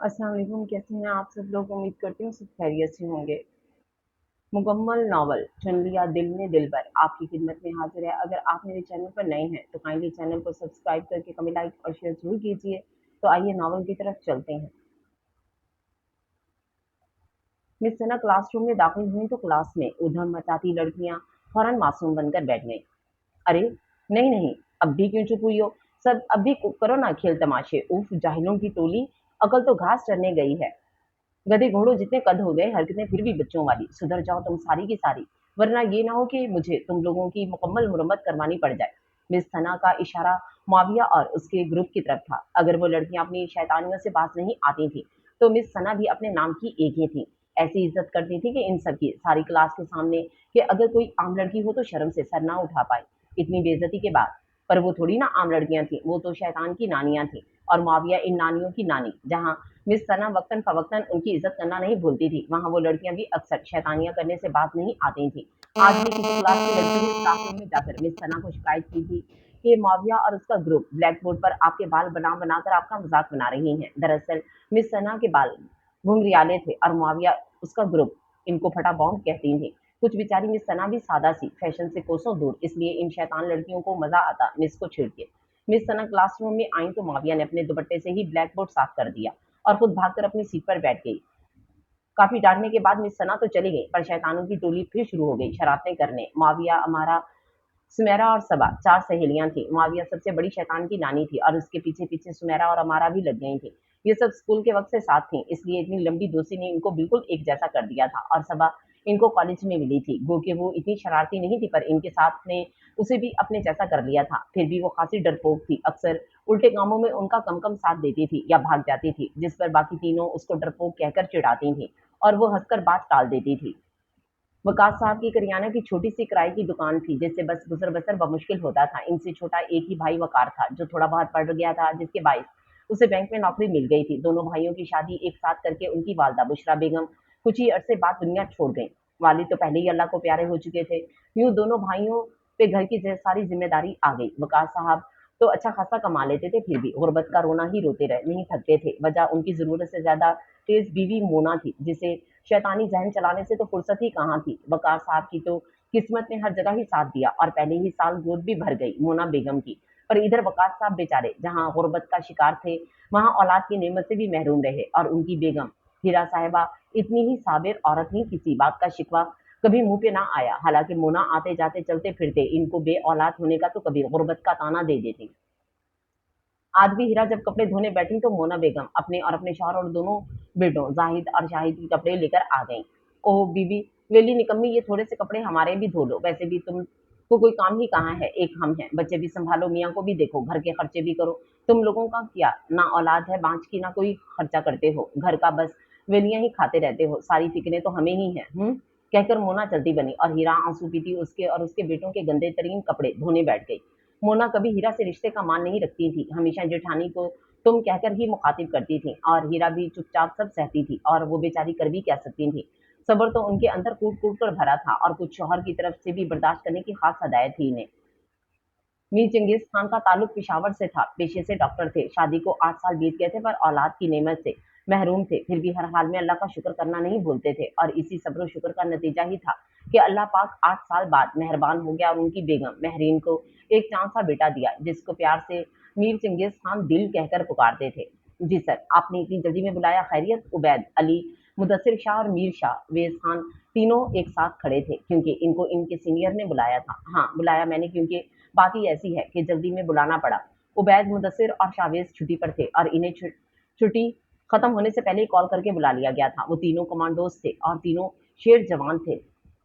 अस्सलाम वालेकुम, कैसे हैं आप सब लोग? उम्मीद करती हूँ सब खैरियत से होंगे। मुकम्मल नावल चुन लिया दिल ने दिलबर आपकी खिदमत में हाजिर है। अगर आप मेरे चैनल पर नए हैं तो काइंडली चैनल को सब्सक्राइब करके कमेंट, लाइक और शेयर जरूर कीजिए। तो आइए नावल की तरफ चलते हैं। मिस सना क्लासरूम में दाखिल हुई तो क्लास में उधम मचाती लड़कियां फौरन मासूम बनकर बैठ गईं। अरे नहीं नहीं, अब भी क्यों चुप हुई हो? सब अब भी करो ना खेल तमाशे। उफ, जाहिलों की टोली, अकल तो घास चरने गई है। गधे घोड़ों जितने कद हो गए, हरकतें फिर भी बच्चों वाली। सुधर जाओ तुम सारी की सारी, वरना ये ना हो कि मुझे तुम लोगों की मुकम्मल मुरम्मत करवानी पड़ जाए। मिस सना का इशारा माविया और उसके ग्रुप की तरफ था। अगर वो लड़कियां अपनी शैतानियों से बाज नहीं आती थी तो मिस सना भी अपने नाम की एक ही थी। ऐसी इज्जत करती थी कि इन सबकी सारी क्लास के सामने कि अगर कोई आम लड़की हो तो शर्म से सर ना उठा पाए इतनी बेइज्जती के बाद। पर वो थोड़ी ना आम लड़कियां थी, वो तो शैतान की नानियां थी। और माविया इन नानियों की नानी। जहां मिस सना वक्तन फवक्तन उनकी इज्जत करना नहीं भूलती थी, वहां वो लड़कियां भी अक्सर शैतानियां करने से बात नहीं आती थी। आज भी किसी क्लास की लड़की ने स्टाफ रूम में जाकर मिस सना को शिकायत की थी कि माविया और उसका ग्रुप ब्लैक बोर्ड पर आपके बाल बना बनाकर आपका मजाक बना रही हैं। दरअसल मिस सना के बाल घुंघरियाले थे और माविया उसका ग्रुप इनको फटा बॉम्ब कहती थी। कुछ बेचारी मिस सना भी सादा सी, फैशन से कोसों दूर, इसलिए इन शैतान लड़कियों को मजा आता मिस को छेड़ के। मिस सना क्लासरूम में आई तो माविया ने अपने दुपट्टे से ही ब्लैक बोर्ड साफ कर दिया और खुद भागकर अपनी सीट पर बैठ गई। काफी डांटने के बाद मिस सना तो चली गई, पर शैतानों की टोली फिर शुरू हो गई शरारतें करने। माविया, अमारा, सुमेरा और सबा चार सहेलियां थी। माविया सबसे बड़ी शैतान की नानी थी और उसके पीछे पीछे सुमेरा और अमारा भी लग गई थी। ये सब स्कूल के वक्त से साथ थी, इसलिए इतनी लंबी दोस्ती ने इनको बिल्कुल एक जैसा कर दिया था। और सबा इनको कॉलेज में मिली थी, गो कि वो इतनी शरारती नहीं थी, पर इनके साथ ने उसे भी अपने जैसा कर लिया था। फिर भी वो खासी डरपोक थी, अक्सर उल्टे कामों में उनका कम कम साथ देती थी या भाग जाती थी, जिस पर बाकी तीनों उसको डरपोक कहकर चिढ़ाती थी और वो हंसकर बात टाल देती थी। वकास साहब की करियाना की छोटी सी किराए की दुकान थी, जिससे बस गुजर बसर बमुश्किल होता था। इनसे छोटा एक ही भाई वकार था, जो थोड़ा बहुत पढ़ गया था, जिसके बाईस उसे बैंक में नौकरी मिल गई थी। दोनों भाइयों की शादी एक साथ करके उनकी वालदा बुशरा बेगम कुछ ही अरसे बाद दुनिया छोड़ गई। वालिद तो पहले ही अल्लाह को प्यारे हो चुके थे। यूं दोनों भाइयों पे घर की सारी जिम्मेदारी आ गई। वकास साहब तो अच्छा खासा कमा लेते थे, फिर भी गुर्बत का रोना ही रोते रहे, नहीं थकते थे। वजह उनकी जरूरत से ज्यादा तेज बीवी मोना थी, जिसे शैतानी जहन चलाने से तो फुर्सत ही कहाँ थी। वकार साहब की तो किस्मत ने हर जगह ही साथ दिया और पहले ही साल गोद भी भर गई मोना बेगम की। पर इधर वकार साहब बेचारे जहाँ गुर्बत का शिकार थे, वहां औलाद की नेमत से भी महरूम रहे। और उनकी बेगम हीरा साहिबा इतनी ही साबिर औरत थी, किसी बात का शिकवा कभी मुंह पे ना आया। हालांकि मोना आते जाते चलते फिरते इनको बे औलाद होने का तो कभी गुर्बत का ताना दे देती। आज भी हीरा जब कपड़े धोने बैठी तो मोना बेगम अपने और अपने शौहर और दोनों बेटों जाहिद और शाहिद के कपड़े लेकर आ गईं। ओह बीबी, वेली निकम्मी, ये थोड़े से कपड़े हमारे भी धो लो। वैसे भी तुमको कोई काम ही कहाँ है, एक हम हैं। बच्चे भी संभालो, मियाँ को भी देखो, घर के खर्चे भी करो। तुम लोगों का क्या ना औलाद है बांझ की, ना कोई खर्चा करते हो घर का, बस वेलियां ही खाते रहते हो। सारी फिक्रें तो हमें ही हैं। कहकर मोना चलती बनी और हीरा आंसू पीती उसके और उसके बेटों के गंदे तरीन कपड़े धोने बैठ गई। मोना कभी हीरा से रिश्ते का मान नहीं रखती थी, हमेशा जेठानी को तुम कहकर ही मुखातिब करती थी और हीरा भी चुपचाप सब सहती थी। और वो बेचारी कर भी क्या सकती थी, सब्र तो उनके अंदर कूट कूट कर भरा था और कुछ शौहर की तरफ से भी बर्दाश्त करने की खास हदायत थी इन्हें। मीर चंगेज खान का ताल्लुक पेशावर से था, पेशे से डॉक्टर थे। शादी को 8 साल बीत गए थे, पर औलाद की नेमत से महरूम थे। फिर भी हर हाल में अल्लाह का शुक्र करना नहीं भूलते थे और इसी सब्र शुक्र का नतीजा ही था कि अल्लाह पाक 8 साल बाद मेहरबान हो गया और उनकी बेगम महरीन को एक चांद सा बेटा दिया, जिसको प्यार से मीर चंगेज खान दिल कहकर पुकारते थे। जी सर, आपने इतनी जल्दी में बुलाया, खैरियत? उबैद अली, मुदस्सिर शाह और मीर शाह वेज खान तीनों एक साथ खड़े थे, क्योंकि इनको इनके सीनियर ने बुलाया था। हाँ, बुलाया मैंने, क्योंकि बात ही ऐसी है कि जल्दी में बुलाना पड़ा। उबैद, मुदस्सिर और शावेज छुट्टी पर थे और इन्हें छुट्टी खत्म होने से पहले ही कॉल करके बुला लिया गया था। वो तीनों कमांडोज थे और तीनों शेर जवान थे।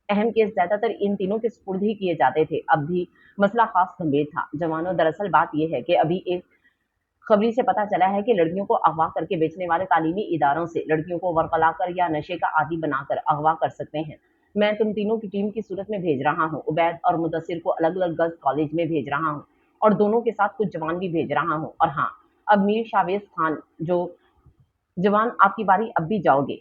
अहम केस ज्यादातर इन तीनों के सुपुर्द ही किए जाते थे। अब भी मसला खास गंभीर था। जवानों, दरअसल बात यह है कि अभी एक खबरी से पता चला है कि लड़कियों को अगवा करके बेचने वाले तालीमी इदारों से लड़कियों को वर्कला कर या नशे का आदि बनाकर अगवा कर सकते हैं। मैं तुम तीनों की टीम की सूरत में भेज रहा हूँ। उबैद और मुदस्सिर को अलग अलग गर्ल्स कॉलेज में भेज रहा हूँ और दोनों के साथ कुछ जवान भी भेज रहा हूँ। और हाँ, अब मीर शावेज खान जो जवान, आपकी बारी, अब भी जाओगे।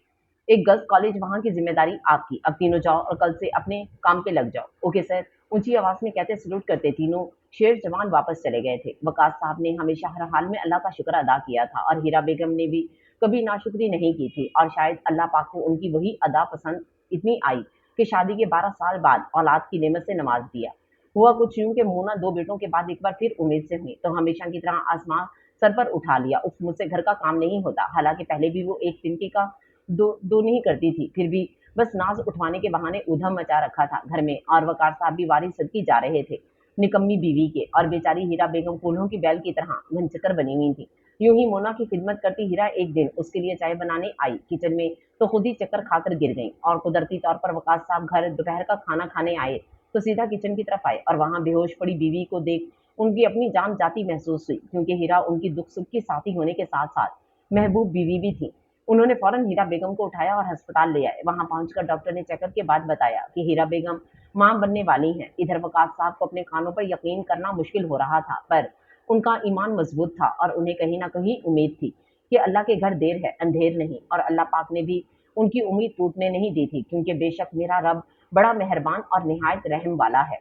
एक गर्ल्स कॉलेज, वहां की जिम्मेदारी आपकी। अब तीनों जाओ और कल से अपने काम पे लग जाओ। ओके सर, ऊंची आवाज में कहते सलूट करते तीनों शेर जवान वापस चले गए थे। वकास साहब ने हमेशा हर हाल में अल्लाह का शुक्र अदा किया था और हीरा बेगम ने भी कभी नाशुक्री नहीं की थी और शायद अल्लाह पाक को उनकी वही अदा पसंद इतनी आई कि शादी के 12 साल बाद औलाद की नेमत से नवाज दिया। हुआ कुछ यूं कि मोना 2 बेटों के बाद एक बार फिर उम्मीद से हुई तो हमेशा की तरह आसमां सर पर उठा लिया। उफ, मुझसे घर का काम नहीं होता। हालांकि पहले भी वो एक तिनके का दो नहीं करती थी, फिर भी बस नाज उठवाने के बहाने ऊधम मचा रखा था घर में। और वकार साहब भी वारी सदकी जा रहे थे निकम्मी बीवी के, और बेचारी हीरा बेगम कोल्हों की बैल की तरह घनचक्कर बनी हुई थी। यूं ही मोना की खिदमत करती हीरा एक दिन उसके लिए चाय बनाने आई किचन में तो खुद ही चक्कर खाकर गिर गई। और कुदरती तौर पर वकास साहब घर दोपहर का खाना खाने आए तो सीधा किचन की तरफ आए और वहां बेहोश पड़ी बीवी को देख उनकी अपनी जान जाती महसूस हुई, क्योंकि हीरा उनकी दुख सुख की साथी होने के साथ साथ महबूब बीवी भी थी। उन्होंने फौरन हीरा बेगम को उठाया और अस्पताल ले आए। वहां पहुंचकर डॉक्टर ने चेकअप के बाद बताया कि हीरा बेगम मां बनने वाली हैं। इधर वकास साहब को अपने कानों पर यकीन करना मुश्किल हो रहा था, पर उनका ईमान मजबूत था और उन्हें कहीं ना कहीं उम्मीद थी कि अल्लाह के घर देर है अंधेर नहीं, और अल्लाह पाक ने भी उनकी उम्मीद टूटने नहीं दी थी, क्योंकि बेशक मेरा रब बड़ा मेहरबान और निहायत रहम वाला है।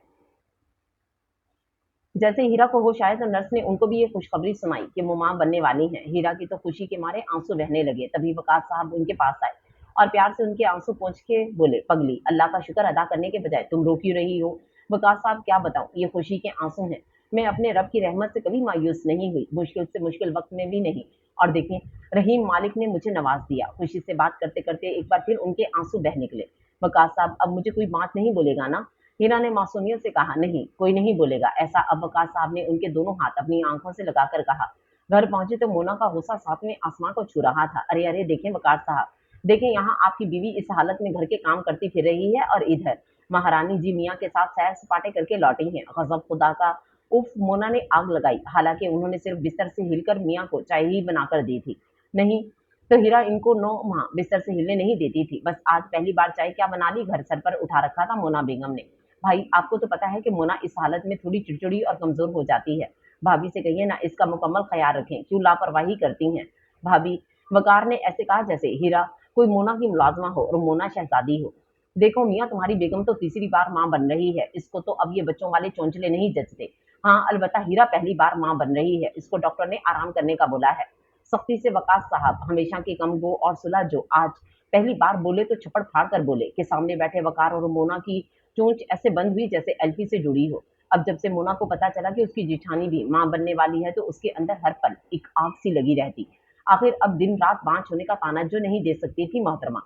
जैसे हीरा को होश आया तो नर्स ने उनको भी ये खुशखबरी सुनाई कि वो मां बनने वाली हैं। हीरा की तो खुशी के मारे आंसू बहने लगे। तभी वकास साहब उनके पास आए और प्यार से उनके आंसू पोंछ के बोले, पगली, अल्लाह का शुक्र अदा करने के बजाय तुम रो क्यों रही हो? वकास साहब, क्या बताऊं, ये खुशी के आंसू हैं। मैं अपने रब की रहमत से कभी मायूस नहीं हुई, मुश्किल से मुश्किल वक्त में भी नहीं। और देखें, रहीम मालिक ने मुझे नवाज दिया। खुशी से बात करते करते एक बार फिर उनके आंसू बह निकले। वकास साहब, अब मुझे कोई बात नहीं बोलेगा ना? हीरा ने मासूमियत से कहा, नहीं, कोई नहीं बोलेगा ऐसा। अब वकास साहब ने उनके दोनों हाथ अपनी आंखों से लगाकर कहा। घर पहुंचे तो मोना का गुस्सा सातवें आसमां को छू रहा था। अरे अरे, देखें वकास साहब, देखें, यहाँ आपकी बीवी इस हालत में घर के काम करती फिर रही है और इधर महारानी जी मियाँ के साथ सैर सपाटे करके लौटी हैं। गजब खुदा का। उफ, मोना ने आग लगाई। हालांकि उन्होंने सिर्फ बिस्तर से हिलकर मियाँ को चाय ही बनाकर दी थी। नहीं तो हीरा इनको 9 माह बिस्तर से हिलने नहीं देती थी। बस आज पहली बार चाय क्या बना ली, घर सर पर उठा रखा था मोना बेगम ने। भाई, आपको तो पता है कि मोना इस हालत में थोड़ी चिड़चिड़ी और कमजोर हो जाती है। भाभी से कहिए ना, इसका मुकम्मल ख्याल रखें। क्यों लापरवाही करती हैं भाभी? वकार ने ऐसे कहा जैसे हीरा कोई मोना की मुलाजमा हो और मोना शहजादी हो। देखो मियाँ, तुम्हारी बेगम तो तीसरी बार माँ बन रही है। इसको तो अब ये बच्चों वाले चौंचले नहीं जचते। हाँ, अलबत्ता हीरा पहली बार माँ बन रही है। इसको डॉक्टर ने आराम करने का बोला है। सख्ती से वकास साहब, हमेशा के कम गो और सुलह जो आज पहली बार बोले तो छपड़ फाड़ कर बोले कि सामने बैठे वकार और मोना की चोंच ऐसे बंद हुई जैसे एलपी से जुड़ी हो। अब जब से मोना को पता चला कि उसकी जिठानी भी मां बनने वाली है तो उसके अंदर हर पल एक आग सी लगी रहती। आखिर अब दिन रात बांझ होने का ताना जो नहीं दे सकती थी मोहतरमा।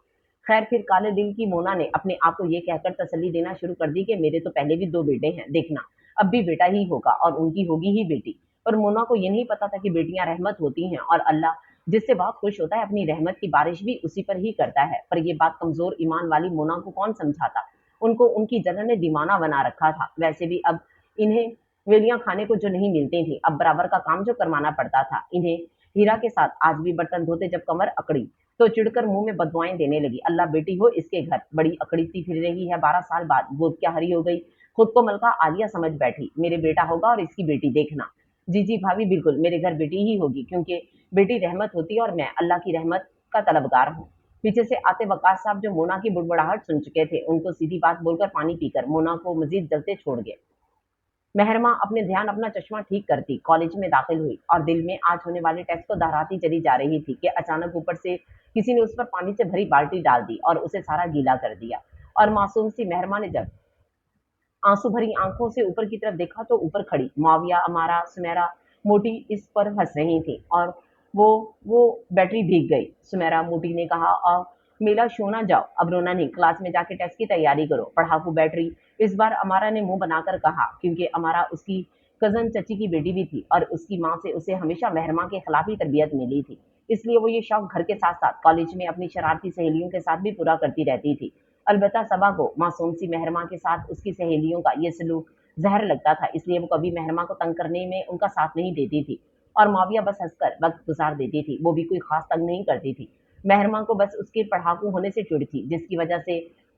खैर, फिर काले दिल की मोना ने अपने आप को ये कहकर तसल्ली देना शुरू कर दी कि मेरे तो पहले भी 2 बेटे हैं, देखना अब भी बेटा ही होगा और उनकी होगी ही बेटी। पर मोना को ये नहीं पता था कि बेटियां रहमत होती हैं और अल्लाह जिससे बहुत खुश होता है अपनी रहमत की बारिश भी उसी पर ही करता है। पर यह बात कमजोर ईमान वाली मोना को कौन समझाता? उनको उनकी जगह ने दीवाना बना रखा था। वैसे भी अब इन्हें वेलियां खाने को जो नहीं मिलती थी, अब बराबर का काम जो करवाना पड़ता था इन्हें। हीरा के साथ आज भी बर्तन धोते जब कमर अकड़ी तो चिढ़कर मुंह में बददुआएं देने लगी। अल्लाह बेटी हो इसके घर, बड़ी अकड़ीती फिर रही है 12 साल बाद। वो क्या हरी हो गई, खुद को मलका आलिया समझ बैठी। मेरे बेटा होगा और इसकी बेटी, देखना। जी जी भाभी, बिल्कुल मेरे घर बेटी ही होगी, क्योंकि बेटी रहमत होती है और मैं अल्लाह की रहमत का तलबगार हूँ। पीछे से आते वकास साहब जो मोना की बुड़बुड़ाहट सुन चुके थे, उनको सीधी बात बोलकर पानी पीकर मोना को मजीद जलते छोड़ गए। महरमा अपने ध्यान अपना चश्मा ठीक करती कॉलेज में दाखिल हुई और दिल में आज होने वाले टेस्ट को दोहराती चली जा रही थी कि अचानक ऊपर से किसी ने उस पर पानी से भरी बाल्टी डाल दी और उसे सारा गीला कर दिया। और मासूम सी महरमा ने जब आंसू भरी आंखों से ऊपर की तरफ देखा तो ऊपर खड़ी माविया, अमारा, सुमेरा, मोटी इस पर हंस रही थी और वो वो बैटरी भीग गई। सुमेरा मोटी ने कहा, और मेला सोना जाओ, अब रोना नहीं, क्लास में जाके टेस्ट की तैयारी करो। पढ़ाकू बैटरी, इस बार अमारा ने मुंह बनाकर कहा, क्योंकि अमारा उसकी कजन चची की बेटी भी थी और उसकी माँ से उसे हमेशा महरमा के खिलाफ ही तरबियत मिली थी। इसलिए वो ये शौक घर के साथ साथ कॉलेज में अपनी शरारती सहेलियों के साथ भी पूरा करती रहती थी। अलबत्ता सबा को मासूम सी महरमा के साथ उसकी सहेलियों का ये सलूक जहर लगता था, इसलिए वो कभी महरमा को तंग करने में उनका साथ नहीं देती थी और माविया बस हंसकर वक्त गुजार देती थी। वो भी कोई खास तंग नहीं करती थी। महरमा को बस उसके पढ़ाकू होने से चिढ़ थी, जिसकी वजह से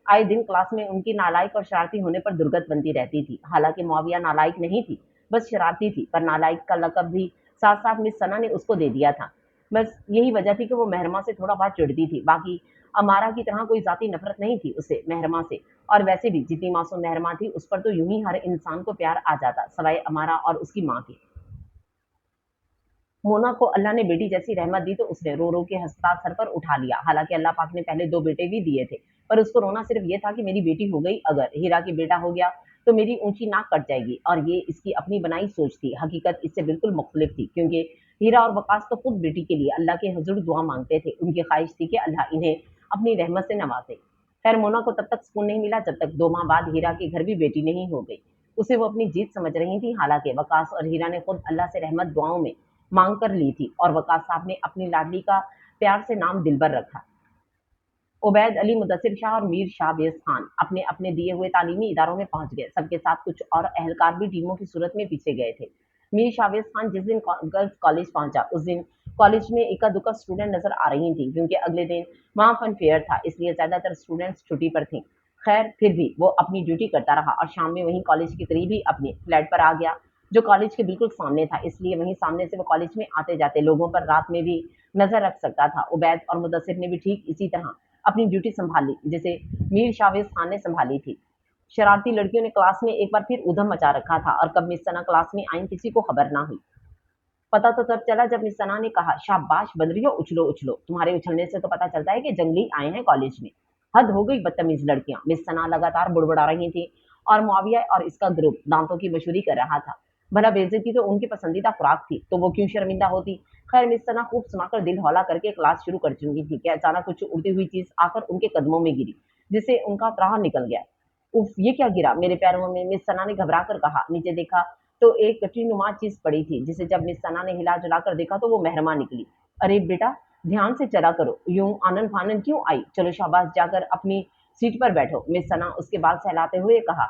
आए दिन क्लास में उनकी नालायक और शरारती होने पर दुर्गत बनती रहती थी। हालांकि माविया नालायक नहीं थी, बस शरारती थी, पर नालायक का लकब भी साथ साथ मिस सना ने उसको दे दिया था। बस यही वजह थी कि वो महरमा से थोड़ा बहुत चिढ़ती थी। बाकी अमारा की तरह कोई जाती नफरत नहीं थी उसे महरमा से। और वैसे भी जितनी मासूम महरमा थी उस पर तो यूं ही हर इंसान को प्यार आ जाता, सवाए अमारा और उसकी माँ के। मोना को अल्लाह ने बेटी जैसी रहमत दी तो उसने रो रो के अस्पताल सर पर उठा लिया। हालांकि अल्लाह पाक ने पहले 2 बेटे भी दिए थे, पर उसको रोना सिर्फ ये था कि मेरी बेटी हो गई, अगर हीरा की बेटा हो गया तो मेरी ऊंची नाक कट जाएगी। और ये इसकी अपनी बनाई सोच थी। हकीकत इससे बिल्कुल मुख्तलिफ थी, क्योंकि हीरा और वकास तो खुद बेटी के लिए अल्लाह के हुजूर दुआ मांगते थे। उनकी ख्वाहिश थी कि अल्लाह इन्हें अपनी रहमत से नवाजे। खैर, मोना को तब तक सुकून नहीं मिला जब तक 2 माह बाद हीरा के घर भी बेटी नहीं हो गई। उसे वो अपनी जीत समझ रही थी। हालांकि वकास और हीरा ने खुद अल्लाह से रहमत दुआओं में मांग कर ली थी, और वकास साहब ने अपनी लाडली का प्यार से नाम दिलबर रखा। उबैद अली, मुदस्सिर शाह और मीर शाहबेज खान अपने अपने दिए हुए तालीमी इदारों में पहुंच गए। सबके साथ कुछ और अहलकार भी टीमों की सूरत में पीछे गए थे। मीर शाहबेज खान जिस दिन गर्ल्स कॉलेज पहुंचा, उस दिन कॉलेज में इक्का दुक्का स्टूडेंट नजर आ रही थी, क्योंकि अगले दिन वहां फन फेयर था, इसलिए ज्यादातर स्टूडेंट्स छुट्टी पर थी। खैर, फिर भी वो अपनी ड्यूटी करता रहा और शाम में वहीं कॉलेज के करीब ही अपने फ्लैट पर आ गया, जो कॉलेज के बिल्कुल सामने था। इसलिए वहीं सामने से वो कॉलेज में आते जाते लोगों पर रात में भी नजर रख सकता था। उबैद और मुदस्सिर ने भी ठीक इसी तरह अपनी ड्यूटी संभाली, जिसे मीर शावेज खान ने संभाली थी। शरारती लड़कियों ने क्लास में एक बार फिर उधम मचा रखा था, और कब मिस सना क्लास में आई किसी को खबर ना हुई। पता तो तब चला जब मिस सना ने कहा, शाबाश बदरियो, उछलो उछलो, तुम्हारे उछलने से तो पता चलता है कि जंगली आए हैं कॉलेज में। हद हो गई बदतमीज लड़कियां, मिस सना लगातार बुड़बुड़ा रही थी, और मुआविया और इसका ग्रुप दांतों की मशहूरी कर रहा था। भला बेइज्जती तो उनकी पसंदीदा खुराक थी, तो वो क्यों शर्मिंदा होती। खैर, मिस सना खूब सुनाकर दिल हौला करके क्लास शुरू कर चुकी थी कि अचानक कुछ उड़ती हुई चीज आकर उनके कदमों में गिरी, जिससे उनका त्राह निकल गया। उफ, ये क्या गिरा मेरे पैरों में, मिस सना ने घबरा कर कहा। नीचे देखा तो एक कटरी नुमा चीज पड़ी थी, जिसे जब मिस सना ने हिला जुला कर देखा तो वो मेहरमा निकली। अरे बेटा, ध्यान से चला करो, यूं आनन फानन क्यों आई, चलो शाबाश, जाकर अपनी सीट पर बैठो, मिस सना उसके बाल सहलाते हुए कहा।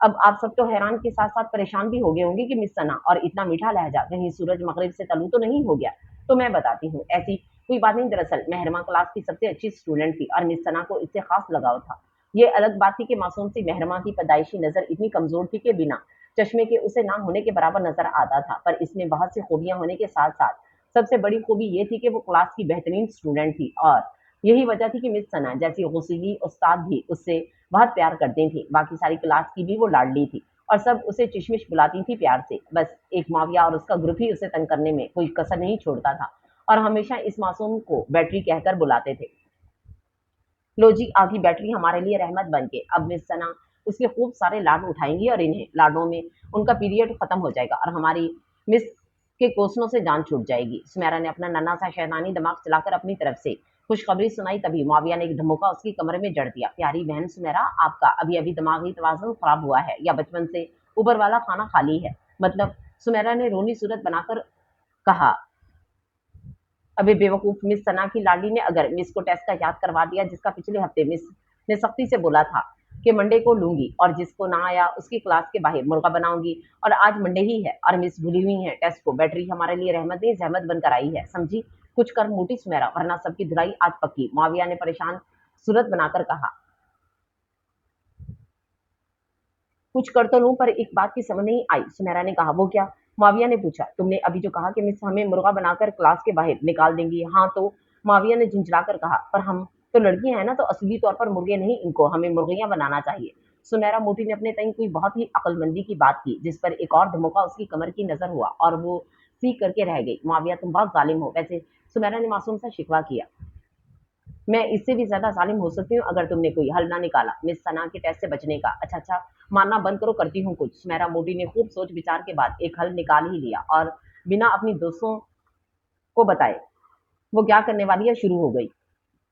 अब आप सब तो हैरान के साथ साथ परेशान भी हो गए होंगे कि मिस सना और इतना मीठा लहजा, कहीं सूरज मगरिब से तलू तो नहीं हो गया। तो मैं बताती हूँ, ऐसी कोई बात नहीं। दरअसल मेहरमा क्लास की सबसे अच्छी स्टूडेंट थी, और मिस सना को इससे खास लगाव था। ये अलग बात थी कि मासूम सी मेहरमा की पैदाइशी नजर इतनी कमजोर थी कि बिना चश्मे के उसे ना होने के बराबर नजर आता था, पर इसमें बहुत सी खूबियां होने के साथ साथ सबसे बड़ी खूबी ये थी कि वो क्लास की बेहतरीन स्टूडेंट थी, और यही वजह थी कि मिस सना जैसी गुस्सीली उस्ताद भी उससे बहुत प्यार करती थी। बाकी सारी क्लास की भी वो लाडली थी, और सब उसे चिशमिश बुलाती थी प्यार से। बस एक माविया और उसका ग्रुप ही उसे तंग करने में कोई कसर नहीं छोड़ता था, और हमेशा इस मासूम को बैटरी कहकर बुलाते थे। लो जी, आधी बैटरी हमारे लिए रहमत बन के। अब मिस सना उसके खूब सारे लाड उठाएंगी, और इन्हें लाडों में उनका पीरियड खत्म हो जाएगा, और हमारी मिस के कोसलों से जान छूट जाएगी। सुमेरा ने अपना नन्हा सा शैतानी दिमाग चलाकर अपनी तरफ से खुशखबरी सुनाई। तभी मुआविया ने एक धमोका उसकी कमरे में जड़ दिया। प्यारी बहन सुमेरा, आपका अभी अभी दिमागी तवाज़ुन खराब हुआ है, या बचपन से ऊपर वाला खाना खाली है? मतलब, सुमेरा ने रोनी सूरत बनाकर कहा। अबे बेवकूफ, मिस सना की लाडली ने अगर मिस को टेस्ट का याद करवा दिया, जिसका पिछले हफ्ते मिस ने सख्ती से बोला था कि मंडे को लूंगी, और जिसको ना आया उसकी क्लास के बाहर मुर्गा बनाऊंगी, और आज मंडे ही है और मिस भूली हुई है टेस्ट को। बैटरी हमारे लिए रहमत नहीं जहमत बनकर आई है, समझी? कुछ कर मोटी सुमेरा, वरना सबकी धुलाई आज पक्की, मुआविया ने परेशान सूरत बनाकर कहा। कुछ कर तो लूं, पर एक बात की समझ नहीं आई, सुमेरा ने कहा। वो क्या? माविया ने पूछा। तुमने अभी जो कहा कि मिस हमें मुर्गा बनाकर क्लास के बाहर निकाल देंगी। हाँ तो, माविया ने झुंझलाकर कहा, पर हम तो लड़कियां हैं ना, तो असली तौर पर मुर्गे नहीं, इनको हमें मुर्गियां बनाना चाहिए। सुनहरा मोटी ने अपने तय कोई बहुत ही अकलमंदी की बात की, जिस पर एक और धमोका उसकी कमर की नजर हुआ, और वो सीख करके रह गई। माविया, तुम बहुत जालिम हो। वैसे, सुनहरा ने मासूम सा शिकवा किया, मैं इससे भी ज्यादा जालिम हो सकती हूँ अगर तुमने कोई हल ना निकाला मिस सना के टेस्ट से बचने का। अच्छा अच्छा, मानना बंद करो, करती हूँ कुछ। सुमेरा मोटी ने खूब सोच विचार के बाद एक हल निकाल ही लिया, और बिना अपनी दोस्तों को बताए वो क्या करने वाली है शुरू हो गई।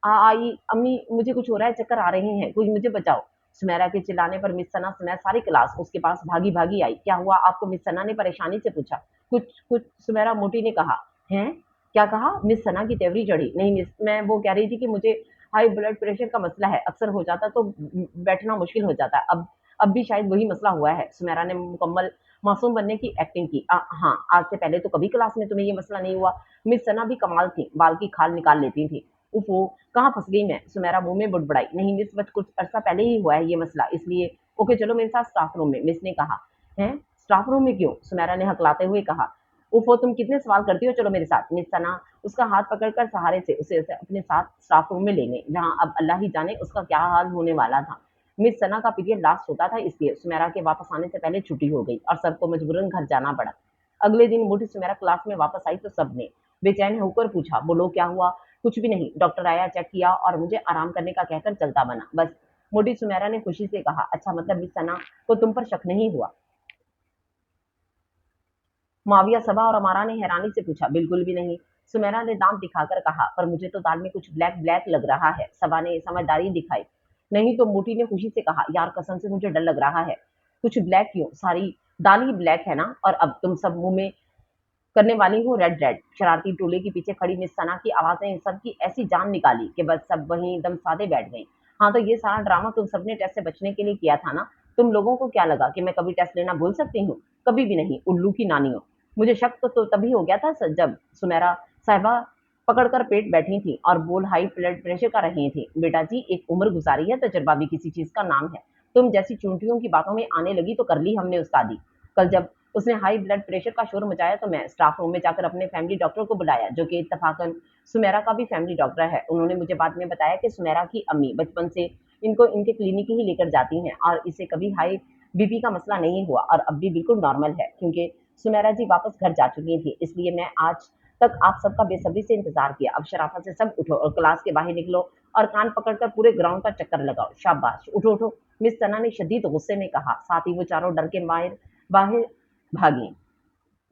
आई अम्मी, मुझे कुछ हो रहा है, चक्कर आ रहे हैं, कोई मुझे बचाओ। सुमेरा के चिल्लाने पर मिस सना समेत सारी क्लास उसके पास भागी भागी आई। क्या हुआ आपको? मिस सना ने परेशानी से पूछा। कुछ कुछ, सुमेरा मोटी ने कहा। हैं? क्या कहा? मिस सना की तेवरी चढ़ी। नहीं मिस, मैं वो कह रही थी कि मुझे हाई ब्लड प्रेशर का मसला है, अक्सर हो जाता तो बैठना मुश्किल हो जाता है। अब भी शायद वही मसला हुआ है। सुमेरा ने मुकम्मल मासूम बनने की एक्टिंग की। हाँ, आज से पहले तो कभी क्लास में तुम्हें ये मसला नहीं हुआ। मिस सना भी कमाल थी, बाल की खाल निकाल लेती थी। उफ़ो! कहाँ फँस गई मैं? सुमेरा मुँह में बुड़बुड़ाई। नहीं मिस, बस कुछ अरसा पहले ही हुआ है ये मसला, इसलिए ओके चलो मेरे साथ स्टाफ रूम में, मिस ने कहा। हैं? स्टाफ रूम में क्यों? सुमेरा ने हकलाते हुए कहा। उफ़ो! तुम कितने सवाल करती हो, चलो मेरे साथ। मिस सना उसका हाथ पकड़कर सहारे से उसे अपने साथ स्टाफ रूम में ले गई, जहाँ अब अल्लाह ही जाने उसका क्या हाल होने वाला था। मिस सना का पीरियड लास्ट होता था, इसलिए सुमेरा के वापस आने से पहले छुट्टी हो गई और सबको मजबूरन घर जाना पड़ा। अगले दिन मोटी सुमेरा क्लास में वापस आई तो सबने बेचैन होकर पूछा, बोलो क्या हुआ? कुछ भी नहीं, डॉक्टर आया, चेक किया और मुझे आराम करने का कहकर चलता बना, बस। मोटी सुमेरा ने खुशी से कहा, अच्छा मतलब मिस सना को तुम पर शक नहीं हुआ? माविया सबा और अमारा ने हैरानी से पूछा, बिल्कुल भी नहीं। सुमेरा ने दांत दिखाकर कहा, पर मुझे तो दाल में कुछ ब्लैक ब्लैक लग रहा है। सबा ने समझदारी दिखाई। नहीं तो मोटी ने खुशी से कहा, यार कसम से मुझे डर लग रहा है। कुछ ब्लैक क्यों, सारी दाल ही ब्लैक है ना। और अब तुम सब मुंह में करने वाली हूँ रेड रेड। शरारती टोले के पीछे खड़ी मिस सना की आवाजें सबकी ऐसी जान निकाली कि बस सब वहीं एकदम सादे बैठ गई। हाँ तो ये सारा ड्रामा तुम सबने टेस्ट से बचने के लिए किया था ना? तुम लोगों को क्या लगा कि मैं कभी टेस्ट लेना भूल सकती हूँ? कभी भी नहीं, उल्लू की नानियों। मुझे शक तो तभी हो गया था जब सुमेरा साहिबा पकड़कर पेट बैठी थी और बोल हाई ब्लड प्रेशर का रही थी। बेटा जी, एक उम्र गुजारी है, तजर्बा भी किसी चीज का नाम है। तुम जैसी चूंटियों की बातों में आने लगी तो कर ली हमने उस्तादी। कल जब उसने हाई ब्लड प्रेशर का शोर मचाया तो मैं स्टाफ रूम में जाकर अपने फैमिली डॉक्टर को बुलाया, जो कि इत्तफाकन सुमेरा का भी फैमिली डॉक्टर है। उन्होंने मुझे बाद में बताया कि सुमेरा की अम्मी बचपन से इनको इनके क्लिनिक ही लेकर जाती हैं और इसे कभी हाई बीपी का मसला नहीं हुआ और अब भी बिल्कुल नॉर्मल है, क्योंकि सुमेरा जी वापस घर जा चुकी थी। इसलिए मैं आज तक आप सबका बेसब्री से इंतजार किया। अब शराफत से सब उठो और क्लास के बाहर निकलो और कान पकड़कर पूरे ग्राउंड का चक्कर लगाओ। शाबाश, उठो उठो, मिस सना ने शदीद गुस्से में कहा। साथ ही वो चारों डर के बाहर बाहर भागी।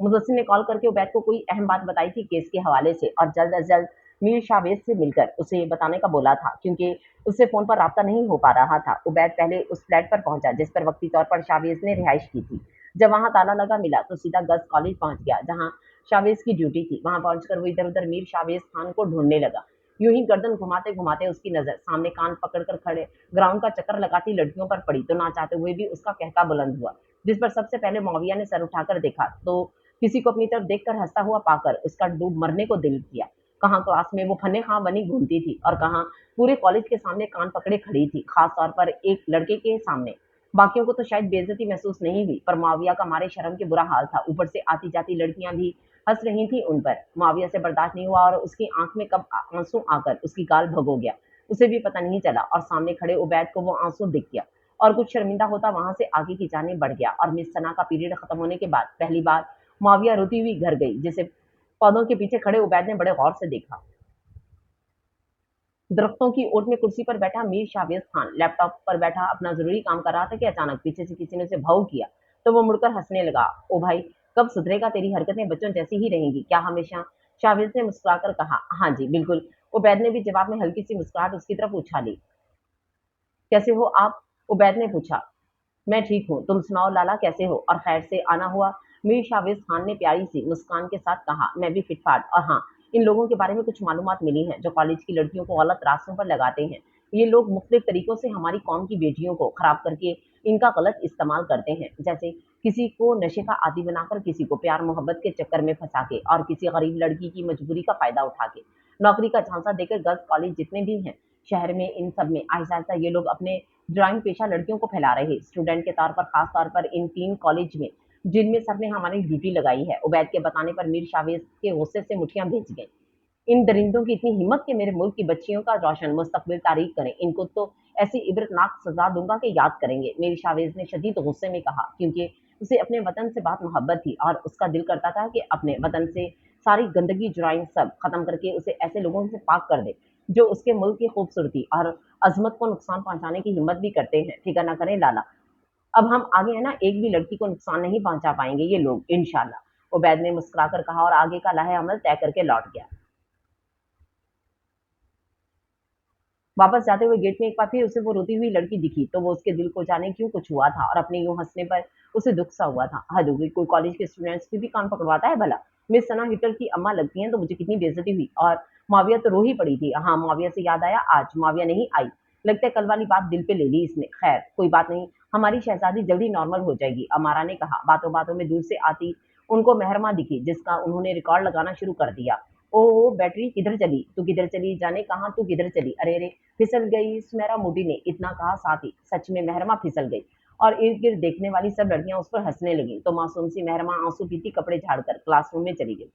मुदस्सिर ने कॉल करके उबैद को कोई अहम बात बताई थी केस के हवाले से और जल्द अज जल्द मीर शावेज से मिलकर उसे बताने का बोला था, क्योंकि उससे फोन पर राब्ता नहीं हो पा रहा था। उबैद पहले उस फ्लैट पर पहुंचा जिस पर वक्ती तौर पर शावेज ने रिहाइश की थी। जब वहां ताला लगा मिला तो सीधा गर्ल्स कॉलेज पहुंच गया जहां शावेज की ड्यूटी थी। वहां पहुंचकर वो इधर उधर मीर शावेज खान को ढूंढने लगा। यूं ही गर्दन घुमाते घुमाते उसकी नजर सामने कान पकड़कर खड़े ग्राउंड का चक्कर लगाती लड़कियों पर पड़ी तो ना चाहते हुए भी उसका कहका बुलंद हुआ, जिस पर सबसे पहले मौविया ने सर उठाकर देखा तो किसी को अपनी तरफ देखकर हंसता हुआ पाकर उसका डूब मरने को दिल किया। कहाँ क्लास में वो फने खां बनी घूमती थी और कहाँ पूरे कॉलेज के सामने कान पकड़े खड़ी थी, खास तौर पर एक लड़के के सामने। बाकियों को तो शायद बेइज्जती महसूस नहीं हुई, पर माविया का मारे शर्म के बुरा हाल था। ऊपर से आती जाती लड़कियां भी हंस रही थी उन पर। माविया से बर्दाश्त नहीं हुआ और उसकी आंख में कब आंसू आकर उसकी गाल भगो गया, उसे भी पता नहीं चला। और सामने खड़े उबैद को वो आंसू दिख गया और कुछ शर्मिंदा होता वहां से आगे की जाने बढ़ गया। और मिस सना का पीरियड खत्म होने के बाद पहली बार माविया रोती हुई घर गई, जिसे पौधों के पीछे खड़े उबैद ने बड़े गौर से देखा। दरख्तों की ओट में कुर्सी पर बैठा मीर शावेज खान लैपटॉप पर बैठा अपना जरूरी काम कर रहा था कि अचानक पीछे से किसी ने उसे भाव किया तो वो मुड़कर हंसने लगा। ओ भाई, कब सुधरेगा? तेरी हरकतें बच्चों जैसी ही रहेंगी क्या हमेशा? शावेज ने मुस्कुराकर कहा, हाँ जी बिल्कुल। उबैद ने भी जवाब में हल्की सी मुस्कुराहट उसकी तरफ उछाली। कैसे हो आप? उबैद ने पूछा। मैं ठीक हूँ, तुम सुनाओ लाला कैसे हो और खैर से आना हुआ? मीर शावेज खान ने प्यारी सी मुस्कान के साथ कहा, मैं भी फिटफाट। और हाँ, इन लोगों के बारे में कुछ मालूमात मिली हैं जो कॉलेज की लड़कियों को गलत रास्तों पर लगाते हैं। ये लोग मुख्तलिफ तरीकों से हमारी कौम की बेटियों को खराब करके इनका गलत इस्तेमाल करते हैं, जैसे किसी को नशे का आदि बनाकर, किसी को प्यार मोहब्बत के चक्कर में फंसा के और किसी गरीब लड़की की मजबूरी का फायदा उठा के नौकरी का झांसा देकर गर्ल्स कॉलेज जितने भी हैं शहर में, इन सब में आहिस्ता आहिस्ता ये लोग अपने ड्राइंग पेशा लड़कियों को फैला रहे। स्टूडेंट के तौर पर खास तौर पर इन 3 कॉलेज में जिनमें सर ने हमारी ड्यूटी लगाई है। उबैद के बताने पर मीर शावेज के गुस्से से मुठियां भेज गई। इन दरिंदों की इतनी हिम्मत कि मेरे मुल्क की बच्चियों का रोशन मुस्तकबिल तारीख करें। इनको तो ऐसी इबरतनाक सजा दूंगा कि याद करेंगे। मीर शावेज ने शदीद गुस्से में कहा, क्योंकि उसे अपने वतन से बहुत मोहब्बत थी और उसका दिल करता था कि अपने वतन से सारी गंदगी जुराइम सब खत्म करके उसे ऐसे लोगों से पाक कर दे जो उसके मुल्क की खूबसूरती और अजमत को नुकसान पहुंचाने की हिम्मत भी करते हैं। फिक्र न करें लाला, अब हम आगे है ना, एक भी लड़की को नुकसान नहीं पहुंचा पाएंगे ये लोग इंशाल्लाह। उबैद ने मुस्कुराकर कहा और आगे का लाहे अमल तय करके लौट गया। वापस जाते हुए गेट में एक बार फिर उसे वो रोती हुई लड़की दिखी तो वो उसके दिल को जाने क्यों कुछ हुआ था और अपने यूं हंसने पर उसे दुख सा हुआ था। हद हो गई, कोई कॉलेज के स्टूडेंट्स की भी कान पकड़वाता है भला? मिस सना हिटलर की अम्मा लगती हैं तो मुझे कितनी बेइज्जती हुई। और माविया तो रो ही पड़ी थी। हाँ, माविया से याद आया, आज माविया नहीं आई। लगता है कल वाली बात दिल पे ले ली इसने। खैर कोई बात नहीं, हमारी शहजादी जल्दी नॉर्मल हो जाएगी, अमारा ने कहा। बातों बातों में दूर से आती उनको मेहरमा दिखी जिसका उन्होंने रिकॉर्ड लगाना शुरू कर दिया। ओ बैटरी किधर चली? तू किधर चली? जाने कहाँ तू किधर चली? अरे अरे, फिसल गई, सुमेरा मोदी ने इतना कहा, साथ ही सच में मेहरमा फिसल गई और इर्द गिर्द देखने वाली सब लड़कियां उस पर हंसने लगी तो मासूम सी मेहरमा आंसू पीती कपड़े झाड़कर क्लासरूम में चली गई।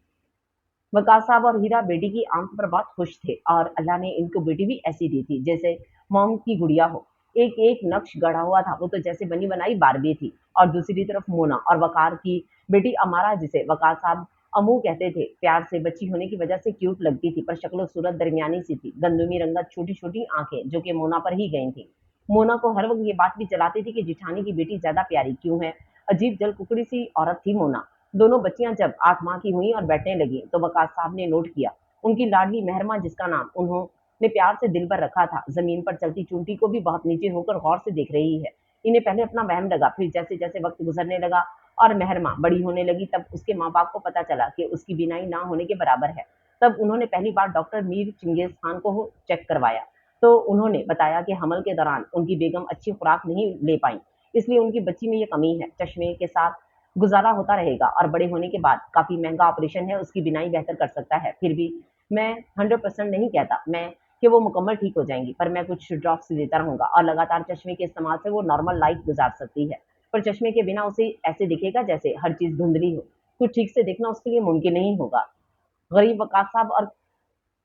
वकार साहब और हीरा बेटी की आंख पर बहुत खुश थे और अल्लाह ने इनको बेटी भी ऐसी दी थी जैसे मॉम की गुड़िया हो। एक एक नक्श गढ़ा हुआ था, वो तो जैसे बनी बनाई बारबी थी। और दूसरी तरफ मोना और वकार की बेटी अमारा, जिसे वकार साहब अमू कहते थे, प्यार से बच्ची होने की वजह से क्यूट लगती थी, पर शक्लो सूरत दरमियानी सी थी, गंदुमी रंगत, छोटी छोटी आंखें जो कि मोना पर ही गई थी। मोना को हर वक्त ये बात भी चलाती थी कि जिठानी की बेटी ज्यादा प्यारी क्यों है। अजीब जल कुकड़ी सी औरत थी मोना। दोनों बच्चियां जब 8 माह की हुई और बैठने लगी तो वकार साहब ने नोट किया, उनकी लाडली मेहरमा, जिसका नाम उन्होंने प्यार से दिल पर रखा था, जमीन पर चलती चूंटी को भी बहुत नीचे होकर गौर से देख रही है। इन्हें पहले अपना वहम लगा, फिर जैसे जैसे वक्त गुजरने लगा और मेहरमा बड़ी होने लगी, तब उसके माँ बाप को पता चला कि उसकी बिनाई ना होने के बराबर है। तब उन्होंने पहली बार डॉक्टर मीर चिंगेज खान को चेक करवाया, तो उन्होंने बताया कि हमल के दौरान उनकी बेगम अच्छी खुराक नहीं ले पाई, इसलिए उनकी बच्ची में ये कमी है। चश्मे के साथ गुजारा होता रहेगा और बड़े होने के बाद काफी महंगा ऑपरेशन है, उसकी बिनाई बेहतर कर सकता है। फिर भी मैं 100% नहीं कहता मैं कि वो मुकम्मल ठीक हो जाएंगी, पर मैं कुछ ड्रॉप्स देता रहूंगा और लगातार चश्मे के इस्तेमाल से वो नॉर्मल लाइफ गुजार सकती है। पर चश्मे के बिना उसे ऐसे दिखेगा जैसे हर चीज धुंधली हो, कुछ ठीक से देखना उसके लिए मुमकिन नहीं होगा। गरीब वकास साहब और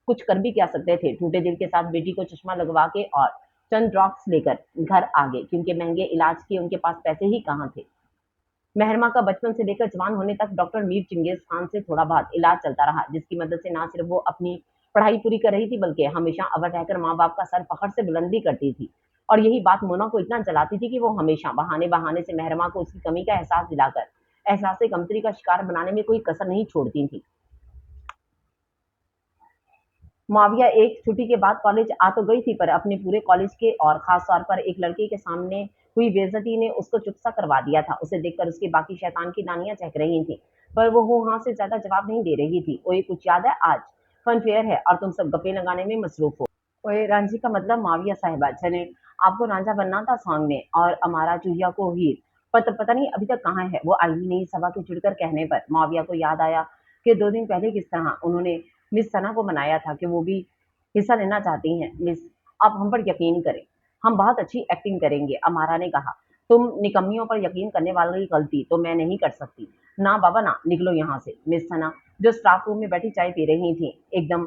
कुछ कर भी क्या सकते थे, टूटे दिल के साथ बेटी को चश्मा लगवा के और चंद ड्रॉप्स लेकर घर आ गए, क्योंकि महंगे इलाज के उनके पास पैसे ही कहाँ थे। मेहरमा का बचपन से लेकर जवान होने तक डॉक्टर मीर चिंगेज खान से थोड़ा बहुत इलाज चलता रहा, जिसकी मदद से ना सिर्फ वो अपनी पढ़ाई पूरी कर रही थी, बल्कि हमेशा अवर रहकर माँ बाप का सर फखर से बुलंद भी करती थी। और यही बात मोना को इतना जलाती थी कि वो हमेशा बहाने बहाने से मेहरमा को उसकी कमी का एहसास दिलाकर एहसास कमतरी का शिकार बनाने में कोई कसर नहीं छोड़ती थी। माविया एक छुट्टी के बाद कॉलेज आ तो गई थी, पर अपने पूरे कॉलेज के और खास तौर पर एक लड़के के सामने हुई बेइज्जती ने उसको चुप-सा करवा दिया था। उसे देखकर उसकी बाकी शैतान की नानियां चहक रही थीं, पर वो हूँ हाँ से ज्यादा जवाब नहीं दे रही थी। ओए, कुछ याद है? आज फन फेयर है और तुम सब गप्पे लगाने में मसरूफ हो। ओए, रांझी का मतलब माविया साहिबा, चले आपको रांझा बनना था सॉन्ग में, और हमारा चूहिया को हीर। पता नहीं अभी तक कहाँ है। वो आई ही नहीं, सभा के चिढ़कर कहने पर माविया को याद आया कि 2 दिन पहले किस तरह उन्होंने मिस सना को मनाया था कि वो भी हिस्सा लेना चाहती हैं। मिस, आप हम पर यकीन करें, हम बहुत अच्छी एक्टिंग करेंगे, अमारा ने कहा। तुम निकम्मियों पर यकीन करने वाली गलती तो मैं नहीं कर सकती। ना बाबा ना, निकलो यहाँ से। मिस सना, जो स्टाफ रूम में बैठी चाय पी रही थी, एकदम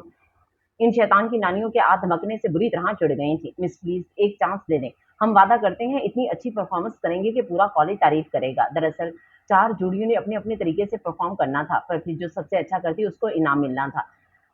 इन शैतान की नानियों के आग धमकने से बुरी तरह चिढ़ गई थी। मिस, प्लीज एक चांस दे दें, हम वादा करते हैं इतनी अच्छी परफॉर्मेंस करेंगे कि पूरा कॉलेज तारीफ करेगा। दरअसल 4 जोड़ियों ने अपने अपने तरीके से परफॉर्म करना था, पर फिर जो सबसे अच्छा करती उसको इनाम मिलना था।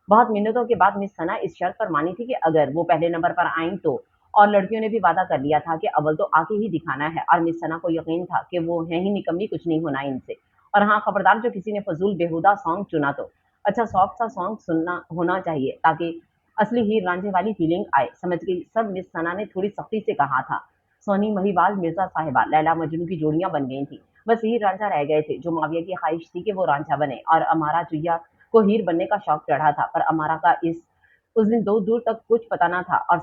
बहुत मिन्नतों के बाद मिस सना इस शर्त पर मानी थी कि अगर वो पहले नंबर पर आईं तो, और लड़कियों ने भी वादा कर लिया था कि अव्वल तो आके ही दिखाना है, और मिस सना को यकीन था कि वो है ही निकम्मी, कुछ नहीं होना इनसे। और हाँ, खबरदार जो किसी ने फजूल बेहुदा सॉन्ग चुना तो अच्छा सॉफ्ट सा सॉन्ग सुनना होना चाहिए, ताकि असली हीर रांझे वाली फीलिंग आए। समझ गई सब, मिस सना ने थोड़ी सख्ती से कहा था। सोनी महिवाल मिर्जा साहिबा लैला मजनू की जोड़ियां बन गई थी, बस हीर रांझा रह गए थे, जो माविया की ख्वाहिश थी कि वो रांझा बने, और अमारा चुहिया को हीर बनने का शौक चढ़ा था। पर अमारा का इस उस दिन दूर दूर तक कुछ पता ना था, और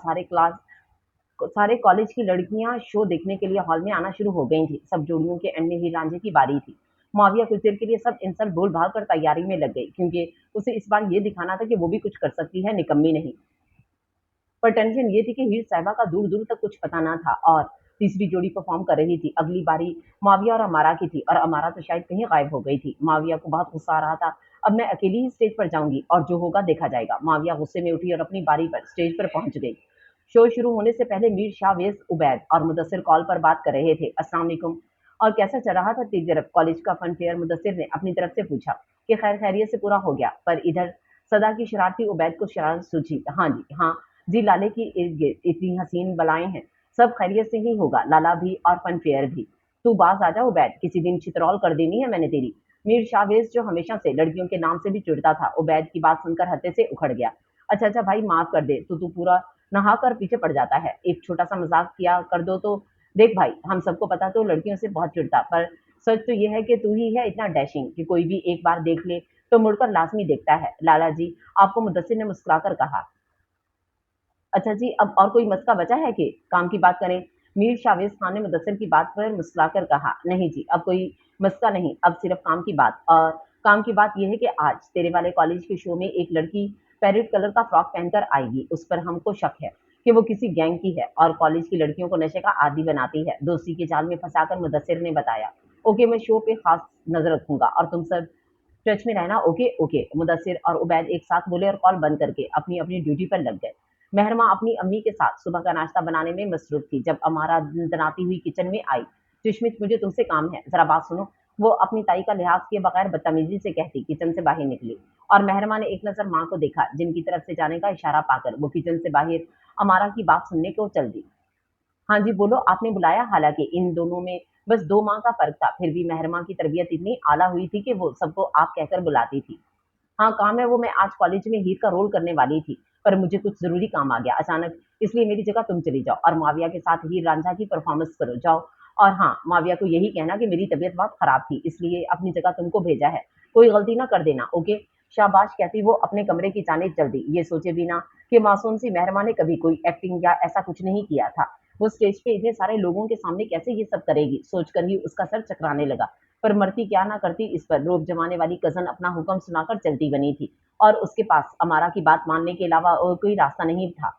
सारे कॉलेज की लड़कियां शो देखने के लिए हॉल में आना शुरू हो गई थी। सब जोड़ियों के एंड में हीर रांझे की बारी थी। माविया कुछ देर के लिए सब इंसल्ट भूल भाग कर तैयारी में लग गई, क्योंकि उसे इस बार ये दिखाना था कि वो भी कुछ कर सकती है, निकम्मी नहीं। पर टेंशन ये थी कि हीर साहिबा का दूर दूर तक कुछ पता ना था, और तीसरी जोड़ी परफॉर्म कर रही थी। अगली बारी माविया और अमारा की थी, और अमारा तो शायद कहीं गायब हो गई थी। माविया को बहुत गुस्सा आ रहा था। अब मैं अकेली ही स्टेज पर जाऊंगी और जो होगा देखा जाएगा। माविया गुस्से में उठी और अपनी बारी पर स्टेज पर पहुंच गई। शो शुरू होने से पहले मीर शाहवेज, उबैद और मुदस्सिर कॉल पर बात कर रहे थे। अस्सलाम वालेकुम। और कैसा चल रहा था तेरी तरफ कॉलेज का फन फेयर? मुदस्सिर ने अपनी तरफ से पूछा कि खैर खैरियत से पूरा हो गया, पर इधर सदा की शरारती उबैद को शरारत सूझी। हाँ जी, हाँ जी, लाले की इर्द गिर्द इतनी हसीन बलाएं हैं, सब खैरियत से ही होगा, लाला भी और फन फेयर भी। तू बाज आ जा उबैद, किसी दिन चित्रौल कर देनी है मैंने तेरी। मीर शाहवेज, जो हमेशा से लड़कियों के नाम से भी चिढ़ता था, उबैद की बात सुनकर हत्ते से उखड़ गया। अच्छा अच्छा भाई, माफ कर दे, तू पूरा नहा कर पीछे पड़ जाता है, एक छोटा सा मजाक किया कर दो तो। देख भाई, हम सबको पता तो लड़कियों से बहुत चिढ़ता, पर सच तो यह है कि तू ही है इतना डैशिंग कि कोई भी एक बार देख ले तो मुड़कर लाजमी देखता है। लाला जी, आपको मुदस्सिर ने मुस्कुराकर कहा। अच्छा जी, अब और कोई मस्का बचा है कि काम की बात करें? मीर शावेज खान ने मुदस्सिर की बात पर मुस्कुराकर कहा। नहीं जी, अब कोई मस्का नहीं, अब सिर्फ काम की बात। और काम की बात यह है कि आज तेरे वाले कॉलेज के शो में एक लड़की पैरेट कलर का फ्रॉक पहनकर आएगी। उस पर हमको शक है कि वो किसी गैंग की है और कॉलेज की लड़कियों को नशे का आदी बनाती है, दोस्ती के जाल में फंसाकर। मुदस्सिर ने बताया। ओके, मैं शो पे खास नजर रखूंगा और तुम सब टच में रहना। ओके ओके, मुदस्सिर और उबैद एक साथ बोले और कॉल बंद करके अपनी अपनी ड्यूटी पर लग गए। महरमा अपनी अम्मी के साथ सुबह का नाश्ता बनाने में मसरूफ थी जब अमारा दनाती हुई किचन में आई। सुष्मित, मुझे तुमसे काम है, जरा बात सुनो। वो अपनी ताई का लिहाज किए बगैर बदतमीजी से कहती किचन से बाहर निकली और महरमा ने एक नजर माँ को देखा, जिनकी तरफ से जाने का इशारा पाकर वो किचन से बाहर अमारा की बात सुनने को चल दी। हाँ जी, बोलो, आपने बुलाया। हालांकि इन दोनों में बस 2 माह का फ़र्क था, फिर भी महरमा की तरबियत इतनी आला हुई थी कि वो सबको आप कहकर बुलाती थी। हाँ, काम है वो, मैं आज कॉलेज में हीर का रोल करने वाली थी, पर मुझे कुछ ज़रूरी काम आ गया अचानक, इसलिए मेरी जगह तुम चली जाओ और माविया के साथ हीर रांझा की परफ़ॉर्मेंस करो, जाओ। और हाँ, माविया को यही कहना कि मेरी तबीयत बहुत ख़राब थी, इसलिए अपनी जगह तुमको भेजा है। कोई गलती ना कर देना, ओके? शाबाश कहती वो अपने कमरे की जानिब चल दी, ये सोचे बिना कि मासूम सी महरमा ने कभी कोई एक्टिंग या ऐसा कुछ नहीं किया था। वो स्टेज पे इतने सारे लोगों के सामने कैसे ये सब करेगी, सोचकर ही उसका सर चकराने लगा। पर मरती क्या ना करती, इस पर रोब जमाने वाली कजन अपना हुक्म सुनाकर चलती बनी थी और उसके पास अमारा की बात मानने के अलावा और कोई रास्ता नहीं था।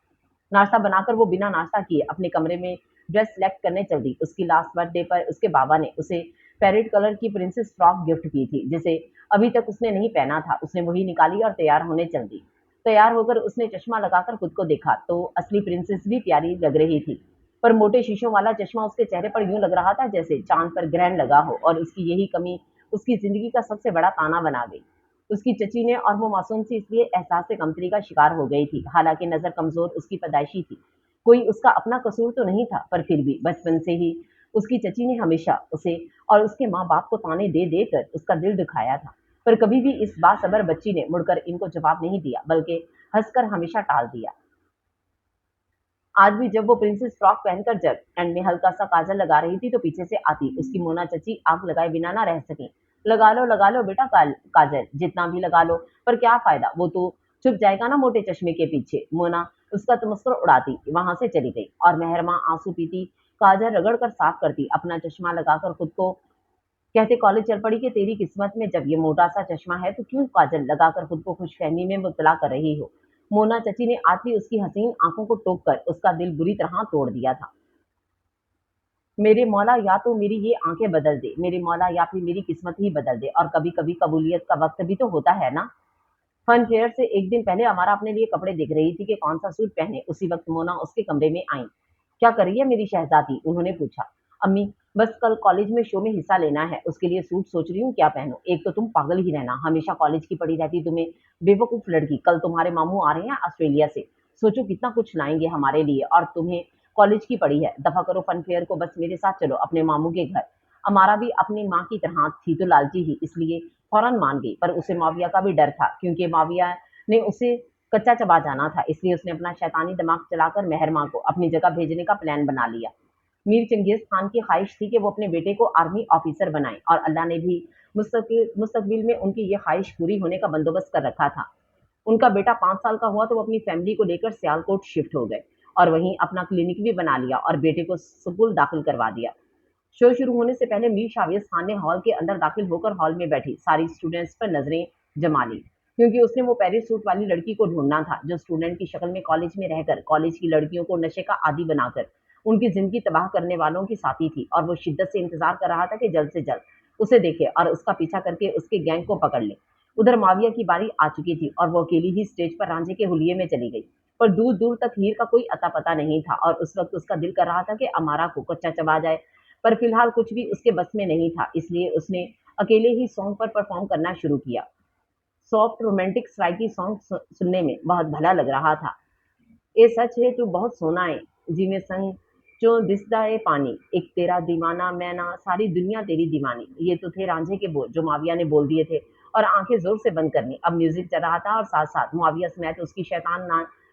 नाश्ता बनाकर वो बिना नाश्ता किए अपने कमरे में ड्रेस सेलेक्ट करने चल दी। उसकी लास्ट बर्थडे पर उसके बाबा ने उसे पैरेट कलर की प्रिंसेस फ्रॉक गिफ्ट की थी, जिसे अभी तक उसने नहीं पहना था। उसने वही निकाली और तैयार होने चल दी। तैयार होकर उसने चश्मा लगाकर खुद को देखा तो असली प्रिंसेस भी प्यारी लग रही थी, पर मोटे शीशों वाला चश्मा उसके चेहरे पर यूं लग रहा था जैसे चांद पर ग्रहण लगा हो, और उसकी यही कमी उसकी जिंदगी का सबसे बड़ा ताना बना गई। उसकी चची ने, और वो मासूम सी इसलिए एहसास कमतरी का शिकार हो गई थी, हालांकि नजर कमजोर उसकी पैदाइशी थी। कोई उसका अपना कसूर तो नहीं था, पर फिर भी बचपन से ही उसकी चची ने हमेशा उसे और उसके माँ बाप को ताने दे देकर उसका दिल दुखाया था। पर कभी भी इस बासबर बच्ची ने मुड़कर इनको जवाब नहीं दिया, बल्कि हंसकर हमेशा टाल दिया। आज भी जब वो प्रिंसेस फ्रॉक पहनकर जब एंड में हल्का सा काजल लगा रही थी तो पीछे से आती उसकी मोना चची आग लगाए बिना ना रह सकी। लगा लो बेटा काजल, जितना भी लगा लो, पर क्या फायदा, वो तो छुप जाएगा ना मोटे चश्मे के पीछे। मोना उसका तमस्कुर उड़ाती वहां से चली गई और मेहरमा आंसू पीती काजल रगड़ कर साफ करती अपना चश्मा लगाकर खुद को, कहते कॉलेज चल पड़ी कि तेरी किस्मत में जब ये मोटा सा चश्मा है तो क्यों काजल लगाकर खुद को खुशफहमी में मुबतला कर रही हो। मोना चची ने आज भी उसकी हसीन आंखों को टोक कर उसका दिल बुरी तरह तोड़ दिया था। मेरे मौला, या तो मेरी ये आंखें बदल दे मेरे मौला, या फिर मेरी किस्मत ही बदल दे, और कभी कभी कबूलियत का वक्त भी तो होता है ना। फन फेयर से एक दिन पहले हमारा अपने लिए कपड़े देख रही थी कि कौन सा सूट पहने, उसी वक्त मोना उसके कमरे में आई। क्या कर रही है मेरी शहजादी, उन्होंने पूछा। अम्मी, बस कल कॉलेज में शो में हिस्सा लेना है, उसके लिए सूट सोच रही हूँ क्या पहनूं। एक तो तुम पागल ही रहना, हमेशा कॉलेज की पड़ी रहती तुम्हें, बेवकूफ लड़की। कल तुम्हारे मामू आ रहे हैं ऑस्ट्रेलिया से, सोचो कितना कुछ लाएंगे हमारे लिए, और तुम्हें कॉलेज की पड़ी है। दफा करो फन फेयर को, बस मेरे साथ चलो अपने मामू के घर। हमारा भी अपनी माँ की तरह थी तो लालची ही, इसलिए फौरन मान गई, पर उसे माविया का भी डर था, क्योंकि माविया ने उसे कच्चा चबा जाना था, इसलिए उसने अपना शैतानी दिमाग चलाकर मेहरमा को अपनी जगह भेजने का प्लान बना लिया। मीर चंगेज खान की ख्वाहिश थी कि वो अपने बेटे को आर्मी ऑफिसर बनाए, और अल्लाह ने भी मुस्तकबिल में उनकी ये ख्वाहिश पूरी होने का बंदोबस्त कर रखा था। उनका बेटा 5 साल का हुआ तो वो अपनी फैमिली को लेकर सियालकोट शिफ्ट हो गए और वहीं अपना क्लिनिक भी बना लिया और बेटे को स्कूल दाखिल करवा दिया। शो शुरू होने से पहले मीर शावियस खान ने हॉल के अंदर दाखिल होकर हॉल में बैठी सारी स्टूडेंट्स पर नजरें जमा ली, क्योंकि उसने वो पेरिस सूट वाली लड़की को ढूंढना था जो स्टूडेंट की शक्ल में कॉलेज में रहकर कॉलेज की लड़कियों को नशे का आदी बनाकर उनकी जिंदगी तबाह करने वालों की साथी थी, और वो शिद्दत से इंतजार कर रहा था कि जल्द से जल्द उसे देखे और उसका पीछा करके उसके गैंग को पकड़ ले। उधर माविया की बारी आ चुकी थी और वो अकेली ही स्टेज पर रांझे के हुलिये में चली गई, पर दूर दूर तक हीर का कोई अता पता नहीं था, और उस वक्त उसका दिल कर रहा था कि अमारा को कच्चा चबा जाए, पर फिलहाल कुछ भी उसके बस में नहीं था, इसलिए उसने अकेले ही सॉन्ग पर परफॉर्म करना शुरू किया। सॉफ्ट रोमांटिक स्ट्राइकी सॉन्ग सुनने में बहुत भला लग रहा था। ये सच है तू बहुत सोना है, जिमें संग जो दिसदा है पानी, एक तेरा दीवाना मैं ना, सारी दुनिया तेरी दीवानी। ये तो थे रांझे के बोल जो माविया ने बोल दिए थे, और आंखें जोर से बंद करनी। अब म्यूजिक चल रहा था और साथ साथ मुआविया समेत उसकी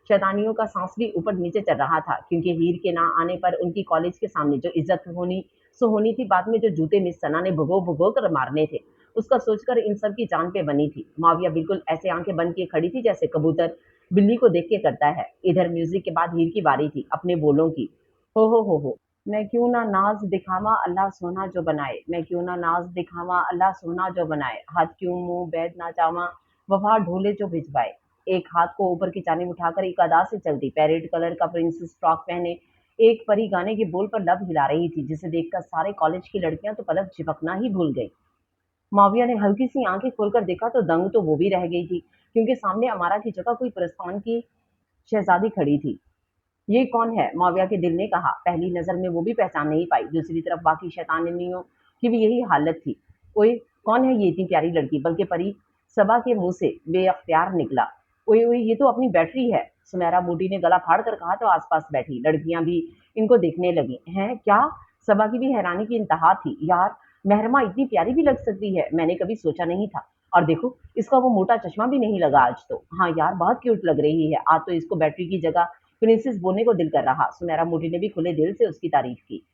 शैतानियों का सांस भी ऊपर नीचे चल रहा था, क्योंकि हीर के ना आने पर उनकी कॉलेज के सामने जो इज्जत होनी सो होनी थी, बाद में जो जूते मिस सना ने भुगो भुगो कर मारने थे, उसका सोचकर इन सब की जान पे बनी थी। मुआविया बिल्कुल ऐसे आंखें बंद किए खड़ी थी जैसे कबूतर बिल्ली को देख के करता है। इधर म्यूजिक के बाद हीर की बारी थी अपने बोलों की। हो, मैं क्यों ना नाज दिखावा अल्लाह सोना जो बनाए, मैं क्यों ना नाज दिखावा अल्लाह सोना जो बनाए, हाथ क्यों मुंह बैद ना जावा वफा ढोले जो भिजवाए। एक हाथ को ऊपर की जानिब उठाकर एक अदा से चलती पैरेट कलर का प्रिंसेस फ्रॉक पहने एक परी गाने के बोल पर लब हिला रही थी, जिसे देखकर सारे कॉलेज की लड़कियां तो पलक झपकना ही भूल गई। माविया ने हल्की सी आंखें खोलकर देखा तो दंग तो वो भी रह गई थी, क्योंकि सामने अमारा की जगह कोई प्रस्थान की शहजादी खड़ी थी। ये कौन है? माविया के दिल ने कहा। पहली नजर में वो भी पहचान नहीं पाई। दूसरी तरफ बाकी शैतानियों की भी यही हालत थी। ओए, कौन है ये इतनी प्यारी लड़की? बल्कि परी सबा के मुंह से बेअख्तियार निकला। ओए ओए, ये तो अपनी बैटरी है। सुनहरा बूटी ने गला फाड़ कर कहा तो आसपास बैठी लड़कियां भी इनको देखने लगी। हैं क्या? सबा की भी हैरानी की इंतहा थी। यार, मेहरमा इतनी प्यारी भी लग सकती है, मैंने कभी सोचा नहीं था। और देखो, इसका वो मोटा चश्मा भी नहीं लगा आज तो। हाँ यार, बहुत क्यूट लग रही है। आज तो इसको बैटरी की जगह प्रिंसेस बोलने को दिल कर रहा। सुनहरा मोटी ने भी खुले दिल से उसकी तारीफ की।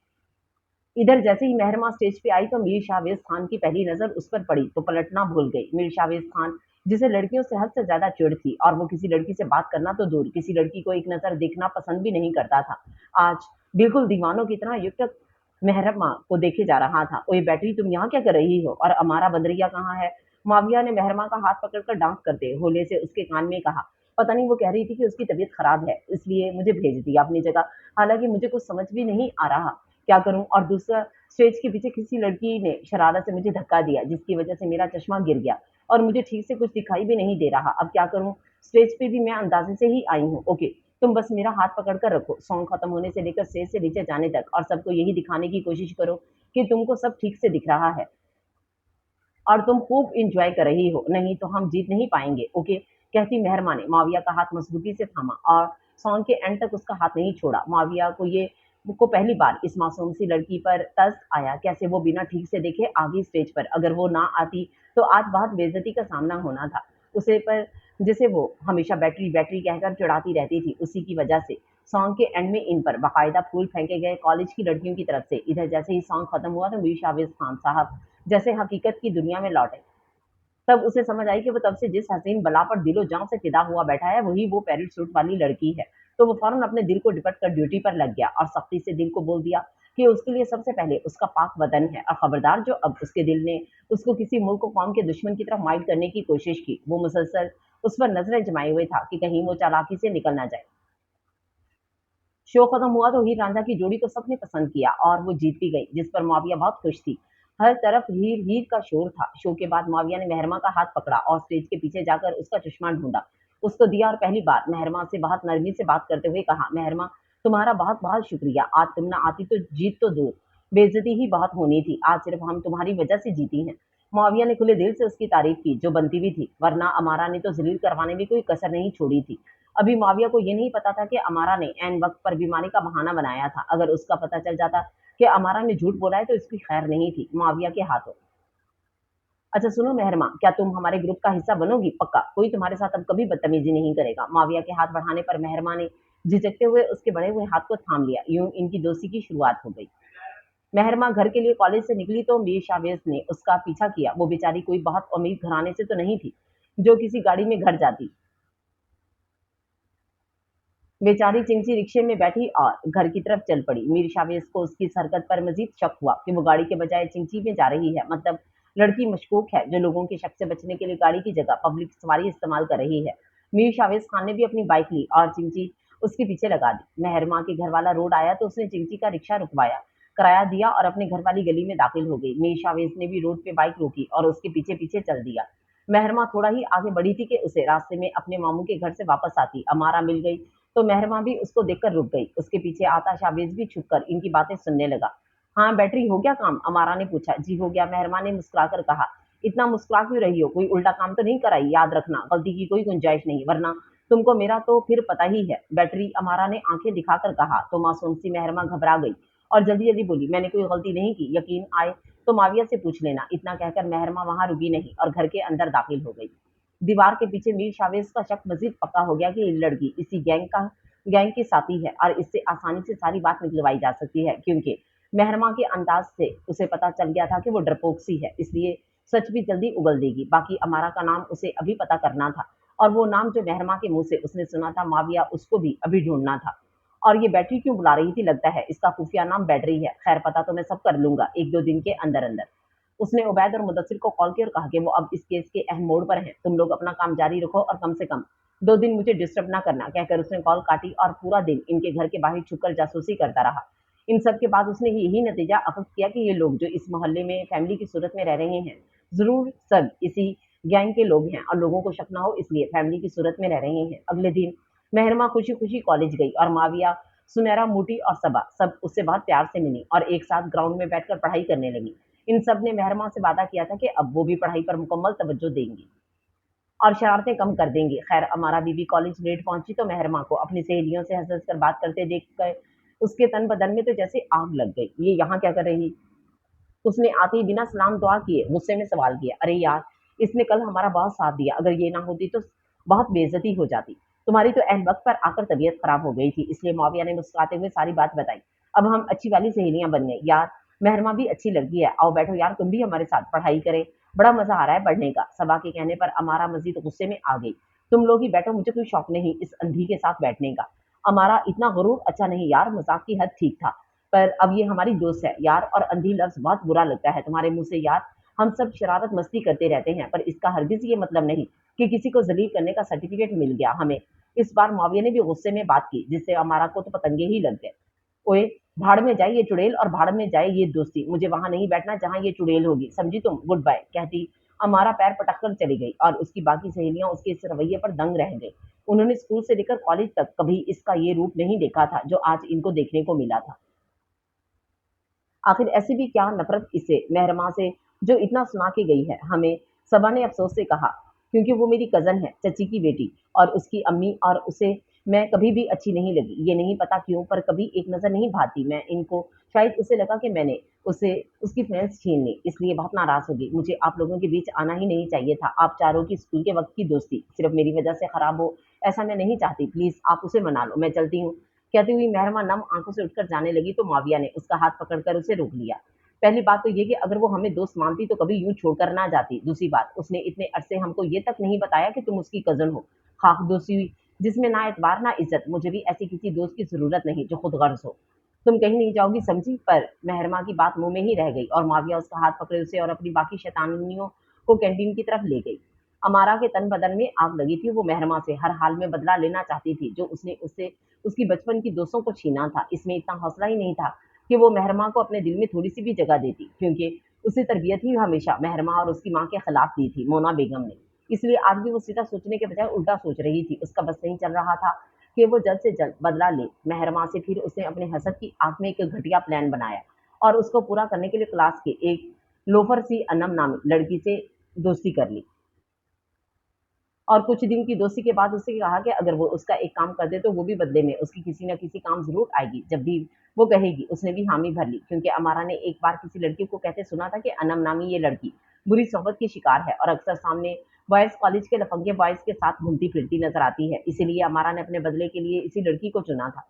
इधर जैसे ही मेहरमा स्टेज पे आई तो मीर शावेज खान की पहली नजर उस पर पड़ी तो पलटना भूल गई। मीर शावेज खान, जिसे लड़कियों से हद से ज्यादा चिढ़ थी, और वो किसी लड़की से बात करना तो दूर, किसी लड़की को एक नजर देखना पसंद भी नहीं करता था, आज बिल्कुल दीवानों की तरह युक्त मेहरमा को देखे जा रहा था। ओए बैटरी, तुम यहाँ क्या कर रही हो? और अमारा बंदरिया कहाँ है? माविया ने मेहरमा का हाथ पकड़कर डांस करते होले से उसके कान में कहा। पता नहीं, वो कह रही थी कि उसकी तबीयत खराब है, इसलिए मुझे भेज दिया अपनी जगह। हालांकि मुझे कुछ समझ भी नहीं आ रहा क्या करूं। और दूसरा, स्टेज के पीछे किसी लड़की ने शरारत से मुझे धक्का दिया, जिसकी वजह से मेरा चश्मा गिर गया और मुझे ठीक से कुछ दिखाई भी नहीं दे रहा। अब क्या करूं? स्टेज पे भी मैं अंदाजे से ही आई हूँ। ओके, तुम बस मेरा हाथ पकड़ कर रखो, सॉन्ग खत्म होने से लेकर स्टेज से नीचे जाने तक, और सबको यही दिखाने की कोशिश करो कि तुमको सब ठीक से दिख रहा है और तुम खूब इंजॉय कर रही हो, नहीं तो हम जीत नहीं पाएंगे। ओके, कहती मेहरमा ने माविया का हाथ मजबूती से थामा और सॉन्ग के एंड तक उसका हाथ नहीं छोड़ा। माविया को पहली बार इस मासूम सी लड़की पर तरस आया। कैसे वो बिना ठीक से देखे आ गई स्टेज पर? अगर वो ना आती तो आज बहुत बेइज्जती का सामना होना था उसे पर, जिसे वो हमेशा बैटरी बैटरी कहकर चिढ़ाती रहती थी, उसी की वजह से। सॉन्ग के एंड में इन पर बाकायदा फूल फेंके गए कॉलेज की लड़कियों की तरफ से। इधर जैसे ही सॉन्ग खत्म हुआ तो मीर शावेज खान साहब जैसे हकीकत की दुनिया में लौटे। तब उसे समझ आई कि वो तब से जिस हसीन बला पर दिलो जान से फिदा हुआ बैठा है, वही वो पैरेट सूट वाली लड़की है। तो वो फौरन अपने दिल को डिपट कर ड्यूटी पर लग गया और सख्ती से दिल को बोल दिया कि उसके लिए सबसे पहले उसका पाक वतन है, और खबरदार जो अब उसके दिल ने उसको किसी मुल्क कौम के दुश्मन की तरफ माइट करने की कोशिश की। वो मुसलसल उस पर नजरें जमाए हुए था कि कहीं वो चालाकी से निकल ना जाए। शो खत्म हुआ तो हीर रांझा की जोड़ी को सबने पसंद किया और वो जीत भी गई, जिस पर माविया बहुत खुश थी। हर तरफ हीर हीर का शोर था। शो के बाद माविया ने मेहरमा का हाथ पकड़ा और स्टेज के पीछे जाकर उसका चश्मा ढूंढा, उसको दिया और पहली बार मेहरमा से बहुत नरमी से बात करते हुए कहा, मेहरमा, तुम्हारा बहुत बहुत शुक्रिया। आज तुम ना आती तो जीत तो दूर, बेइज्जती ही बहुत होनी थी। आज सिर्फ हम तुम्हारी वजह से जीती हैं। माविया ने खुले दिल से उसकी तारीफ की, जो बनती भी थी, वरना अमारा ने तो जलील करवाने में कोई कसर नहीं छोड़ी थी। अभी माविया को ये नहीं पता था कि अमारा ने ऐन वक्त पर बीमारी का बहाना बनाया था। अगर उसका पता चल जाता कि अमारा ने झूठ बोला है तो इसकी खैर नहीं थी माविया के हाथों। अच्छा सुनो मेहरमा, क्या तुम हमारे ग्रुप का हिस्सा बनोगी? पक्का, कोई तुम्हारे साथ अब कभी बदतमीजी नहीं करेगा। माविया के हाथ बढ़ाने पर मेहरमा ने झिझकते हुए उसके बढ़े हुए हाथ को थाम लिया। यूं इनकी दोस्ती की शुरुआत हो गई। मेहरमा घर के लिए कॉलेज से निकली तो मीर शावेज ने उसका पीछा किया। वो बेचारी कोई बहुत अमीर घराने से तो नहीं थी जो किसी गाड़ी में घर जाती। बेचारी चिंची रिक्शे में बैठी और घर की तरफ चल पड़ी। मीर शावेज को उसकी इस हरकत पर मजीद शक हुआ कि वो गाड़ी के बजाय चिंची में जा रही है। मतलब लड़की मशकूक है जो लोगों के शक से बचने के लिए गाड़ी की जगह पब्लिक सवारी इस्तेमाल कर रही है। मीर शावेज खान ने भी अपनी बाइक ली और चिंची उसके पीछे लगा दी। मेहरमा के घर वाला रोड आया तो उसने चिंची का रिक्शा रुकवाया, किराया दिया और अपने घर वाली गली में दाखिल हो गई। मीर शावेज ने भी रोड पे बाइक रोकी और उसके पीछे पीछे चल दिया। मेहरमा थोड़ा ही आगे बढ़ी थी कि उसे रास्ते में अपने मामू के घर से वापस आती अमारा मिल गई, तो मेहरमा भी उसको देखकर रुक गई। उसके पीछे आता शावेज भी छुपकर इनकी बातें सुनने लगा। हाँ बैटरी, हो गया काम? अमारा ने पूछा। जी हो गया, मेहरमा ने मुस्कुराकर कहा। इतना मुस्कुरा क्यों रही हो? कोई उल्टा काम तो नहीं कराई? याद रखना, गलती की कोई गुंजाइश नहीं, वरना तुमको मेरा तो फिर पता ही है। बैटरी, अमारा ने आंखें दिखाकर कहा। तो मासूम सी मेहरमा घबरा गई और जल्दी जल्दी बोली, मैंने कोई गलती नहीं की, यकीन आए तो माविया से पूछ लेना। इतना कहकर मेहरमा वहां रुकी नहीं और घर के अंदर दाखिल हो गई। दीवार के पीछे मीर शावेज का शक मजीद पक्का हो गया कि ये लड़की इसी गैंग की साथी है और इससे आसानी से सारी बात निकलवाई जा सकती है, क्योंकि मेहरमा के अंदाज से उसे पता चल गया था कि वो डरपोक सी है, इसलिए सच भी जल्दी उगल देगी। बाकी अमारा का नाम उसे अभी पता करना था और वो नाम जो मेहरमा के मुंह से उसने सुना था, माविया, उसको भी अभी ढूंढना था। और ये बैटरी क्यों बुला रही थी? लगता है इसका खुफिया नाम बैटरी है। खैर, पता तो मैं सब कर लूंगा एक दो दिन के अंदर अंदर। उसने उबैद और मुदस्सिर को कॉल किया और कहा कि वो अब इस केस के अहम मोड़ पर हैं। तुम लोग अपना काम जारी रखो और कम से कम 2 दिन मुझे डिस्टर्ब ना करना। कहकर उसने कॉल काटी और पूरा दिन इनके घर के बाहर छुपकर जासूसी करता रहा। इन सब के बाद उसने यही नतीजा अखज़ किया कि ये लोग जो इस मोहल्ले में फैमिली की सूरत में रह रहे हैं, जरूर सब इसी गैंग के लोग हैं और लोगों को शक ना हो इसलिए फैमिली की सूरत में रह रहे हैं। अगले दिन मेहरमा खुशी खुशी कॉलेज गई और माविया, सुनहरा, मूटी और सबा सब उससे बहुत प्यार से मिली और एक साथ ग्राउंड में बैठकर पढ़ाई करने लगी। इन सब ने मेहरमा से वादा किया था कि अब वो भी पढ़ाई पर मुकम्मल तवज्जो देंगी और शरारतें कम कर देंगी। खैर अमारा बीबी कॉलेज लेट पहुंची तो मेहरमा को अपनी सहेलियों से हंस हंस कर बात करते देख कर उसके तन बदन में तो जैसे आग लग गई। ये यहाँ क्या कर रही? उसने आते ही बिना सलाम दुआ किए गुस्से में सवाल किया, अरे यार, इसने कल हमारा बहुत साथ दिया, अगर ये ना होती तो बहुत बेइज्जती हो जाती। तुम्हारी तो ऐन वक्त पर आकर तबीयत खराब हो गई थी, इसलिए मुआविया ने मुस्कुराते हुए सारी बात बताई। अब हम अच्छी वाली सहेलियां बन गई यार। मेहरमा भी अच्छी लड़की है, आओ बैठो यार, तुम भी हमारे साथ पढ़ाई करें, बड़ा मजा आ रहा है पढ़ने का। सबा के कहने पर अमारा मजीद गुस्से में आ गई। तुम लोग ही बैठो, मुझे कोई शौक नहीं इस अंधी के साथ बैठने का। अमारा, इतना गुरूर अच्छा नहीं यार, मजाक की हद ठीक था, पर अब ये हमारी दोस्त है यार, और अंधी लफ्ज बहुत बुरा लगता है तुम्हारे मुंह से यार। हम सब शरारत मस्ती करते रहते हैं, पर इसका हरगिज ये मतलब नहीं कि किसी को जलील करने का सर्टिफिकेट मिल गया हमें। इस बार मुआविया ने भी गुस्से में बात की, जिससे अमारा को तो पतंगे ही लग गए। ओए, भाड़ में जाए ये चुड़ैल और भाड़ में जाए ये दोस्ती, मुझे वहां नहीं बैठना जहां ये चुड़ैल होगी, समझी तुम, गुड बाय, कहती अमारा पैर पटक कर चली गई और उसकी बाकी सहेलियां उसके इस रवैये पर दंग रह गई। उन्होंने स्कूल से लेकर कॉलेज तक कभी इसका ये रूप नहीं देखा था जो आज इनको देखने को मिला था। आखिर ऐसी भी क्या नफरत इसे मेहरमा से जो इतना सुना के गई है हमें? सबा ने अफसोस से कहा, क्योंकि वो मेरी कजन है, चची की बेटी, और उसकी अम्मी, और उसे मैं कभी भी अच्छी नहीं लगी। ये नहीं पता क्यों, पर कभी एक नजर नहीं भाती मैं इनको। शायद उसे लगा कि मैंने उसे उसकी फ्रेंड्स छीन ली, इसलिए बहुत नाराज होगी। मुझे आप लोगों के बीच आना ही नहीं चाहिए था। आप चारों की स्कूल के वक्त की दोस्ती सिर्फ मेरी वजह से खराब हो, ऐसा मैं नहीं चाहती। प्लीज आप उसे मना लो, मैं चलती हूँ। कहती हुई मेहरमा नम आंखों से उठकर जाने लगी तो मुआविया ने उसका हाथ पकड़कर उसे रोक लिया। पहली बात तो ये कि अगर वो हमें दोस्त मानती तो कभी यूं छोड़कर ना जाती। दूसरी बात, उसने इतने अरसे हमको ये तक नहीं बताया कि तुम उसकी कजन हो। खाक दोस्ती हुई जिसमें ना एतबार ना इज्जत। मुझे भी ऐसी किसी दोस्त की जरूरत नहीं जो खुद गर्ज हो। तुम कहीं नहीं जाओगी, समझी? पर मेहरमा की बात मुंह में ही रह गई और माविया उसका हाथ पकड़े उसे और अपनी बाकी शैतानियों को कैंटीन की तरफ ले गई। अमारा के तन बदन में आग लगी थी। वो मेहरमा से हर हाल में बदला लेना चाहती थी जो उसने उससे उसकी बचपन की दोस्तों को छीना था। इसमें इतना हौसला ही नहीं था कि वो मेहरमा को अपने दिल में थोड़ी सी भी जगह देती, क्योंकि उसे तरबियत ही हमेशा मेहरमा और उसकी माँ के खिलाफ दी थी, मोना बेगम ने। इसलिए आज भी वो सीधा सोचने के बजाय उल्टा सोच रही थी। उसका बस नहीं चल रहा था कि वो जल्द से जल्द बदला ले मेहरमा से। फिर उसने अपने हसद की आंख में एक घटिया प्लान बनाया और उसको पूरा करने के लिए क्लास के एक लोफर सी अनम नामी लड़की से दोस्ती कर ली और कुछ दिन की दोस्ती के बाद उससे कहा कि अगर वो उसका एक काम कर दे तो वो भी बदले में उसकी किसी न किसी काम जरूर आएगी जब भी वो कहेगी। उसने भी हामी भर ली, क्योंकि अमारा ने एक बार किसी लड़की को कहते सुना था कि अनम नामी ये लड़की बुरी सोहबत की शिकार है और अक्सर सामने बॉयज कॉलेज के लफंगे बॉयज के साथ घूमती फिरती नजर आती है। इसीलिए अमारा ने अपने बदले के लिए इसी लड़की को चुना था।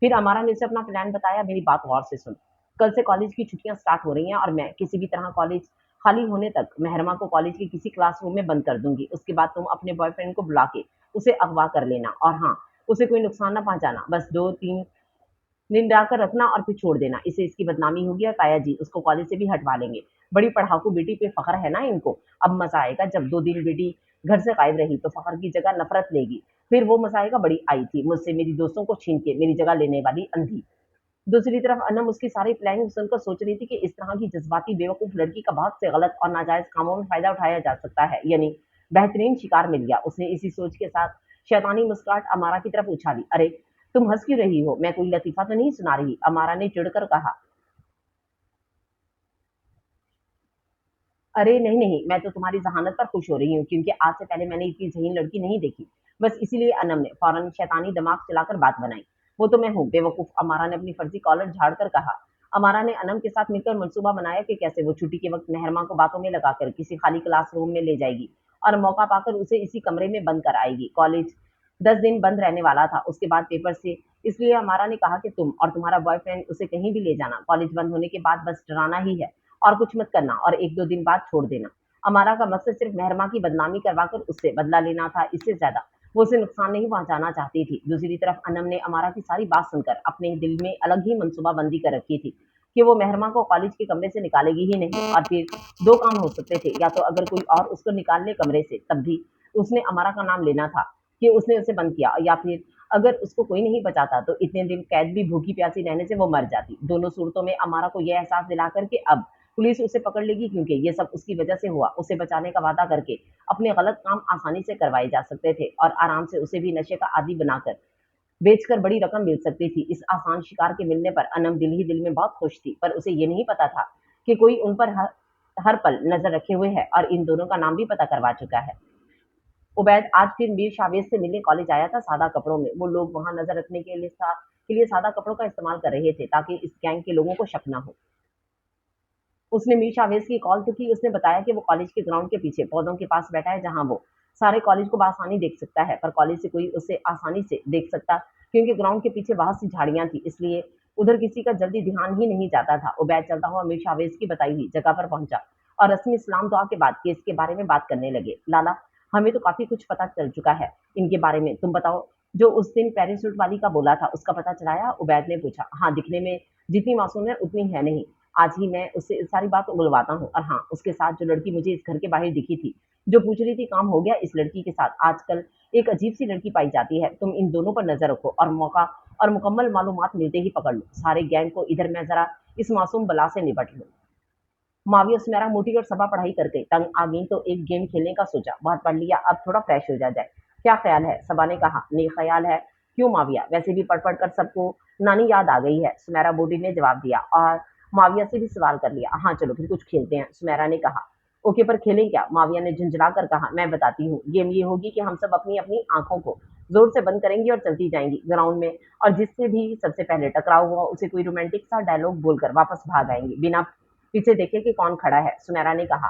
फिर अमारा ने उसे अपना प्लान बताया। मेरी बात गौर से सुन, कल से कॉलेज की छुट्टियां स्टार्ट हो रही हैं और मैं किसी भी तरह कॉलेज खाली होने तक मेहरमा को कॉलेज के किसी क्लासरूम में बंद कर दूंगी। उसके बाद तुम अपने बॉयफ्रेंड को बुला के उसे अगवा कर लेना और हाँ, उसे कोई नुकसान ना पहुंचाना। बस 2-3 निंदा कर रखना और फिर छोड़ देना। इससे इसकी बदनामी होगी और ताया जी उसको कॉलेज से भी हटवा लेंगे। बड़ी पढ़ाकू बेटी पे फख्र है ना इनको। अब मजा आएगा जब 2 दिन बेटी घर से गायब रही तो फख्र की जगह नफरत लेगी। फिर वो मजा आएगा, बड़ी आई थी मुझसे मेरी दोस्तों को छीन के मेरी जगह लेने वाली अंधी। दूसरी तरफ अनम उसकी सारी प्लानिंग सुनकर सोच रही थी कि इस तरह की जज्बाती बेवकूफ लड़की का बहुत से गलत और नाजायज कामों में फायदा उठाया जा सकता है, यानी बेहतरीन शिकार मिल गया। उसने इसी सोच के साथ शैतानी मुस्कुराहट अमारा की तरफ उछाली। अरे, तुम हंस क्यों रही हो? मैं कोई लतीफा तो नहीं सुना रही? अमारा ने चिढ़कर कहा। अरे नहीं नहीं, मैं तो तुम्हारी जहानत पर खुश हो रही हूँ, क्योंकि आज से पहले मैंने इतनी जहीन लड़की नहीं देखी। बस इसीलिए अनम ने फौरन शैतानी दिमाग चलाकर बात बनाई। वो तो मैं हूँ बेवकूफ, अमारा ने अपनी फर्जी कॉलर झाड़ कर कहा। अमारा ने अनम के साथ मिलकर मंसूबा बनाया कि कैसे वो छुट्टी के वक्त मेहरमा को बातों में लगाकर किसी खाली क्लासरूम में ले जाएगी और मौका पाकर उसे इसी कमरे में बंद कर आएगी। कॉलेज 10 दिन बंद रहने वाला था उसके बाद पेपर से, इसलिए अमारा ने कहा कि तुम और तुम्हारा बॉयफ्रेंड उसे कहीं भी ले जाना। कॉलेज बंद होने के बाद बस डराना ही है और कुछ मत करना और 1-2 दिन बाद छोड़ देना। अमारा का मकसद सिर्फ मेहरमा की बदनामी करवाकर उससे बदला लेना था, इससे ज्यादा वो उसे नुकसान नहीं पहुंचाना चाहती थी। दूसरी तरफ अनम ने अमारा की सारी बात सुनकर अपने दिल में अलग ही मनसूबाबंदी कर रखी थी कि वो मेहरमा को कॉलेज के कमरे से निकालेगी ही नहीं। और फिर दो काम हो सकते थे, या तो अगर कोई और उसको निकाल ले कमरे से तब भी उसने अमारा का नाम लेना था कि उसने उसे बंद किया, या फिर अगर उसको कोई नहीं बचाता तो इतने दिन कैद भी भूखी प्यासी रहने से वो मर जाती। दोनों सूरतों में अमारा को यह एहसास दिलाकर कि अब पुलिस उसे पकड़ लेगी क्योंकि ये सब उसकी वजह से हुआ। उसे बचाने का वादा करके अपने गलत काम आसानी से करवाए जा सकते थे और आराम से उसे भी नशे का आदी बनाकर बेचकर बड़ी रकम मिल सकती थी। इस आसान शिकार के मिलने पर अनम दिल ही दिल में बहुत खुश थी, पर उसे ये नहीं पता था कि कोई उन पर हर पल नजर रखे हुए है और इन दोनों का नाम भी पता करवा चुका है। उबैद आज फिर मीर शावेज से मिलने कॉलेज आया था सादा कपड़ों में। वो लोग वहां नजर रखने के लिए सादा कपड़ों का इस्तेमाल कर रहे थे ताकि इस गैंग के लोगों को शक न हो। उसने मीर शावेज की कॉल तो की। उसने बताया कि वो कॉलेज के ग्राउंड के पीछे पौधों के पास बैठा है जहां वो सारे कॉलेज को बआसानी देख सकता है, पर कॉलेज से कोई उसे आसानी से देख सकता क्योंकि ग्राउंड के पीछे बहुत सी झाड़ियां थी, इसलिए उधर किसी का जल्दी ध्यान ही नहीं जाता था। उबैद चलता हुआ मीर शावेज की बताई हुई जगह पर पहुंचा और रस्मी इस्लाम दुआ के बाद केस के बारे में बात करने लगे। लाला, हमें तो काफी कुछ पता चल चुका है इनके बारे में, तुम बताओ। जो उस दिन पैराशूट वाली का बोला था उसका पता चलाया? उबैद ने पूछा। हाँ, दिखने में जितनी मासूम है उतनी है नहीं। आज ही मैं उससे सारी बात उगलवाता हूँ। और हाँ, उसके साथ जो लड़की मुझे इस घर के बाहर दिखी थी, जो पूछ रही थी काम हो गया, इस लड़की के साथ आजकल एक अजीब सी लड़की पाई जाती है। तुम इन दोनों पर नजर रखो और मौका और मुकम्मल मालूमात मिलते ही पकड़ लो सारे गैंग को। इधर मैं जरा इस मासूम बला से निपट लूं। माविया सुमेरा मोटी और सबा पढ़ाई करके तंग आ गई तो एक गेम खेलने का सोचा। बहुत पढ़ लिया, अब थोड़ा फ्रेश हो जाए। क्या ख्याल है? सबा ने कहा। नेक ख्याल है। क्यों माविया? वैसे भी पढ़ पढ़ कर सबको नानी याद आ गई है, सुमेरा मोटी ने जवाब दिया और माविया से भी सवाल कर लिया। हाँ चलो फिर कुछ खेलते हैं, सुमेरा ने कहा। ओके, पर खेलें क्या? माविया ने झुंझला कर कहा। मैं बताती हूँ। गेम ये होगी कि हम सब अपनी अपनी आंखों को जोर से बंद करेंगी और चलती जाएंगी ग्राउंड में, और जिससे भी सबसे पहले टकराव हुआ उसे कोई रोमांटिक सा डायलॉग बोलकर वापस भाग आएंगे बिना पीछे देखे कि कौन खड़ा है, सुनैरा ने कहा।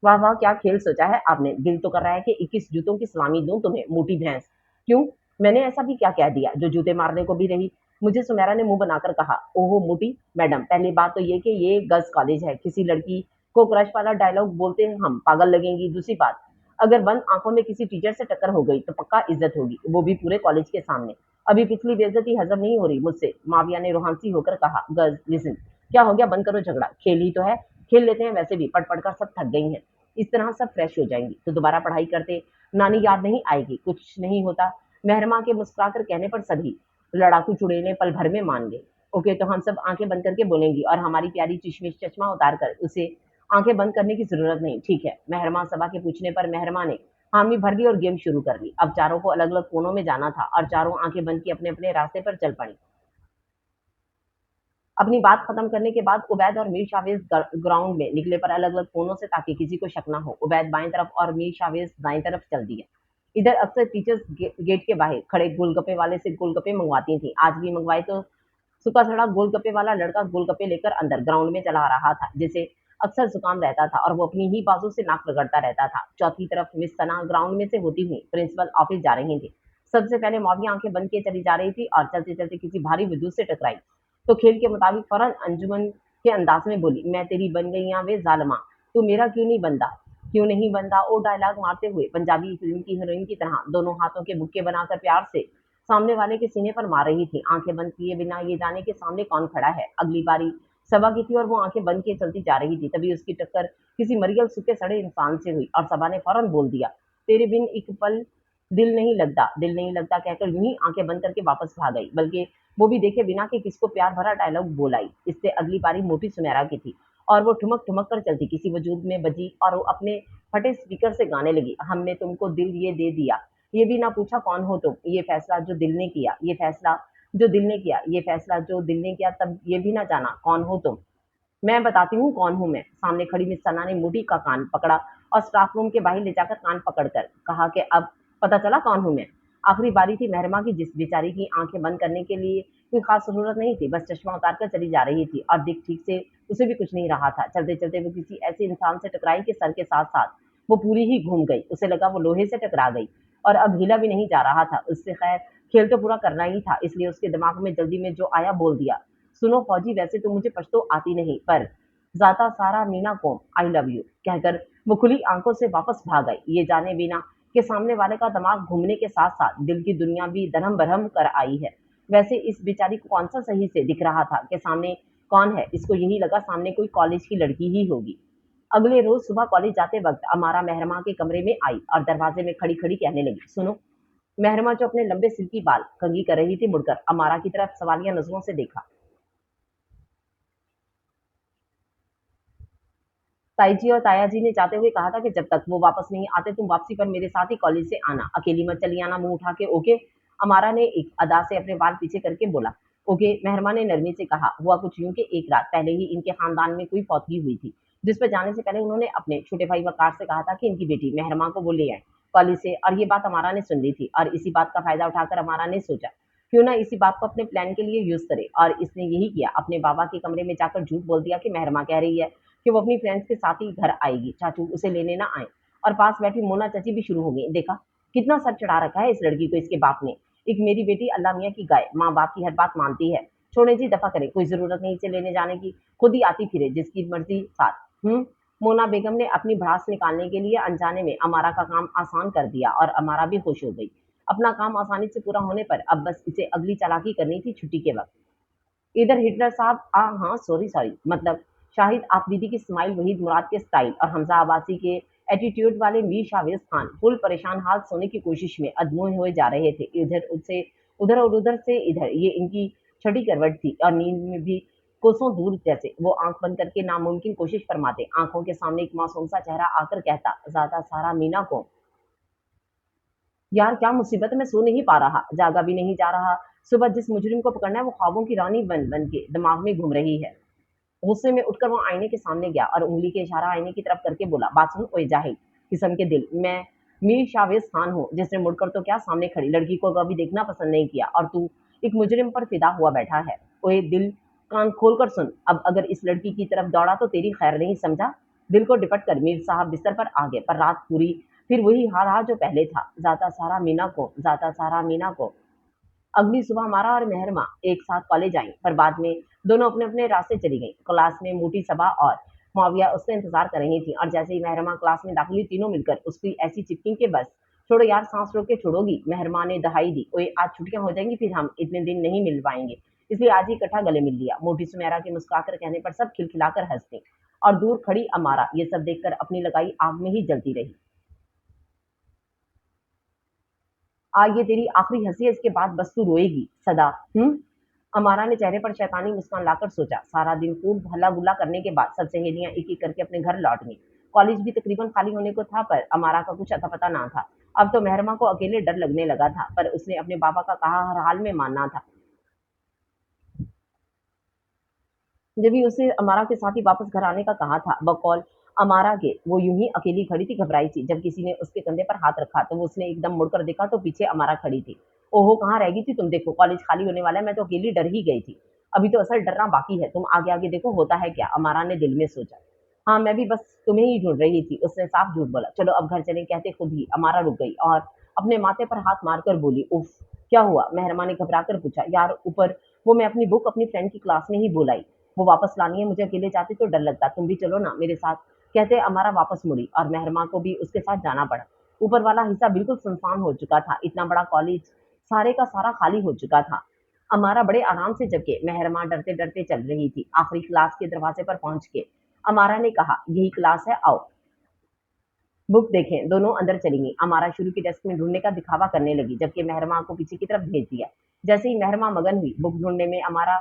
वाह वाह, क्या खेल सोचा है आपने। दिल तो कर रहा है कि 21 जूतों की सलामी दूं तुम्हें, मोटी भैंस। क्यों? मैंने ऐसा भी क्या कह दिया जो जूते मारने को भी रही? मुझे, सुनैरा ने मुंह बनाकर कहा। ओहो मोटी मैडम, पहली बात तो ये कि ये गर्ल्स कॉलेज है, किसी लड़की को क्रश वाला डायलॉग बोलते हैं हम पागल लगेंगी। दूसरी बात, अगर बंद आंखों में किसी टीचर से टक्कर हो गई तो पक्का इज्जत होगी, वो भी पूरे कॉलेज के सामने। अभी पिछली बेइज्जती हजम नहीं हो रही मुझसे, माविया ने रोहानसी होकर कहा। गर्ल्स लिसन, क्या हो गया? बंद करो झगड़ा, खेल ही तो है, खेल लेते हैं। वैसे भी पढ़ पढ़ कर सब थक गई हैं, इस तरह सब फ्रेश हो जाएंगी तो दोबारा पढ़ाई करते नानी याद नहीं आएगी। कुछ नहीं होता, मेहरमा के मुस्कुराकर कहने पर सभी लड़ाकू चुड़ैलें पल भर में मान गए। ओके, तो हम सब आंखें बंद करके बोलेंगी और हमारी प्यारी चिशमिश चश्मा उतार कर उसे आंखें बंद करने की जरूरत नहीं, ठीक है? मेहरमा सबा के पूछने पर मेहरमा ने हामी भर ली और गेम शुरू कर ली। अब चारों को अलग अलग कोनों में जाना था और चारों आंखें बंद की अपने अपने रास्ते पर चल पड़ी। अपनी बात खत्म करने के बाद उबैद और मीर शावेज ग्राउंड में निकले, पर अलग अलग कोनों से ताकि किसी को शक ना हो। उबैद बाएं तरफ और मीर शावेज दाएं तरफ चल दिए। इधर अक्सर टीचर्स गेट के बाहर खड़े गोलगप्पे वाले से गोलगप्पे मंगवाती थी। आज भी मंगवाए तो सूखा सड़ा गोलगप्पे वाला लड़का गोलगप्पे लेकर अंदर ग्राउंड में चला रहा था, जिसे अक्सर जुकाम रहता था और वो अपनी ही बाजू से नाक रगड़ता रहता था। चौथी तरफ मिस सना ग्राउंड में से होती हुई प्रिंसिपल ऑफिस जा रही थी। सबसे पहले मौविया आंखें बंद किए चली जा रही थी और चलते चलते किसी भारी विद्युत से टकराई तो खेल के मुताबिक फौरन अंजुमन के अंदाज में बोली। मैं तेरी बन गई या वे जालिमा, तू मेरा क्यों नहीं बनता? क्यों नहीं बनता? ओ डायलॉग मारते हुए पंजाबी फिल्म की हीरोइन की तरह दोनों हाथों के बुक्के बनाकर प्यार से सामने वाले के सीने पर मार रही थी, आंखें बंद किए बिना ये जाने के सामने कौन खड़ा है। अगली बारी सबा की थी और वो आंखें बंद किए चलती जा रही थी। तभी उसकी टक्कर किसी मरियल सूखे सड़े इंसान से हुई और सबा ने फौरन बोल दिया। तेरे बिन एक पल दिल नहीं लगता, दिल नहीं लगता कहकर यूं ही आंखें बंद करके वापस भाग गई, बल्कि वो भी देखे बिना कि किसको प्यार भरा डायलॉग बोलाई। इससे अगली बारी मोटी सुनहरा की थी और वो ठुमक ठुमक कर चलती किसी वजूद में बजी और वो अपने फटे स्पीकर से गाने लगी। हमने तुमको दिल ये दे दिया, ये भी ना पूछा कौन हो तुम, ये फैसला जो दिल ने किया, ये फैसला जो दिल ने किया, ये फैसला जो दिल ने किया, तब ये भी ना जाना कौन हो तुम। मैं बताती हूँ कौन हूँ मैं। सामने खड़ी मिस सना ने मोटी का कान पकड़ा और स्टाफ रूम के बाहर ले जाकर कान पकड़कर कहा कि अब पता चला कौन हूँ मैं। आखिरी बारी थी मेहरमा की, जिस बेचारी की आंखें बंद करने के लिए कोई खास जरूरत नहीं थी, बस चश्मा उतार कर चली जा रही थी और दिख ठीक से उसे भी कुछ नहीं रहा था। चलते चलते वो किसी ऐसे इंसान से टकराई कि सर के साथ साथ वो पूरी ही घूम गई। उसे लगा वो लोहे से टकरा गई और अब हिला भी नहीं जा रहा था उससे। खैर, खेल तो पूरा करना ही था, इसलिए उसके दिमाग में जल्दी में जो आया बोल दिया। सुनो फौजी, वैसे तो मुझे पश्तो आती नहीं, पर जाता सारा मीना को आई लव यू कहकर वो खुली आंखों से वापस भाग आई, ये जाने बिना कि सामने वाले का दिमाग घूमने के साथ साथ दिल की दुनिया भी दरहम बरहम कर आई है। वैसे इस बेचारी को कौन सा सही से दिख रहा था कि सामने कौन है? इसको यही लगा सामने कोई कॉलेज की लड़की ही होगी। अगले रोज सुबह कॉलेज जाते वक्त अमारा मेहरमा के कमरे में आई और दरवाजे में खड़ी खड़ी कहने लगी। सुनो। मेहरमा जो अपने लंबे सिल्की बाल कंघी कर रही थी, मुड़कर अमारा की तरफ सवालिया नजरों से देखा। ताई जी और ताया जी ने जाते हुए कहा था कि जब तक वो वापस नहीं आते तुम वापसी पर मेरे साथ ही कॉलेज से आना, अकेली मत चली आना, मुंह उठा के। ओके? अमारा ने एक अदा से अपने बाल पीछे करके बोला। ओके, मेहरमा ने नरमी से कहा। हुआ कुछ यूं कि एक रात पहले ही इनके खानदान में कोई फौतगी हुई थी, जिस पर जाने से पहले उन्होंने अपने छोटे भाई वकार से कहा था कि इनकी बेटी मेहरमा को वो ले आए कॉलेज से। और ये बात अमारा ने सुन ली थी और इसी बात का फायदा उठाकर अमारा ने सोचा क्यों ना इसी बात को अपने प्लान के लिए यूज करे, और इसने यही किया। अपने बाबा के कमरे में जाकर झूठ बोल दिया कि मेहरमा कह रही है कि वो अपनी फ्रेंड्स के साथ ही घर आएगी, चाचू उसे लेने ना आए। और पास बैठी मोना चाची भी शुरू हो गई। देखा कितना सर चढ़ा रखा है इस लड़की को इसके बाप ने। एक मेरी बेटी अल्लाह मियाँ की गाय, माँ बाप की हर बात मानती है। छोड़े जी, दफा करे, कोई जरूरत नहीं इसे लेने जाने की, खुद ही आती फिरे जिसकी मर्जी साथ। मोना बेगम ने अपनी भड़ास निकालने के लिए अनजाने में अमारा का काम आसान कर दिया और अमारा भी खुश हो गई। अपना काम आसानी से पूरा होने पर अब बस इसे अगली चालाकी करनी थी छुट्टी के वक्त। इधर हिटलर साहब, हाँ सॉरी सॉरी, मतलब शाहिद आफरीदी की स्माइल, वहीद मुराद के स्टाइल और हमजा अब्बासी के एटीट्यूड वाले मीर शावेज खान फुल परेशान हाल सोने की कोशिश में अधमोए हुए जा रहे थे। इधर उससे उधर और उधर से इधर, ये इनकी छठी करवट थी और नींद में भी कोसों दूर। जैसे वो आंख बंद करके नामुमकिन कोशिश फरमाते, आंखों के सामने एक मासूम सा चेहरा आकर कहता, ज्यादा सारा मीना को। यार क्या मुसीबत है, मैं सो नहीं पा रहा, जागा भी नहीं जा रहा। सुबह जिस मुजरिम को पकड़ना है वो ख्वाबों की रानी बन बन के दिमाग में घूम रही है। गुस्से में उठकर वो आईने के सामने गया और उंगली के इशारा आईने की तरफ करके बोला, बात सुन ओए जाहिल किस्म के दिल, मैं मीर शावेज खान हूँ, जिसने मुड़कर तो क्या सामने खड़ी लड़की को कभी देखना पसंद नहीं किया, और तू एक मुजरिम पर फिदा हुआ बैठा है। ओए दिल, कान खोल कर सुन, अब अगर इस लड़की की तरफ दौड़ा तो तेरी खैर नहीं, समझा? दिल को डिपट कर मीर साहब बिस्तर पर आ गए, पर रात पूरी फिर वही हाल रहा जो पहले था, जाता सारा मीना को, जाता सारा मीना को। अगली सुबह हमारा और मेहरमा एक साथ कॉलेज आई, पर बाद में दोनों अपने अपने रास्ते चली गई। क्लास में मोटी सबा और मुआविया उसका इंतजार कर रही थी, और जैसे ही मेहरमा क्लास में दाखिल हुई तीनों मिलकर उसकी ऐसी चिपकी कि बस छोड़ो यार, सांस रोक के छोड़ोगी। मेहरमा ने दहाई दी, ओए आज छुट्टियां हो जाएंगी, फिर हम इतने दिन नहीं मिल पाएंगे, इसलिए आज ही इकट्ठा गले मिल लिया। मोटी सुमेरा के मुस्कुराकर कहने पर सब खिलखिलाकर हंसती, और दूर खड़ी अमारा ये सब देखकर अपनी लगाई आग में ही जलती रही। आज ये तेरी आखिरी हंसी है, इसके बाद बस तू रोएगी सदा। अमारा ने चेहरे पर शैतानी मुस्कान लाकर सोचा, सारा दिन खूब हल्ला गुल्ला करने के बाद सब सहेलियां एक एक करके अपने घर लौट गईं। कॉलेज भी तकरीबन खाली होने को था, पर अमारा का कुछ अता पता ना था। अब तो मेहरमा को अकेले डर लगने लगा था, पर उसने अपने बाबा का कहा हर हाल में मानना था। जब भी उसे अमारा के साथ ही वापस घर आने का कहा था, बकौल अमारा के वो यूं ही अकेली खड़ी थी घबराई सी। जब किसी ने उसके कंधे पर हाथ रखा तो वो उसने एकदम मुड़कर देखा तो पीछे अमारा खड़ी थी। ओहो, कहाँ रह गई थी तुम, देखो कॉलेज खाली होने वाला है, मैं तो अकेली डर ही गई थी। अभी तो असल डरना बाकी है, तुम आगे आगे देखो होता है क्या, अमारा ने दिल में सोचा। हाँ मैं भी बस तुम्हें ही ढूंढ रही थी, उसने साफ झूठ बोला। चलो अब घर चले कहते खुद ही अमारा रुक गई और अपने माथे पर हाथ मारकर बोली, उफ क्या हुआ? मेहरमा ने घबरा कर पूछा। यार ऊपर वो मैं अपनी बुक अपनी फ्रेंड की क्लास में ही बोलाई, वो वापस लानी है, मुझे अकेले जाती तो डर लगता, तुम भी चलो ना मेरे साथ। कहते अमारा वापस मुड़ी और मेहरमा को भी उसके साथ जाना पड़ा। ऊपर वाला हिस्सा बिल्कुल सुनसान हो चुका था, इतना बड़ा कॉलेज सारे का सारा खाली हो चुका था। अमारा बड़े आराम से जबकि मेहरमा डरते डरते चल रही थी। आखिरी क्लास के दरवाजे पर पहुंच के अमारा ने कहा, यही क्लास है, आओ बुक देखें। दोनों अंदर चली गई। अमारा शुरू की डेस्क में ढूंढने का दिखावा करने लगी, जबकि मेहरमा को पीछे की तरफ भेज दिया। जैसे ही मेहरमा मगन हुई बुक ढूंढने में, अमारा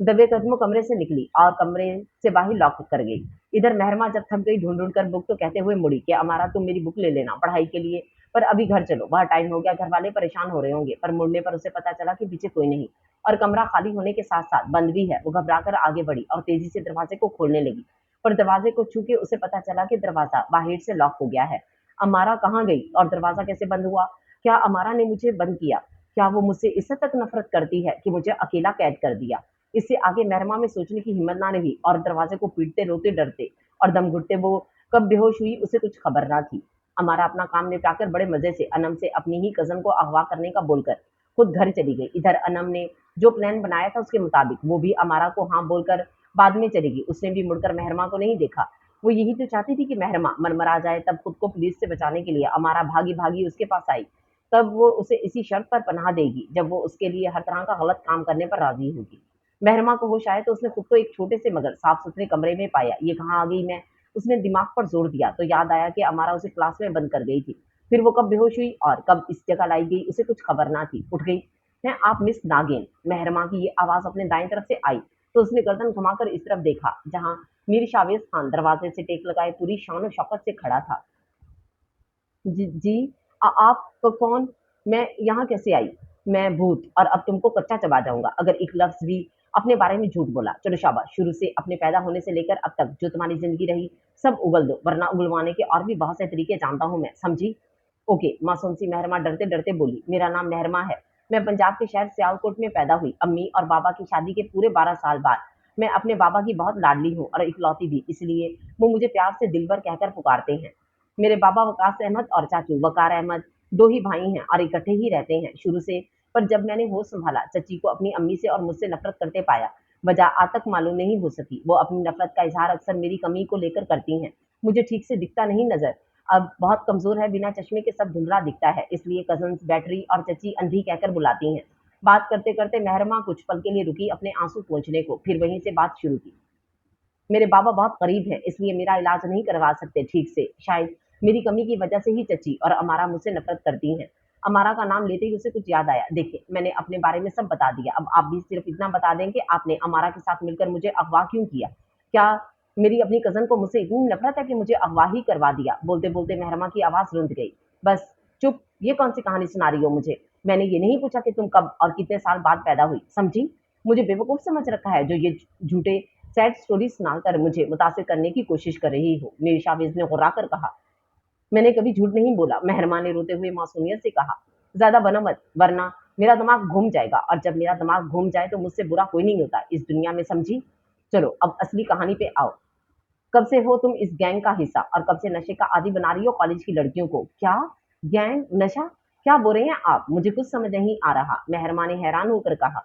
दबे कदमों कमरे से निकली और कमरे से बाहर लॉक कर गई। इधर मेहरमा जब थक गई ढूंढ ढूंढ कर बुक तो कहते हुए मुड़ी कि अमारा तुम मेरी बुक ले लेना पढ़ाई के लिए, पर अभी घर चलो, वह टाइम हो गया, घर वाले परेशान हो रहे होंगे। पर मुड़ने पर उसे पता चला कि पीछे कोई नहीं और कमरा खाली होने के साथ साथ बंद भी है। वो घबराकर आगे बढ़ी और तेजी से दरवाजे को खोलने लगी, पर दरवाजे को छू के उसे पता चला कि दरवाजा बाहर से लॉक हो गया है। अमारा कहाँ गई और दरवाजा कैसे बंद हुआ? क्या अमारा ने मुझे बंद किया? क्या वो मुझसे इस हद तक नफरत करती है कि मुझे अकेला कैद कर दिया? इससे आगे मेहरमा में सोचने की हिम्मत ना रही और दरवाजे को पीटते रोते डरते और दम घुटते वो कब बेहोश हुई उसे कुछ खबर ना थी। अमारा अपना काम निपटाकर बड़े मजे से अनम से अपनी ही कजन को अगवा करने का बोलकर खुद घर चली गई। इधर अनम ने जो प्लान बनाया था उसके मुताबिक वो भी अमारा को हाँ बोलकर बाद में चली गई। उसने भी मुड़कर मेहरमा को नहीं देखा। वो यही तो चाहती थी कि मेहरमा मरमरा जाए, तब खुद को पुलिस से बचाने के लिए अमारा भागी भागी उसके पास आई। तब वो उसे इसी शर्त पर पनाह देगी जब वो उसके लिए हर तरह का गलत काम करने पर राजी होगी। मेहरमा को होश आया तो उसने खुद को एक छोटे से मगर साफ सुथरे कमरे में पाया। ये कहाँ आ गई मैं? उसने दिमाग पर जोर दिया तो याद आया कि अमारा उसे क्लास में बंद कर गई थी। फिर वो कब बेहोश हुई और कब इस जगह लाई गई उसे कुछ खबर ना थी। उठ गई। हैं आप मिस नागिन? मेहरमा की ये आवाज अपने दाएं तरफ से आई। तो उसने गर्दन घुमाकर इस तरफ देखा जहां मीर शावेज खान दरवाजे से टेक लगाए पूरी शान और शौकत से खड़ा था। जी, जी आप कौन? मैं यहाँ कैसे आई? मैं भूत, और अब तुमको कच्चा चबा जाऊंगा अगर एक लफ्ज भी अपने बारे में झूठ बोला। चलो शाबाश, शुरू से अपने पैदा होने से लेकर अब तक जो तुम्हारी जिंदगी रही सब उगल दो, वरना उगलवाने के और भी बहुत से तरीके जानता हूँ मैं, समझी? ओके, मासूम सी मेहरमा डरते डरते बोली, मेरा नाम मेहरमा है। मैं पंजाब के शहर सियालकोट में पैदा हुई। अम्मी और बाबा की शादी के पूरे 12 साल बाद मैं अपने बाबा की बहुत लाडली हूँ और इकलौती भी, इसलिए वो मुझे प्यार से दिलबर कहकर पुकारते हैं। मेरे बाबा वकास अहमद और चाचू वकार अहमद दो ही भाई हैं और इकट्ठे ही रहते हैं शुरू से। पर जब मैंने होश संभाला, चची को अपनी अम्मी से और मुझसे नफरत करते पाया। वजह आज तक मालूम नहीं हो सकी। वो अपनी नफरत का इजहार अक्सर मेरी कमी को लेकर करती हैं। मुझे ठीक से दिखता नहीं नजर, अब बहुत कमजोर है, बिना चश्मे के सब धुंधला दिखता है, इसलिए कजन्स बैटरी और चची अंधी कहकर बुलाती हैं। बात करते करते मेहरमा कुछ पल के लिए रुकी अपने आंसू पोंछने को, फिर वहीं से बात शुरू की। मेरे बाबा बहुत करीब हैं, इसलिए मेरा इलाज नहीं करवा सकते ठीक से। शायद मेरी कमी की वजह से ही चची और अमारा मुझसे नफरत करती हैं। अमारा का नाम लेते ही उसे कुछ याद आया। देखिए, मैंने अपने बारे में सब बता दिया, अब आप भी सिर्फ इतना बता दें कि आपने अमारा के साथ मिलकर मुझे अगवा क्यों किया। क्या मेरी अपनी कजन को मुझसे इतनी नफरत है कि मुझे अगवा ही करवा दिया? बोलते बोलते मेहरमा की आवाज रुंध गई। बस चुप, ये कौन सी कहानी सुना रही हो मुझे? मैंने ये नहीं पूछा कि तुम कब और कितने साल बाद पैदा हुई, समझी? मुझे बेवकूफ समझ रखा है जो ये झूठे सैड स्टोरी सुनाकर मुझे मुतासिर करने की कोशिश कर रही हो, मेरी शावेज ने गुर्रा कर कहा। मैंने कभी झूठ नहीं बोला, मेहरमा ने रोते हुए मासूमियत से कहा। ज्यादा बनो मत, वरना मेरा दिमाग घूम जाएगा, और जब मेरा दिमाग घूम जाए तो मुझसे बुरा कोई नहीं होता इस दुनिया में, समझी? चलो अब असली कहानी पे आओ। कब से हो तुम इस गैंग का हिस्सा, और कब से नशे का आदि बना रही हो कॉलेज की लड़कियों को? क्या गैंग, नशा, क्या बोल रहे हैं आप? मुझे कुछ समझ नहीं आ रहा, मेहरमा ने हैरान होकर कहा।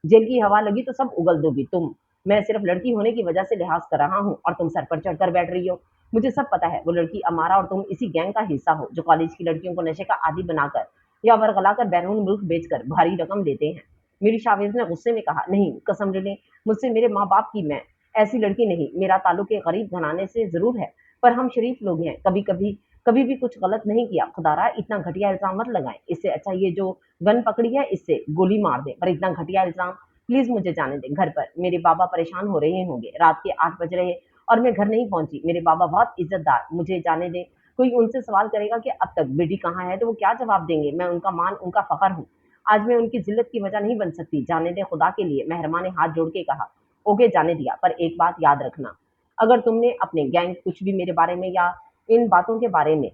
जेल की हवा लगी तो सब उगल दोगी तुम। मैं सिर्फ लड़की होने की वजह से लिहाज कर रहा हूँ और तुम सर पर चढ़कर बैठ रही हो। मुझे सब पता है, वो लड़की अमारा और तुम इसी गैंग का हिस्सा हो जो कॉलेज की लड़कियों को नशे का आदि बनाकर या वरगलाकर बैरून मुल्क बेचकर भारी रकम देते हैं। मेरी शावेज ने गुस्से में कहा, नहीं, कसम ले, मुझसे मेरे माँ बाप की मैं ऐसी लड़की नहीं। मेरा ताल्लुक एक गरीब घराने से जरूर है, पर हम शरीफ लोग हैं, कभी कभी कभी भी कुछ गलत नहीं किया। खुदारा इतना घटिया इल्जाम मत लगाएं, इससे अच्छा ये जो गन पकड़ी है इससे गोली मार दे, पर इतना घटिया इल्जाम प्लीज मुझे जाने दें। घर पर मेरे बाबा परेशान हो रहे होंगे, रात के 8 बज रहे और मैं घर नहीं पहुंची। मेरे बाबा बहुत इज्जतदार, मुझे जाने दें। कोई उनसे सवाल करेगा कि अब तक बेटी कहाँ है, तो वो क्या जवाब देंगे? मैं उनका मान, उनका फखर हूँ। आज मैं उनकी जिल्लत की वजह नहीं बन सकती, जाने दें खुदा के लिए, मेहरमा ने हाथ जोड़ के कहा। ओके, जाने दिया, पर एक बात याद रखना, अगर तुमने अपने गैंग कुछ भी मेरे बारे में या इन बातों के बारे में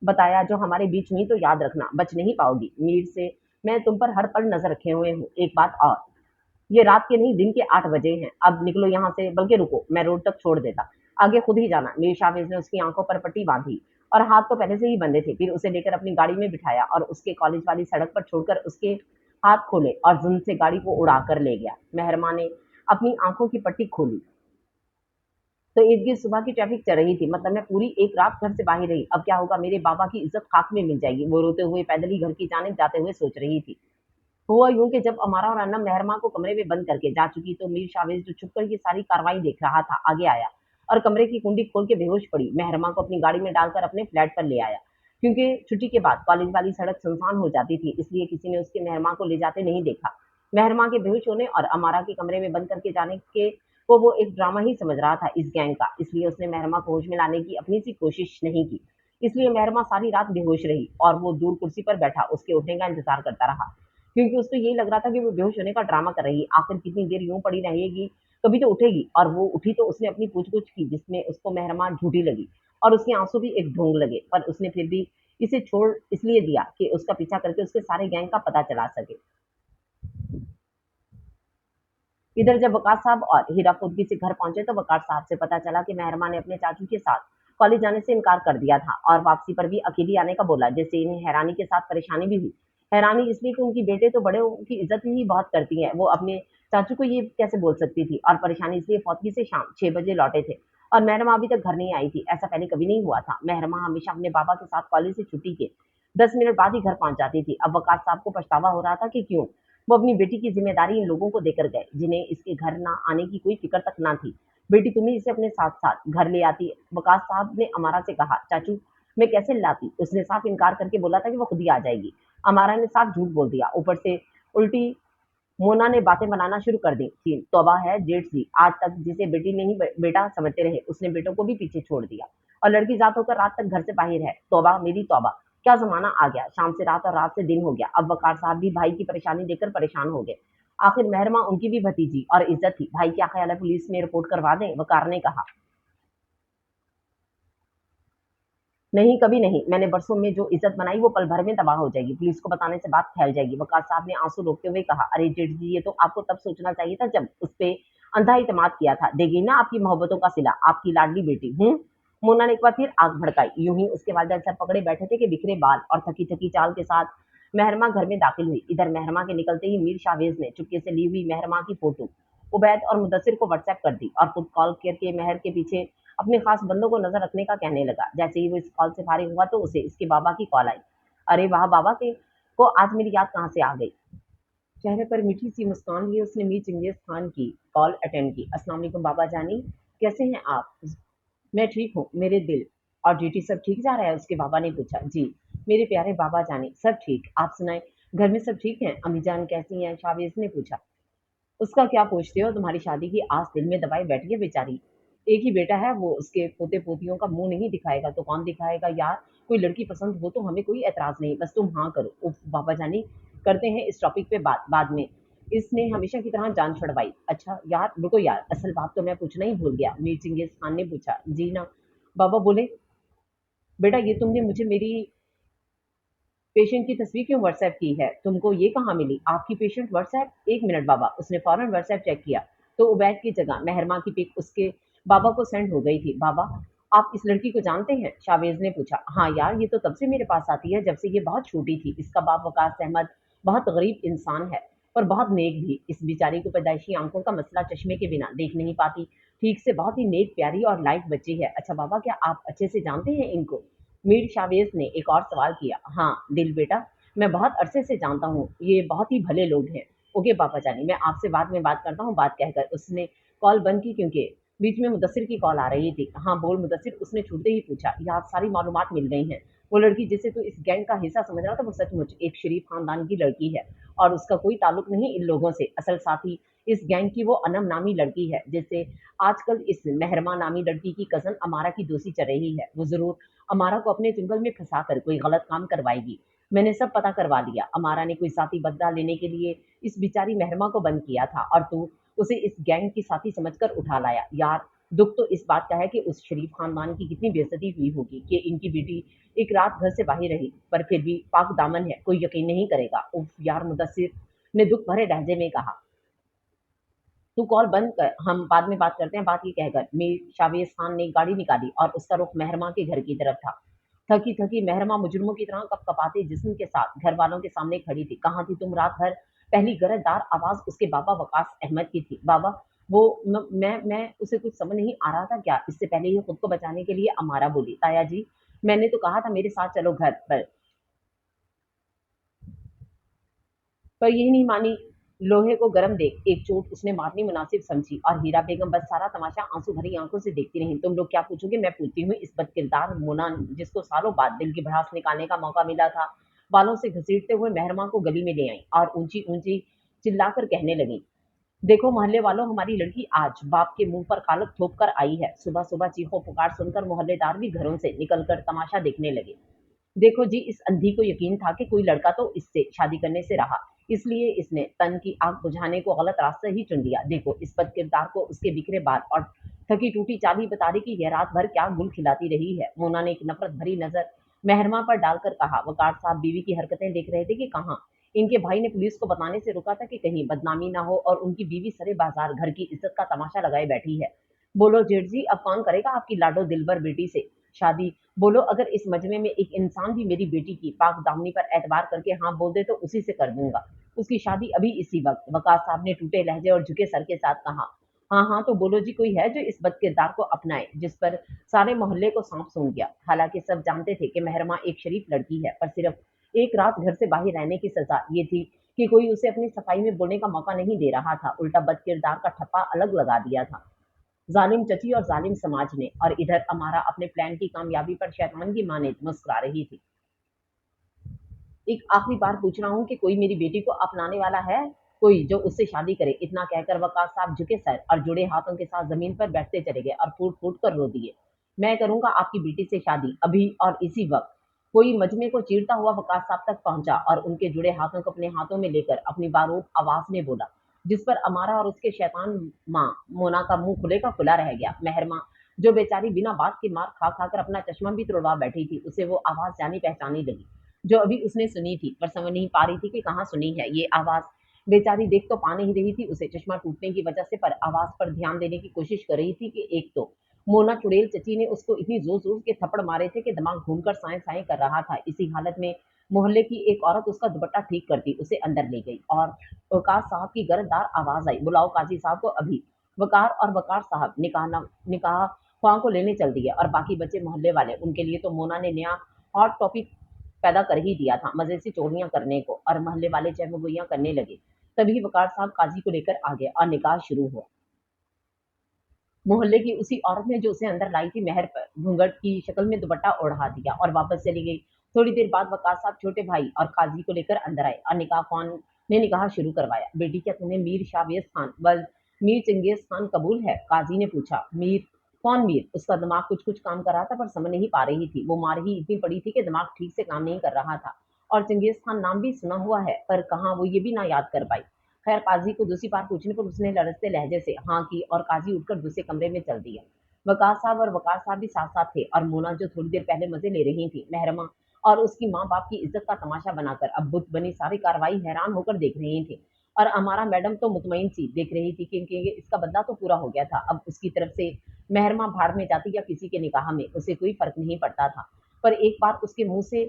बताया जो हमारे बीच हुई, तो याद रखना बच नहीं पाओगी। मीर से मैं तुम पर हर पल नजर रखे हुए हूँ। एक बात और, ये रात के नहीं दिन के 8 बजे हैं, अब निकलो यहाँ से, बल्कि रुको, मैं रोड तक छोड़ देता, आगे खुद ही जाना। मीर शावेज ने उसकी आंखों पर पट्टी बांधी और हाथ तो पहले से ही बंधे थे, फिर उसे लेकर अपनी गाड़ी में बिठाया और उसके कॉलेज वाली सड़क पर छोड़कर उसके हाथ खोले और जुन से गाड़ी को उड़ाकर ले गया। मेहरमा ने अपनी आंखों की पट्टी खोली तो इर्द गिर्द सुबह की ट्रैफिक चल रही थी, मतलब मैं पूरी एक रात घर से बाहर रही। अब क्या होगा, मेरे बाबा की इज्जत खाक में मिल जाएगी। वो रोते हुए पैदल ही घर की जानिब जाते हुए सोच रही थी। हुआ यूं कि जब अमारा और अन्नम मेहरमा को कमरे में बंद करके जा चुकी, तो मीर शावेज जो छुपकर की सारी कार्रवाई देख रहा था आगे आया और कमरे की कुंडी खोल के बेहोश पड़ी मेहरमा को अपनी गाड़ी में डालकर अपने फ्लैट पर ले आया। क्योंकि छुट्टी के बाद कॉलेज वाली सड़क सुनसान हो जाती थी, इसलिए किसी ने उसके मेहरमा को ले जाते नहीं देखा। मेहरमा के बेहोश होने और अमारा के कमरे में बंद करके जाने के को वो एक ड्रामा ही समझ रहा था इस गैंग का, इसलिए उसने मेहरमा को होश में लाने की अपनी सी कोशिश नहीं की। इसलिए मेहरमा सारी रात बेहोश रही और वो दूर कुर्सी पर बैठा उसके उठने का इंतजार करता रहा, क्योंकि उसको यही लग रहा था कि वो बेहोश होने का ड्रामा कर रही है। आखिर कितनी देर यूं पड़ी रहेगी, कभी तो उठेगी। और वो उठी तो उसने अपनी पूछ-पूछ की, जिसमें उसको मेहरमा झूठी लगी और उसके आंसू भी एक ढोंग लगे, पर उसने फिर भी इसे छोड़ इसलिए दिया कि उसका पीछा करके उसके सारे गैंग का पता चला सके। इधर जब वकार साहब और हीरा खुदगी से घर पहुंचे, तो वकार साहब से पता चला कि मेहरमा ने अपने चाचू के साथ कॉलेज जाने से इनकार कर दिया था और वापसी पर भी अकेली आने का बोला, जिससे इन्हें हैरानी के साथ परेशानी भी हुई। हैरानी इसलिए कि उनकी बेटे तो बड़े की इज्जत ही बहुत करती है, वो अपने चाचू को ये कैसे बोल सकती थी, और परेशानी इसलिए फौतगी से शाम 6 बजे लौटे थे और मेहरमा अभी तक घर नहीं आई थी। ऐसा पहले कभी नहीं हुआ था। मेहरमा हमेशा अपने बाबा के साथ कॉलेज से छुट्टी के 10 मिनट बाद ही घर पहुंच जाती थी। अब वकार साहब को पछतावा हो रहा था कि क्यों वो अपनी बेटी की जिम्मेदारी इन लोगों को देकर गए, जिन्हें इसके घर ना आने की कोई फिक्र तक ना थी। बेटी, तुम ही इसे अपने साथ साथ घर ले आती, वकास साहब ने अमारा से कहा। चाचू, मैं कैसे लाती? उसने साफ इनकार करके बोला था कि वो खुद ही आ जाएगी। अमारा ने साफ झूठ बोल दिया, ऊपर से उल्टी मोना ने बातें बनाना शुरू कर दी थी। तौबा है जेठ जी, आज तक जिसे बेटी नहीं बेटा समझते रहे उसने बेटों को भी पीछे छोड़ दिया और लड़की जात होकर रात तक घर से बाहर है। तौबा मेरी तौबा, क्या जमाना आ गया। शाम से रात और रात से दिन हो गया। अब वकार साहब भी भाई की परेशानी देखकर परेशान हो गए। आखिर मेहरमा उनकी भी भतीजी और इज्जत थी। भाई क्या ख्याल है पुलिस में रिपोर्ट करवा दें, वकार ने कहा। नहीं, कभी नहीं। मैंने बरसों में जो इज्जत बनाई वो पल भर में तबाह हो जाएगी। पुलिस को बताने से बात फैल जाएगी। वकार साहब ने आंसू रोकते हुए कहा, अरे जेठ जी, ये तो आपको तब सोचना चाहिए था जब उस पे अंधा इतमाद किया था। देगी ना आपकी मोहब्बतों का सिला, आपकी लाडली बेटी। मोना ने एक बार फिर आग भड़काई। यूं ही उसके वालिदैन सर पकड़े बैठे थे कि बिखरे बाल और थकी थकी चाल के साथ मेहरमा घर में दाखिल हुई। इधर मेहरमा के निकलते ही मीर शावेज ने चुपके से ली हुई मेहरमा की फोटो उबैद और मुदस्सिर को व्हाट्सएप कर दी और खुद कॉल करके मेहर के पीछे अपने खास बंदों को नजर रखने का कहने लगा। जैसे ही वो इस कॉल से फारिग हुआ तो उसे इसके बाबा की कॉल आई। अरे वाह, बाबा के को आज मेरी याद कहाँ से आ गई। चेहरे पर मीठी सी मुस्कान लिए उसने मीर चिंगेज खान की कॉल अटेंड की। अस्सलाम वालेकुम बाबा जानी, कैसे हैं आप। मैं ठीक हूँ मेरे दिल। और ड्यूटी सब ठीक जा रहा है, उसके बाबा ने पूछा। जी मेरे प्यारे बाबा जानी, सब ठीक। आप सुनाए, घर में सब ठीक हैं। अम्मी जान कैसी हैं, शावेज ने पूछा। उसका क्या पूछते हो, तुम्हारी शादी की आस दिल में दबाए बैठी है बेचारी। एक ही बेटा है वो, उसके पोते पोतियों का मुंह नहीं दिखाएगा तो कौन दिखाएगा यार। कोई लड़की पसंद हो तो हमें कोई एतराज नहीं, बस तुम हाँ करो। उफ बाबा जानी, करते हैं इस टॉपिक पे बात बाद में। इसने हमेशा की तरह जान छुड़वाई। अच्छा यार रुको यार, असल बात तो मैं पूछना ही भूल गया। मीर चिंगेज खान ने पूछा। जी ना बाबा बोले। बेटा ये तुमने मुझे मेरी पेशेंट की तस्वीर क्यों व्हाट्सएप की है, तुमको ये कहाँ मिली। आपकी पेशेंट व्हाट्सएप, एक मिनट बाबा। उसने फौरन व्हाट्सएप चेक किया तो उबैद की जगह मेहरमा की पिक उसके बाबा को सेंड हो गई थी। बाबा आप इस लड़की को जानते हैं, शावेज ने पूछा। हाँ यार, ये तो तब से मेरे पास आती है जब से ये बहुत छोटी थी। इसका बाप वकास अहमद बहुत गरीब इंसान है पर बहुत नेक भी। इस बेचारी को पैदाइशी आंखों का मसला चश्मे के बिना देख नहीं पाती। ठीक से बहुत ही नेक प्यारी और लाइट बच्ची है। अच्छा बाबा, क्या आप अच्छे से जानते हैं इनको। मीर शावेज ने एक और सवाल किया। हाँ दिल बेटा, मैं बहुत अरसे से जानता हूँ, ये बहुत ही भले लोग हैं। ओके पापा जानी, मैं आपसे बाद में बात करता हूँ। बात कहकर उसने कॉल बंद की क्योंकि बीच में मुदस्सिर की कॉल आ रही थी। हाँ बोल मुदस्सिर, उसने छूटते ही पूछा। यहाँ सारी मालूमात मिल गई हैं। वो लड़की जिसे तू इस गैंग का हिस्सा समझ रहा था वो सचमुच एक शरीफ खानदान की लड़की है और उसका कोई ताल्लुक नहीं इन लोगों से। असल साथी इस गैंग की वो अनम नामी लड़की है जिससे आजकल इस मेहरमा नामी लड़की की कजन अमारा की दोस्ती चल रही है। वो जरूर अमारा को अपने चुंगल में फंसा कर कोई गलत काम करवाएगी। मैंने सब पता करवा लिया। अमारा ने कोई साथी बदला लेने के लिए इस बिचारी मेहरमा को बंद किया था और तू उसे इस गैंग की साथी समझकर उठा लाया। यार दुख तो इस बात का है कि उस शरीफ खानदान की कितनी बेइज्जती हुई होगी कि इनकी बेटी एक रात घर से बाहर रही, पर फिर भी पाक दामन है, कोई यकीन नहीं करेगा। उफ यार, मुदस्सिर ने दुख भरे लहजे में कहा। तू कॉल बंद कर, हम बाद में बात करते हैं। बात ये कहकर मीर शावेज खान ने गाड़ी निकाली और उसका रुख मेहरमा के घर की तरफ था। थकी थकी मेहरमा मुजरिमों की तरह कपकपाते जिस्म के साथ घर वालों के सामने खड़ी थी। कहाँ थी तुम रात भर। पहली गरजदार आवाज उसके बाबा वकास अहमद की थी। बाबा वो मैं उसे कुछ समझ नहीं आ रहा था क्या। इससे पहले ही खुद को बचाने के लिए अमारा बोली। ताया जी, मैंने तो कहा था मेरे साथ चलो घर पर यही नहीं मानी। लोहे को गरम देख, एक चोट उसने मारनी मुनासिब समझी और हीरा बेगम बस सारा तमाशा आंसू भरी आंखों से देखती रही। तुम लोग क्या पूछोगे, मैं पूछती हूँ। इस बदकिरदार मोना जिसको सालों बाद दिल की भड़ास निकालने का मौका मिला था, बालों से घसीटते हुए मेहरमा को गली में ले आई और ऊंची ऊंची चिल्लाकर कहने लगी। देखो मोहल्ले वालों, हमारी लड़की आज बाप के मुंह पर कालक थोप कर आई है। सुबह सुबह चीखों पुकार सुनकर मोहल्लेदार भी घरों से निकलकर तमाशा देखने लगे। देखो जी, इस अंधी को यकीन था कि कोई लड़का तो इससे शादी करने से रहा, इसलिए इसने तन की आग बुझाने को गलत रास्ता ही चुन लिया। देखो इस बद किरदार को, उसके बिखरे बाल और थकी टूटी चाली बता रही कि यह रात भर क्या गुल खिलाती रही है। मोना ने एक नफरत भरी नजर मेहरमा पर डालकर कहा। वकार साहब बीवी की हरकतें देख रहे थे कि कहाँ इनके भाई ने पुलिस को बताने से रोका था कि कहीं बदनामी ना हो और उनकी बीवी सरे बाजार घर की इज्जत का तमाशा लगाए बैठी है। बोलो जेठ जी, अब कौन करेगा आपकी लाडो दिलबर बेटी से शादी। बोलो अगर इस मजमे में एक इंसान भी मेरी बेटी की पाक दामनी पर एतबार करके हाँ बोल दे तो उसी से कर दूंगा उसकी शादी अभी इसी वक्त। वकास साहब ने टूटे लहजे और झुके सर के साथ कहा। हाँ हाँ तो बोलो जी, कोई है जो इस बद किरदार को अपनाए जिस पर सारे मोहल्ले को सांप सूंघ गया। हालांकि सब जानते थे कि मेहरमा एक शरीफ लड़की है, पर सिर्फ एक रात घर से बाहर रहने की सजा ये थी कि कोई उसे अपनी सफाई में बोलने का मौका नहीं दे रहा था। उल्टा बद किरदार का ठप्पा अलग लगा दिया था जालिम चची और जालिम समाज ने। और इधर अमारा अपने प्लान की कामयाबी पर शैतान की माने मुस्कुरा रही थी। एक आखिरी बार पूछ रहा हूँ कि कोई मेरी बेटी को अपनाने वाला है। कोई जो उससे शादी करे। इतना कहकर वकास साहब झुके सर और जुड़े हाथों के साथ जमीन पर बैठते चले गए और फूट फूट कर रो दिए। मैं करूंगा आपकी बेटी से शादी अभी और इसी वक्त। कोई मजमे को चीरता हुआ वकास साहब तक पहुंचा और उनके जुड़े हाथों को अपने हाथों में लेकर अपनी बारूद आवाज में बोला, जिस पर अमारा और उसके शैतान माँ मोना का मुंह खुले का खुला रह गया। मेहरमा जो बेचारी बिना बात के मार खा खाकर अपना चश्मा भी तुड़वा बैठी थी, उसे वो आवाज जानी पहचानी लगी जो अभी उसने सुनी थी, पर समझ नहीं पा रही थी कि कहाँ सुनी है ये आवाज। बेचारी देख तो पा नहीं रही थी उसे चश्मा टूटने की वजह से, पर आवाज पर ध्यान देने की कोशिश कर रही थी कि एक तो मोना चुड़ैल चची ने उसको इतनी जोर जोर के थप्पड़ मारे थे कि दिमाग घूमकर साए साए कर रहा था। इसी हालत में मोहल्ले की एक औरत उसका दुपट्टा ठीक करती उसे अंदर ले गई और वकार साहब की गरजदार आवाज आई, बुलाओ काजी साहब को अभी। वकार और वकार साहब निकाह ख्वाह को लेने चल दिए और बाकी बचे मोहल्ले वाले। उनके लिए तो मोना ने नया हॉट टॉपिक पैदा कर ही दिया था, मजे से चोरियां करने को, और मोहल्ले वाले चहमगोइयां करने लगे। तभी वकार साहब काजी को लेकर आ गए और निकाह शुरू हुआ। मोहल्ले की उसी औरत ने जो उसे अंदर लाई थी मेहर पर घूंघट की शक्ल में दुपट्टा ओढ़ा दिया और वापस चली गई। थोड़ी देर बाद वकास साहब छोटे भाई और काजी को लेकर अंदर आए और निकाह खान ने निकाह शुरू करवाया। बेटी, क्या तुम्हें मीर शावेज खान बल मीर चंगेज खान कबूल है? काजी ने पूछा। मीर? कौन मीर? उसका दिमाग कुछ कुछ काम कर रहा था पर समझ नहीं पा रही थी। वो मार ही इतनी पड़ी थी कि दिमाग ठीक से काम नहीं कर रहा था। और चंगेज खान नाम भी सुना हुआ है पर कहाँ, वो ये भी ना याद कर पाई। खैर, काजी को दूसरी बार पूछने पर उसने लड़कते लहजे से हाँ की और काजी उठकर दूसरे कमरे में चल दिया। वकास साहब और वकास साहब भी साथ साथ थे और मोना जो थोड़ी देर पहले मजे ले रही थी, मेहरमा और उसकी माँ बाप की इज्जत का तमाशा बनाकर अब बुत बनी सारी कार्रवाई हैरान होकर देख रही थी। और हमारा मैडम तो मुतमईन सी देख रही थी क्योंकि इसका बदला तो पूरा हो गया था। अब उसकी तरफ से मेहरमा भाड़ में जाती या किसी के निकाह में, उसे कोई फर्क नहीं पड़ता था। पर एक बार उसके मुंह से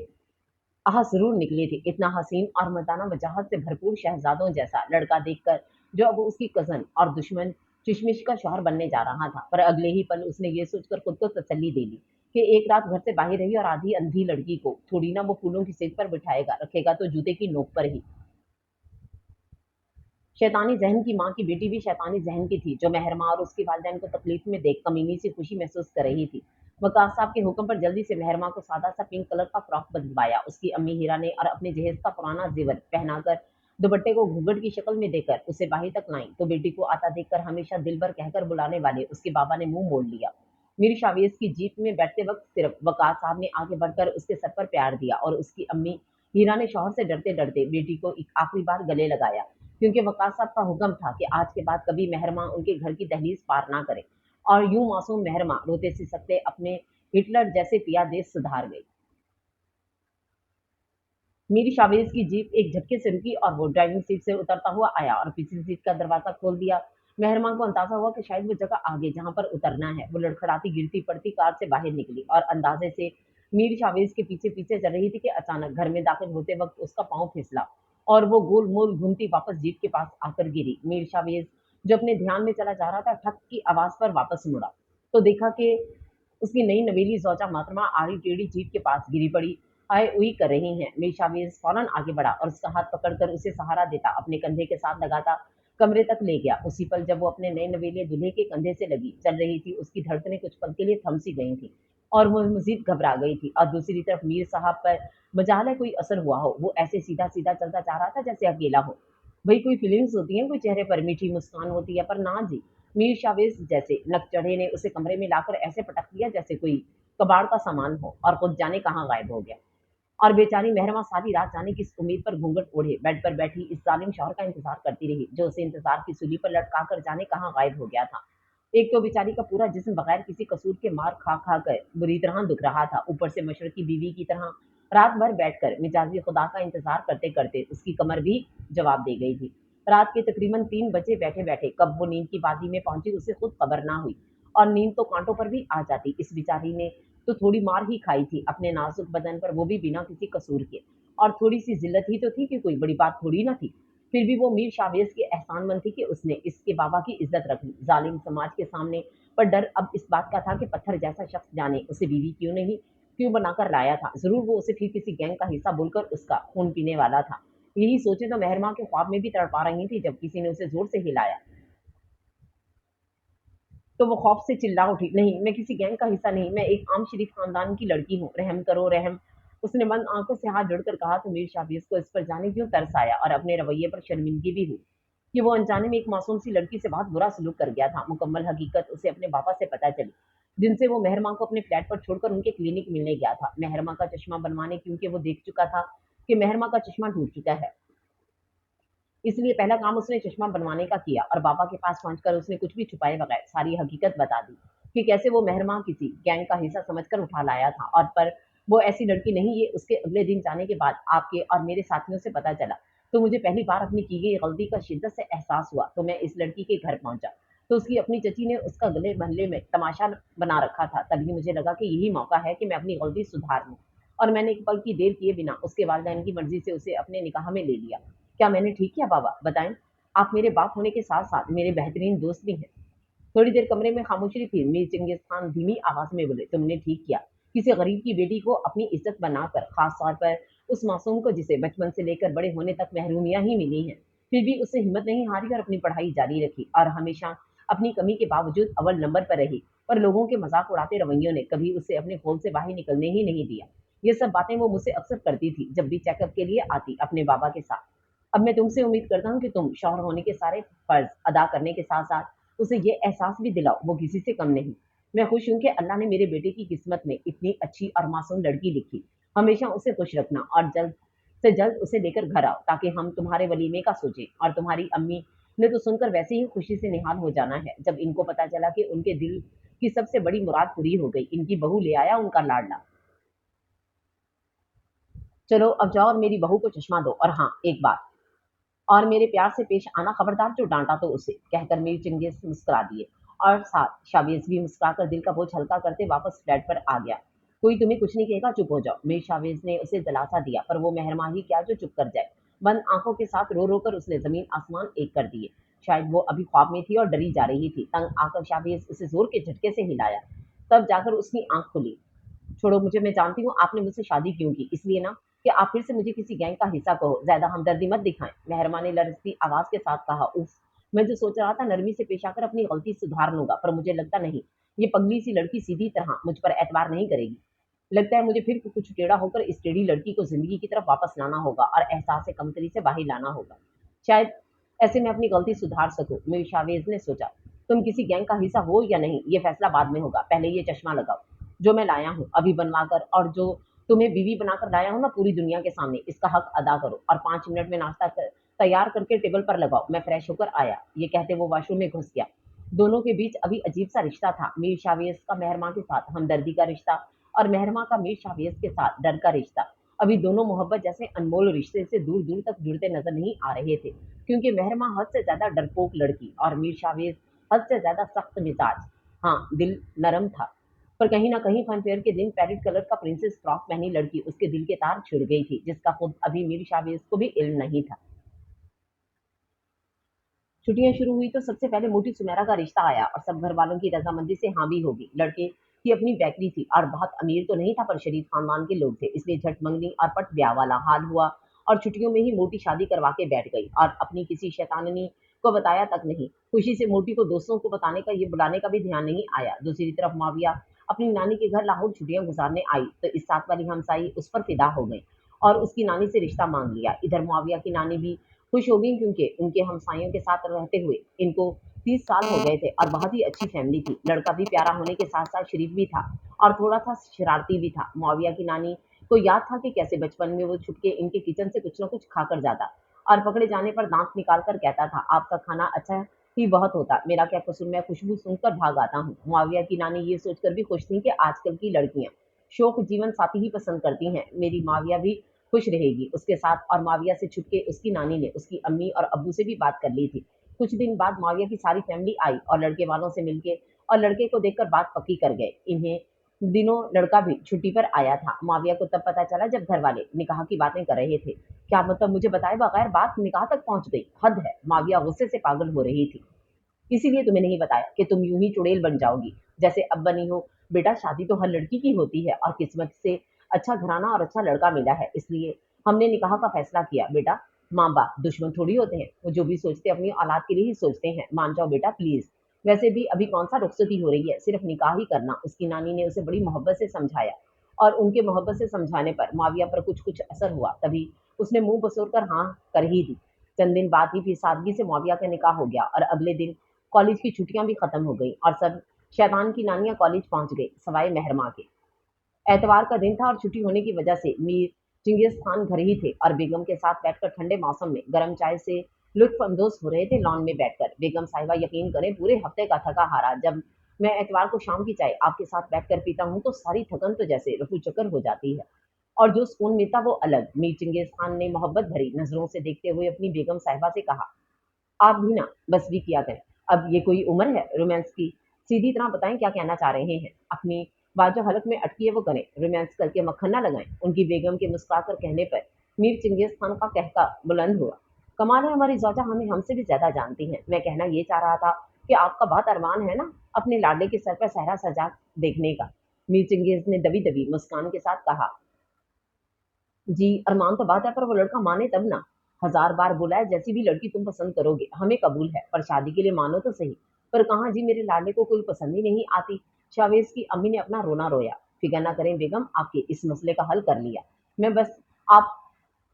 आह ज़रूर निकली थी। इतना हसीन और मर्दाना वजाहत से भरपूर शहजादों जैसा लड़का देखकर जो अब उसकी कज़न और दुश्मन चशमिश का शौहर बनने जा रहा था। पर अगले ही पल उसने ये सोचकर खुद को तसल्ली दे ली कि एक रात घर से बाहर रही और आधी अंधी लड़की को थोड़ी ना वो फूलों की सेज पर बिठाएगा, रखेगा तो जूते की नोक पर ही। शैतानी जहन की माँ की बेटी भी शैतानी जहन की थी, जो मेहरमा और उसकी वालिदैन को तकलीफ में देख कमीनी सी खुशी महसूस कर रही थी। वकास साहब के हुक्म पर जल्दी से मेहरमा को सादा सा पिंक कलर का फ्रॉक बनवाया। उसकी अम्मी हीरा ने और अपने जहेज का पुराना जेवर पहनाकर दुपट्टे को घूंघट की शक्ल में देकर उसे बाही तक लाई, तो बेटी को आता देखकर हमेशा दिल भर कहकर बुलाने वाले उसके बाबा ने मुंह मोड़ लिया। मीर शावेज की जीप में बैठते वक्त सिर्फ वकास साहब ने आगे बढ़कर उसके सर पर प्यार दिया और उसकी अम्मी हीरा ने शौहर से डरते डरते बेटी को एक आखिरी बार गले लगाया, क्योंकि वकास साहब का हुक्म था कि आज के बाद कभी मेहरमा उनके घर की दहलीज पार ना करे। और यूं मासूम मेहरमा रोते सिसकते अपने हिटलर जैसे पिया देश सुधार गई। मीर शावेज की जीप एक झटके से रुकी और वो ड्राइविंग सीट से उतरता हुआ आया और पिछली सीट का दरवाजा खोल दिया। मेहरमा को अंदाजा हुआ कि शायद वो जगह आगे जहां पर उतरना है। वो लड़खड़ाती गिरती पड़ती कार से बाहर निकली और अंदाजे से मीर शावेज के पीछे पीछे चल रही थी कि अचानक घर में दाखिल होते वक्त उसका पांव फिसला और वो गोल मोल घूमती वापस जीप के पास आकर गिरी। मीर शावेज जो अपने ध्यान में चला जा रहा था, ठक की आवाज पर वापस मुड़ा तो देखा कि उसकी नई नवेली जोजा मातरमा आड़ी टेढ़ी जीप के पास गिरी पड़ी आए उई कर रही हैं। मीशावीज फौरन आगे बढ़ा और उसका हाथ पकड़कर उसे सहारा देता अपने कंधे के साथ लगाता कमरे तक ले गया। उसी पल जब वो अपने नए नवेले दूल्हे के कंधे से लगी चल रही थी, उसकी धड़कनें कुछ पल के लिए थम सी गई थी और वो मजीद घबरा गई थी। और दूसरी तरफ मीर साहब पर बजाले कोई असर हुआ हो, वो ऐसे सीधा सीधा चलता जा रहा था जैसे अकेला हो। भाई कोई फीलिंग्स होती हैं, कोई चेहरे पर मीठी मुस्कान होती है, पर ना जी। मीर शावेज जैसे नक चढ़े ने उसे कमरे में लाकर ऐसे पटक दिया जैसे कोई कबाड़ का सामान हो और खुद जाने कहाँ गायब हो गया। और बेचारी मेहरमा सारी रात जाने की इस उम्मीद पर घूंघट ओढ़े बेड पर बैठी इस जालिम शौहर का इंतजार करती रही, जो उसे इंतजार की सूली पर लटका कर जाने कहाँ गायब हो गया था। एक तो बेचारी का पूरा जिस्म बगैर किसी कसूर के मार खा खा कर बुरी तरह दुख रहा था, ऊपर से मशरक की बीवी की तरह रात भर बैठकर मिजाजी खुदा का इंतजार करते करते उसकी कमर भी जवाब दे गई थी। रात के तकरीबन 3 बजे बैठे बैठे कब वो नींद की वादी में पहुंची उसे खुद खबर ना हुई, और नींद तो कांटों पर भी आ जाती। इस बेचारी ने तो थोड़ी मार ही खाई थी अपने नाजुक बदन पर, वो भी बिना किसी कसूर के, और थोड़ी सी जिल्लत ही तो थी कि कोई बड़ी बात थोड़ी ना थी। फिर भी वो मीर शावेज की एहसानमंद थी कि उसने इसके बाबा की इज्जत रखी जालिम समाज के सामने। पर डर अब इस बात का था कि पत्थर जैसा शख्स जाने उसे बीवी क्यों बनाकर लाया था। जरूर वो उसे फिर किसी गैंग का हिस्सा बोलकर उसका खून पीने वाला था। यही सोचे तो मेहरमा के ख्वाब में भी तड़पा रही थी जब किसी ने उसे जोर से हिलाया, तो वो खौफ से चिल्ला उठी, नहीं, मैं किसी गैंग का हिस्सा नहीं, मैं एक आम शरीफ खानदान की लड़की हूँ, रहम करो रहम। उसने बंद आंखों से हाथ जोड़कर कहा तो मीर शावेज को इस पर जाने क्यों तरस आया और अपने रवैये पर शर्मिंदगी भी हुई। कि वो अनजाने में एक मासूम सी लड़की से बहुत बुरा सलूक कर गया था। मुकम्मल हकीकत उसे अपने पापा से पता चली, जिनसे वो मेहरमा को अपने फ्लैट पर छोड़कर उनके क्लिनिक मिलने गया था। मेहरमा का चश्मा बनवाने, क्योंकि वो देख चुका था कि मेहरमा का चश्मा टूट चुका है, इसलिए पहला काम उसने चश्मा बनवाने का किया और बाबा के पास पहुंचकर उसने कुछ भी छुपाए बगैर सारी हकीकत बता दी कि कैसे वो मेहरमा किसी गैंग का हिस्सा समझकर उठा लाया था, और पर वो ऐसी लड़की नहीं। ये उसके अगले दिन जाने के बाद आपके और मेरे साथियों से पता चला, तो मुझे पहली बार अपनी की गई गलती का शिद्दत से एहसास हुआ। तो मैं इस लड़की के घर पहुंचा, तो उसकी अपनी चची ने उसका गले महल्ले में तमाशा बना रखा था। तभी मुझे लगा कि यही मौका है कि मैं अपनी गलती सुधार लूं, और मैंने एक पल की देर किए बिना उसके वालिदैन की मर्जी से उसे अपने निकाह में ले लिया। क्या मैंने ठीक किया बाबा, बताएं? आप मेरे बाप होने के साथ साथ मेरे बेहतरीन दोस्त भी हैं। थोड़ी देर कमरे में खामोशी थी। मीर चंगेज खान धीमी आवाज में बोले, तुमने ठीक किया। किसी गरीब की बेटी को अपनी इज्जत बनाकर, खास तौर पर उस मासूम को जिसे बचपन से लेकर बड़े होने तक महरूमियां ही मिली हैं, फिर भी उससे हिम्मत नहीं हारी और अपनी पढ़ाई जारी रखी, और हमेशा अपनी कमी के बावजूद अव्वल नंबर पर रही। पर लोगों के मजाक उड़ाते रवैयों ने कभी उसे अपने फोन से बाहर निकलने ही नहीं दिया। ये सब बातें वो मुझसे अक्सर करती थी जब भी चेकअप के लिए आती अपने बाबा के साथ। अब मैं तुमसे उम्मीद करता हूँ कि तुम शौहर होने के सारे फर्ज अदा करने के साथ साथ उसे ये एहसास भी दिलाओ वो किसी से कम नहीं। मैं खुश हूँ कि अल्लाह ने मेरे बेटे की किस्मत में इतनी अच्छी और मासूम लड़की लिखी। हमेशा उसे खुश रखना और जल्द से जल्द उसे लेकर घर आओ, ताकि हम तुम्हारे वलीमे का सोचें। और तुम्हारी अम्मी ने तो सुनकर वैसे ही खुशी से निहाल हो जाना है जब इनको पता चला कि उनके दिल की सबसे बड़ी मुराद पूरी हो गई। इनकी बहू ले आया उनका लाडला। चलो अब जाओ और मेरी बहू को चश्मा दो, और हाँ एक बात, और मेरे प्यार से पेश आना, खबरदार जो डांटा तो उसे, कहकर मीर चंगेज मुस्कुरा दिए, और साथ शावेज भी मुस्कुराकर दिल का बोझ हल्का करते वापस फ्लैट पर आ गया। कोई तुम्हें कुछ नहीं कहेगा, चुप हो जाओ। मीर शावेज ने उसे दिलासा दिया, पर वो मेहरमा ही क्या जो चुप कर जाए। बंद आंखों के साथ रो रो कर उसने जमीन आसमान एक कर दिए। शायद वो अभी ख्वाब में थी और डरी जा रही थी। तंग आकर शावेज उसे जोर के झटके से हिलाया, तब जाकर उसकी आंख खुली। छोड़ो मुझे, मैं जानती हूँ आपने मुझसे शादी क्यों की, इसलिए ना कि आप फिर से मुझे किसी गैंग का हिस्सा कहो। ज्यादा हमदर्दी मत दिखाएं, मेहरमा ने लरजती आवाज के साथ कहा। उफ, मैं जो सोच रहा था नरमी से पेश आकर अपनी गलती सुधार लूंगा, पर मुझे लगता नहीं। ये पगली सी लड़की सीधी तरह मुझ पर एतबार नहीं करेगी। लगता है मुझे फिर कुछ टेढ़ा होकर इस टेढ़ी लड़की को जिंदगी की तरफ वापस लाना होगा और एहसास से कमतरी से बाहर लाना होगा। शायद ऐसे में अपनी गलती सुधार सकूं। मीर शावेज ने सोचा, तुम किसी गैंग का हिस्सा हो या नहीं ये फैसला बाद में होगा, पहले ये चश्मा लगाओ जो मैं लाया हूँ अभी बनवा कर, और जो तुम्हें बीवी बनाकर लाया हूँ ना पूरी दुनिया के सामने, इसका हक अदा करो। और 5 मिनट में नाश्ता तैयार करके टेबल पर लगाओ, मैं फ्रेश होकर आया। ये कहते वो वॉशरूम में घुस गया। दोनों के बीच अभी अजीब सा रिश्ता था। मीर शावेज का मेहरमा के साथ हमदर्दी का रिश्ता, और मेहरमा का मीर शावेज के साथ डर का रिश्ता। अभी दोनों मोहब्बत जैसे अनमोल रिश्ते से दूर दूर तक जुड़ते नजर नहीं आ रहे थे, क्योंकि मेहरमा हद से ज्यादा डरपोक लड़की और मीर शावेज हद से ज्यादा सख्त मिजाज। हाँ, दिल नरम था, पर कहीं ना कहीं फनफेयर के दिन पैरेट कलर का प्रिंसेस फ्रॉक पहनी लड़की उसके दिल के तार छिड़ गई थी, जिसका खुद अभी मीर शावेज को भी इल्म नहीं था। छुट्टियां शुरू हुई तो सबसे पहले मोटी सुमेरा का रिश्ता आया, और सब घर वालों की रजामंदी से हाँ भी होगी। लड़के की अपनी बेकरी थी, और बहुत अमीर तो नहीं था, पर शरीफ खानदान के लोग थे, इसलिए झट मंगनी और पट ब्याह वाला हाल हुआ। और छुट्टियों में ही मोटी शादी करवा के बैठ गई, और अपनी किसी शैताननी को बताया तक नहीं। खुशी से मोटी को दोस्तों को बताने का, ये बुलाने का भी ध्यान नहीं आया। दूसरी तरफ माविया अपनी नानी के घर लाहौर छुट्टियां गुजारने आई, तो इस साथ वाली हमसाई उस पर फिदा हो गई और उसकी नानी से रिश्ता मांग लिया। इधर मुआविया की नानी भी खुश हो गई, क्योंकि उनके हमसायों के साथ रहते हुए इनको 30 साल हो गए थे, और बहुत ही अच्छी फैमिली थी। लड़का भी प्यारा होने के साथ साथ शरीफ भी था, और थोड़ा सा शरारती भी था। मुआविया की नानी को याद था कि कैसे बचपन में वो छुपके इनके किचन से कुछ ना कुछ खाकर जाता, और पकड़े जाने पर दांत निकाल कर कहता था, आपका खाना अच्छा ही बहुत होता, मेरा क्या कसूर, मैं खुशबू सुनकर भाग आता हूँ। मुआविया की नानी ये सोचकर भी खुश थी कि आजकल की लड़कियां शौक जीवन साथी ही पसंद करती हैं। मेरी माविया भी खुश रहेगी उसके साथ। और माविया से छुटके उसकी नानी ने उसकी अम्मी और अब्बू से भी बात कर ली थी। कुछ दिन बाद माविया की सारी फैमिली आई, और लड़के वालों से मिलके और लड़के को देखकर बात पक्की कर गए। इन्हें दिनों लड़का भी छुट्टी पर आया था। माविया को तब पता चला जब घर वाले निकाह की बातें कर रहे थे। क्या मतलब, मुझे बताए बगैर बात निकाह तक पहुंच गई, हद है। माविया गुस्से से पागल हो रही थी। इसीलिए तुम्हें नहीं बताया कि तुम यूं ही चुड़ैल बन जाओगी जैसे अब बनी हो। बेटा, शादी तो हर लड़की की होती है, और किस्मत से अच्छा घराना और अच्छा लड़का मिला है, इसलिए हमने निकाह का फैसला किया। बेटा, माँ बाप दुश्मन थोड़ी होते हैं, वो जो भी सोचते हैं अपनी औलाद के लिए ही सोचते हैं। मान जाओ बेटा प्लीज। वैसे भी अभी कौन सा रुखसती हो रही है, सिर्फ निकाह ही करना। उसकी नानी ने उसे बड़ी मोहब्बत से समझाया, और उनके मोहब्बत से समझाने पर माविया पर कुछ कुछ असर हुआ। तभी उसने मुंह बसोर कर हाँ कर ही दी। चंद दिन बाद ही फिर सादगी से मुआविया का निकाह हो गया और अगले दिन कॉलेज की छुट्टियां भी खत्म हो गई और सब शैतान की नानियां कॉलेज पहुंच गई सवाए मेहरमा के। एतवार का दिन था और छुट्टी होने की वजह से मीर चिंगिस खान घर ही थे और बेगम के साथ बैठकर ठंडे मौसम में गर्म चाय से लुत्फ अंदोज हो रहे थे लॉन में बैठकर। बेगम साहिबा यकीन करें पूरे हफ्ते का थका हारा जब मैं एतवार को शाम की चाय आपके साथ बैठकर पीता हूँ तो सारी थकन तो जैसे रफू चक्कर हो जाती है और जो सुकून मिलता वो अलग। मीर चिंगेज खान ने मोहब्बत भरी नजरों से देखते हुए अपनी बेगम साहिबा से कहा, आप भी ना बस भी किया करें। अब ये कोई उम्र है रोमांस की? सीधी तरह बताएं क्या कहना चाह रहे हैं। अपनी बात जो हलक में अटकी है वो करें, रोमांस करके मक्खन ना लगाएं। उनकी बेगम के मुस्कुराकर कहने पर मीर चिंगेज खान का कहका बुलंद हुआ, कमाल है हमारी जौजा हमें हमसे भी ज्यादा जानती हैं। मैं कहना ये चाह रहा था कि आपका बहुत अरमान है ना अपने लाडले के सर पर सहरा सजा देखने का। मीर चिंगेज ने दबी दबी मुस्कान के साथ कहा, जी अरमान तो बात है पर वो लड़का माने तब ना। हजार बार बोला है जैसी भी लड़की तुम पसंद करोगे हमें कबूल है पर शादी के लिए मानो तो सही। पर कहाँ जी मेरे लाडले को कोई पसंद ही नहीं आती। शावेज की अम्मी ने अपना रोना रोया। फिक्र ना करें बेगम आपके इस मसले का हल कर लिया। मैं बस आप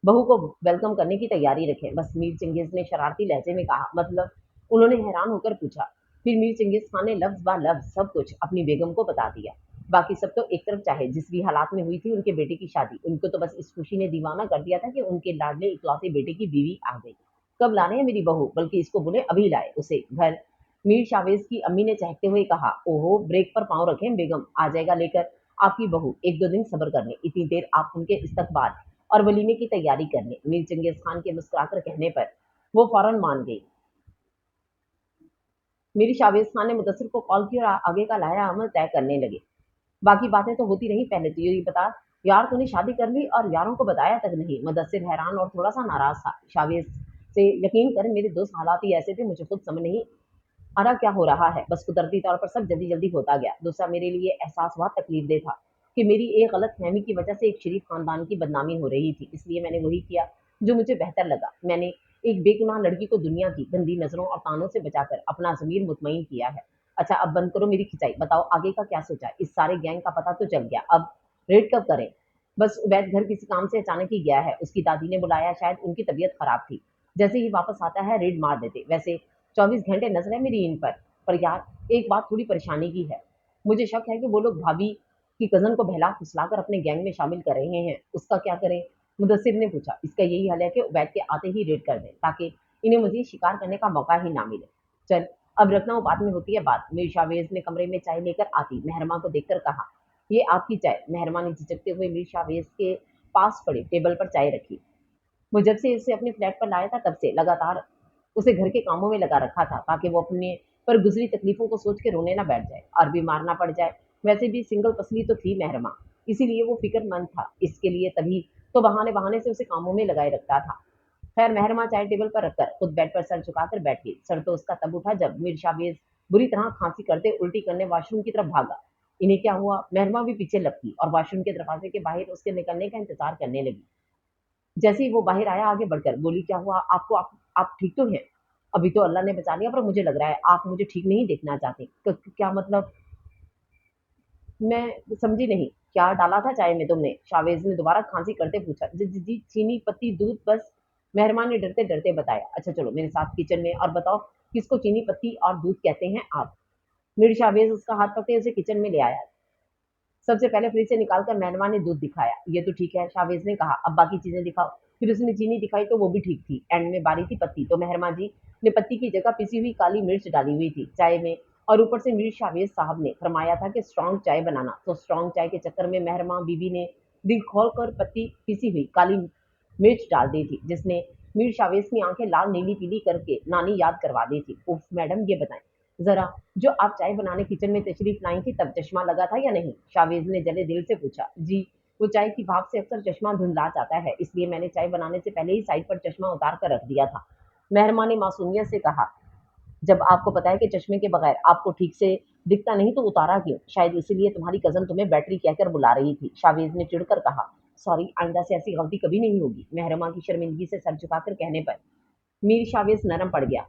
बहू को वेलकम करने की तैयारी रखें बस। मीर चंगेज ने शरारती लहजे में कहा, मतलब? उन्होंने हैरान होकर पूछा। फिर मीर चंगेज खान ने लफ्ज बा लफ्ज सब कुछ अपनी बेगम को बता दिया। बाकी सब तो एक तरफ चाहे जिस भी हालात में हुई थी उनके बेटे की शादी, उनको तो बस इस खुशी ने दीवाना कर दिया था कि उनके लाडले इकलौते बेटे की बीवी आ गई। कब लाने हैं मेरी बहू, बल्कि इसको बोले अभी लाए उसे घर। मीर शावेज की अम्मी ने चहकते हुए कहा, ओहो ब्रेक पर पाँव रखें बेगम आ जाएगा लेकर आपकी बहू। एक दो दिन सब्र कर लें, इतनी देर आप उनके इस्तकबाल और वलीमे की तैयारी करने। मीर चंगेज खान के मुस्कुराकर कहने पर वो फौरन मान गई। मेरी शावेज खान ने मुदस्सिर को कॉल की और आगे का लाया अमल तय करने लगे। बाकी बातें तो होती रही, पहले तो ये बता यार तूने शादी कर ली और यारों को बताया तक नहीं। मुदस्सिर हैरान और थोड़ा सा नाराज था। शावेज से यकीन कर मेरे दोस्त हालात ही ऐसे थे, मुझे खुद समझ नहीं आ रहा क्या हो रहा है। बस कुदरती तौर पर सब जल्दी जल्दी होता गया। दूसरा मेरे लिए एहसास हुआ तकलीफ दे था कि मेरी एक गलत फहमी की वजह से एक शरीफ खानदान की बदनामी हो रही थी, इसलिए मैंने वही किया जो मुझे बेहतर लगा। मैंने एक बेगुनाह लड़की को दुनिया की गंदी नजरों और तानों से बचाकर अपना जमीर मुतमईन किया है। अच्छा अब बंद करो मेरी खिंचाई, बताओ आगे का क्या सोचा? इस सारे गैंग का पता तो चल गया, अब रेड कब करें? बस उबैद घर किसी काम से अचानक ही गया है, उसकी दादी ने बुलाया, शायद उनकी तबीयत खराब थी। जैसे ही वापस आता है रेड मार देते। वैसे 24 घंटे नजर है मेरी इन पर यार एक बात थोड़ी परेशानी की है। मुझे शक है कि वो लोग भाभी की कजन को बहला फुसलाकर अपने गैंग में शामिल कर रहे हैं। उसका क्या करें? मुदस्सिर ने पूछा। इसका यही हल है कि उबैद के आते ही रेड कर दें ताकि इन्हें मजीद शिकार करने का मौका ही ना मिले। चल अब रखना हूँ, बाद में होती है बात। मीर शावेज ने कमरे में चाय लेकर आती मेहरमा को देखकर कहा, ये आपकी चाय। मेहरमा ने झिझकते हुए मीर शावेज के पास पड़े टेबल पर चाय रखी। वो जब से इसे अपने फ्लैट पर लाया था तब से लगातार उसे घर के कामों में लगा रखा था ताकि वो अपने पर गुजरी तकलीफों को सोच के रोने ना बैठ जाए और बीमार ना पड़ जाए। वैसे भी सिंगल पसली तो थी मेहरमा, इसीलिए वो फिक्रमंद था इसके लिए, तभी तो बहाने बहाने से उसे कामों में लगाए रखता था। खैर मेहरमा चाय टेबल पर रखकर खुद बेड पर सर झुकाकर बैठ गई। सर तो उसका तब उठा जब मीर शावेज बुरी तरह खांसी करते उल्टी करने वॉशरूम की तरफ भागा। इन्हें क्या हुआ? मेहरमा भी पीछे लपकी और वॉशरूम के दरवाजे के बाहर उसके निकलने का इंतजार करने लगी। जैसे ही वो बाहर आया आगे बढ़कर बोली, क्या हुआ आपको? आप ठीक तो हैं? अभी तो अल्लाह ने बचा लिया पर मुझे लग रहा है आप मुझे ठीक नहीं देखना चाहते। क्या मतलब? मैं समझी नहीं। क्या डाला था चाय में तुमने? शावेज ने दोबारा खांसी करते पूछा। जी जी जी चीनी पत्ती दूध बस। मेहरबान ने डरते डरते बताया। अच्छा चलो मेरे साथ किचन में और बताओ किसको चीनी पत्ती और दूध कहते हैं आप? मीर शावेज उसका हाथ पकड़े उसे किचन में ले आया। सबसे पहले फ्रिज से निकालकर मेहमान ने दूध दिखाया। ये तो ठीक है शावेज ने कहा, अब बाकी चीजें दिखाओ। फिर उसने चीनी दिखाई तो वो भी ठीक थी। एंड में बारी थी पत्ती, तो मेहरमा जी ने पत्ती की जगह पिसी हुई काली मिर्च डाली हुई थी चाय में। और ऊपर से मीर शावेज साहब ने फरमाया था कि स्ट्रांग चाय बनाना, तो स्ट्रांग चाय के चक्कर में मेहरमा बीबी ने दिल खोल कर पत्ती पिसी हुई काली मिर्च डाल दी थी, जिसने मीर शावेज की आंखें लाल नीली पीली करके नानी याद करवा दी थी। उफ मैडम ये बताएं जरा, जो आप चाय बनाने किचन में तशरीफ लाई थी तब चश्मा लगा था या नहीं? शावेज ने जले दिल से पूछा। जी, वो चाय की भाप से अक्सर चश्मा धुंधला जाता है, इसलिए मैंने चाय बनाने से पहले ही साइड पर चश्मा उतार कर रख दिया था। मेहरमा ने मासूमियत से कहा, जब आपको पता है कि चश्मे के बगैर आपको ठीक से दिखता नहीं तो उतारा क्यों? शायद इसीलिए तुम्हारी कजन तुम्हें बैटरी कहकर बुला रही थी। शावेज ने चिढ़कर कहा, सॉरी आइंदा से ऐसी गलती कभी नहीं होगी। मेहरमा की शर्मिंदगी से सर झुकाकर कहने पर मीर शावेज नरम पड़ गया।